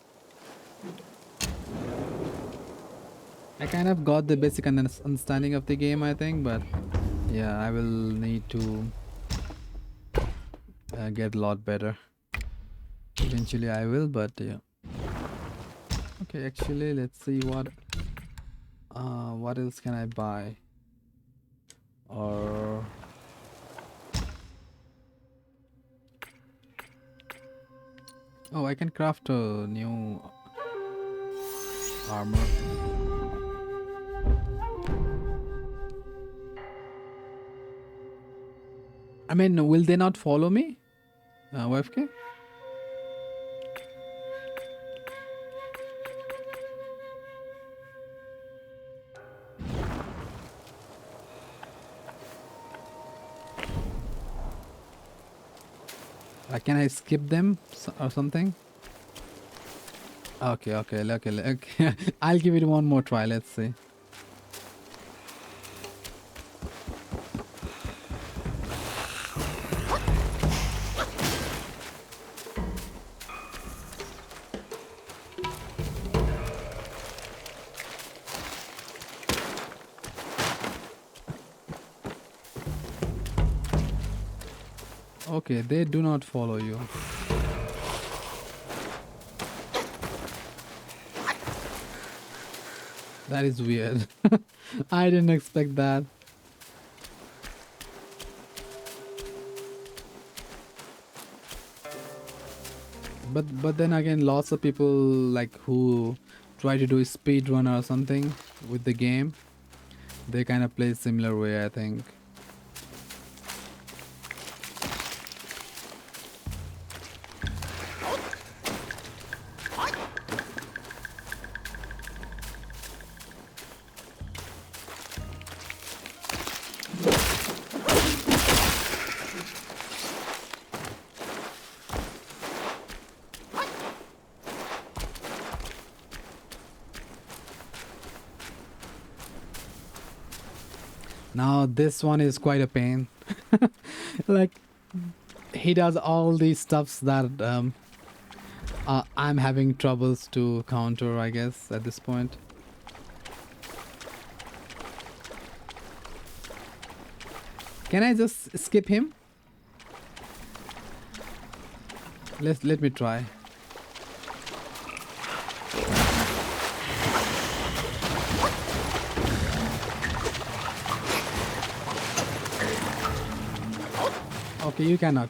I kind of got the basic understanding of the game, I think, but yeah, I will need to get a lot better. Eventually I will, but yeah. Okay, actually, let's see what else can I buy? Or oh, I can craft a new armor. I mean, will they not follow me? YFK? Can I skip them or something? Okay, okay. I'll give it one more try. Let's see. Okay, they do not follow you. That is weird. I didn't expect that. But then again, lots of people like who try to do speed run or something with the game, they kind of play similar way, I think. Now this one is quite a pain. Like he does all these stuffs that I'm having troubles to counter, I guess, at this point. Can I just skip him? Let me try. Okay, you cannot.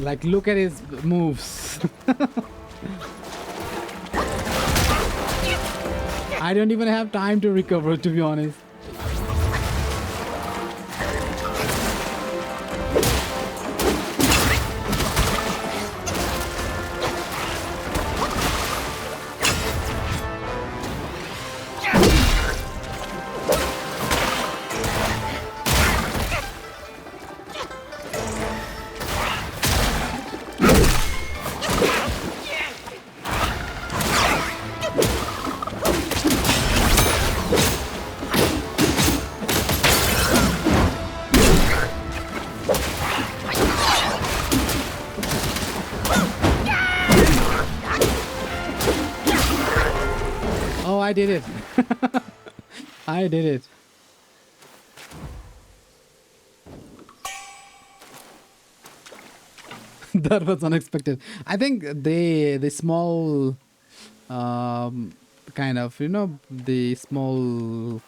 Like, look at his moves. I don't even have time to recover, to be honest. I did it. I did it. That was unexpected. I think the small kind of, you know, the small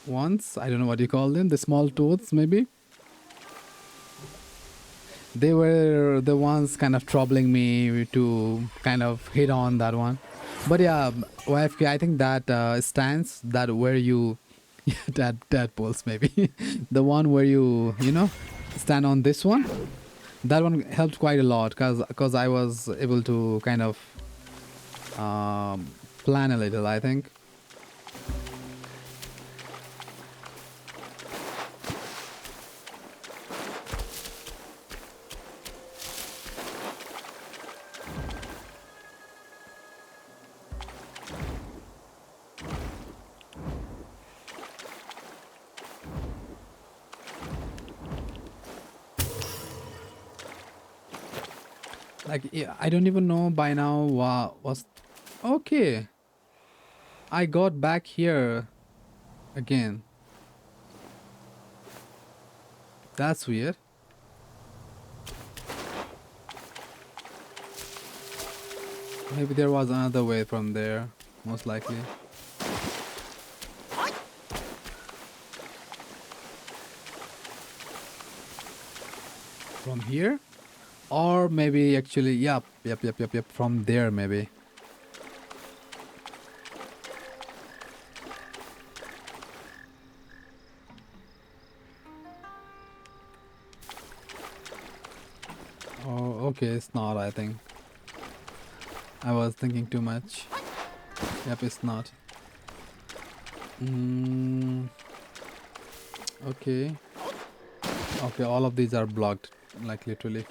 ones. I don't know what you call them. The small toads, maybe. They were the ones kind of troubling me to kind of hit on that one. But yeah, YFK, I think that stance, that where you, yeah, tadpoles maybe, the one where you know, stand on this one, that one helped quite a lot because I was able to kind of plan a little, I think. Like, yeah, I don't even know by now what was... Okay. I got back here again. That's weird. Maybe there was another way from there, most likely. From here? Or maybe actually, yep, from there maybe. Oh, okay, it's not, I think. I was thinking too much. Yep, it's not. Okay. Okay, all of these are blocked, like literally.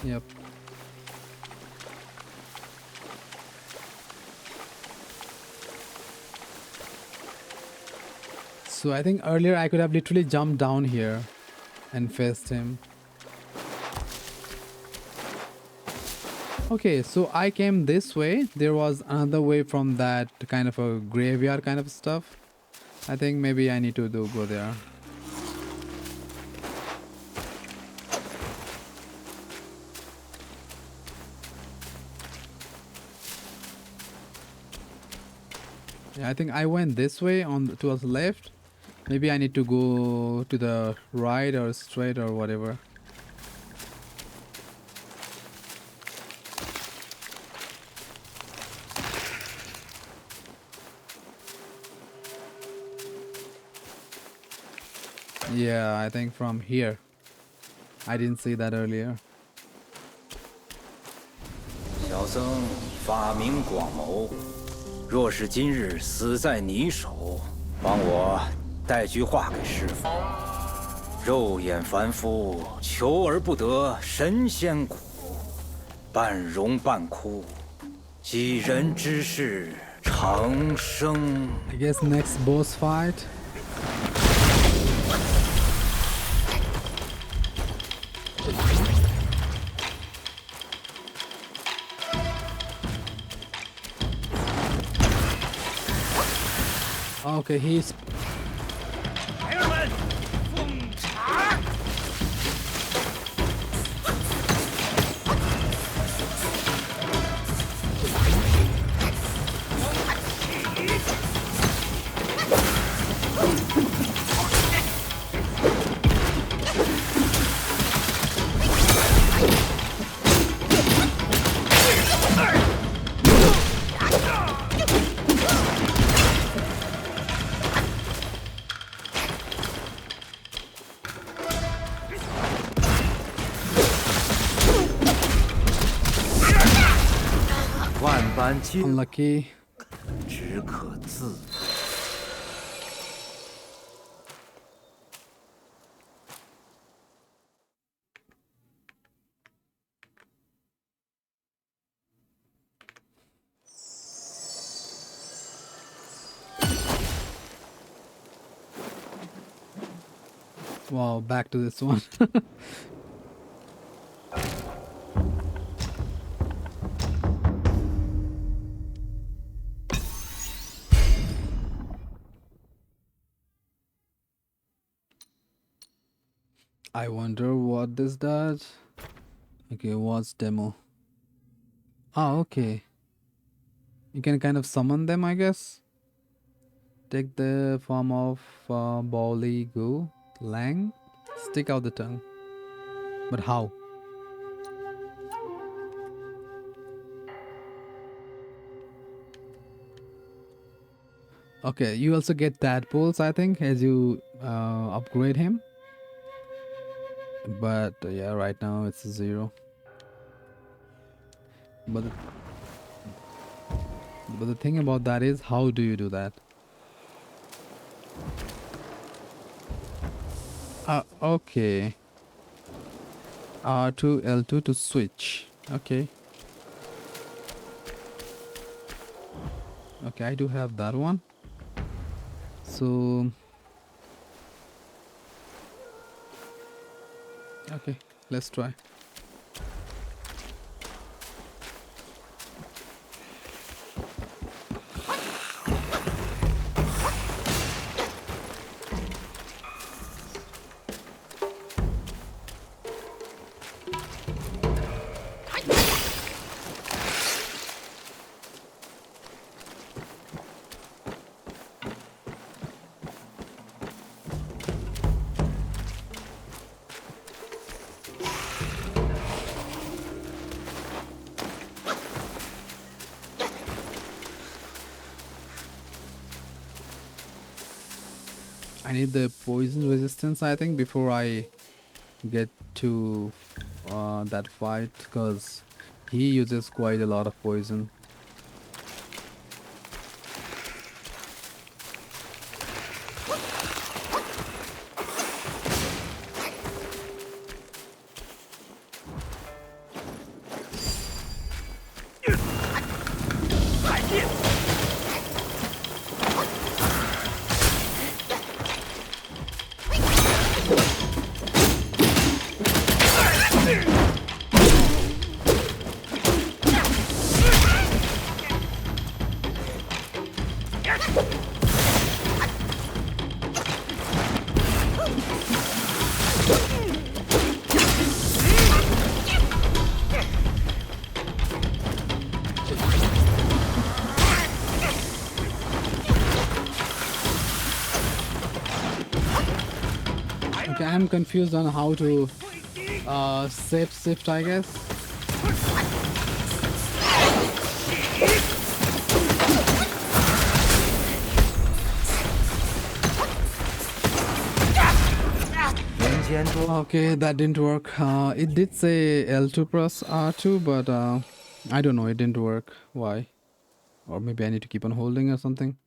Yep. So I think earlier I could have literally jumped down here and faced him. Okay, so I came this way. There was another way from that kind of a graveyard kind of stuff. I think maybe I need to go there. Yeah, I think I went this way towards the left. Maybe I need to go to the right or straight or whatever. Yeah, I think from here. I didn't see that earlier. 小僧法名广谋，若是今日死在你手，帮我带句话给师傅。肉眼凡夫，求而不得神仙骨，半荣半枯，几人之事，长生。 I guess next boss fight. Okay, he's... 孩儿们，奉茶。万般皆 unlucky. 只可自。 Wow, back to this one. I wonder what this does. Okay, watch demo. Ah, okay. You can kind of summon them, I guess. Take the form of Bowly Goo Lang. Stick out the tongue. But how? Okay, you also get tadpoles, I think, as you upgrade him. But yeah, right now it's a 0. But the thing about that is, how do you do that? Okay. R2, L2 to switch. Okay. Okay, I do have that one. So, okay, let's try. I need the poison resistance, I think, before I get to that fight, because he uses quite a lot of poison. Okay, I'm confused on how to save shift, I guess. Okay, that didn't work. It did say L2 plus R2, but I don't know, it didn't work. Why? Or maybe I need to keep on holding or something.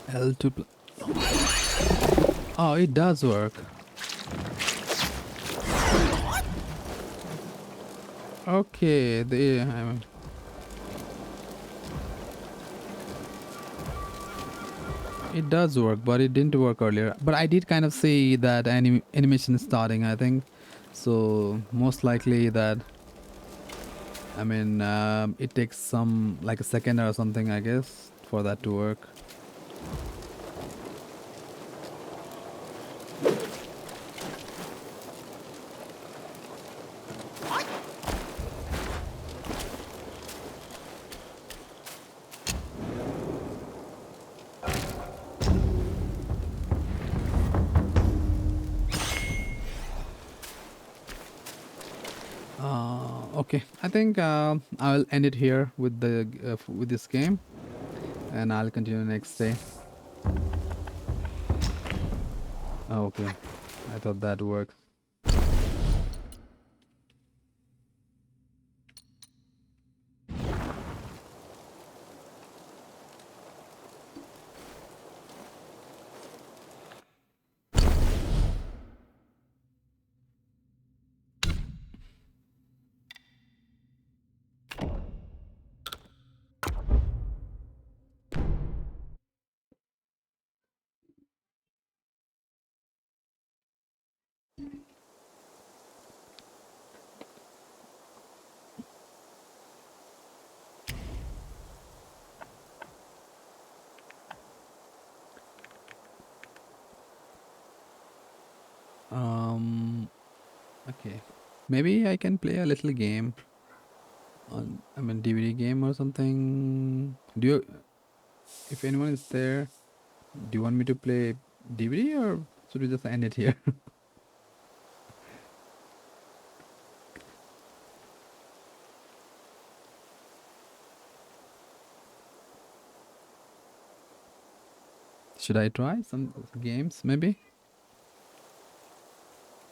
L2 plus... Oh, it does work. Okay, it does work, but it didn't work earlier. But I did kind of see that animation starting, I think. So most likely that, I mean, it takes some, like a second or something, I guess, for that to work. Okay, I think I'll end it here with the with this game, and I'll continue next day. Oh, okay, I thought that worked. Okay. Maybe I can play a little game on, I mean, DVD game or something. Do you, if anyone is there, do you want me to play DVD or should we just end it here? Should I try some games maybe?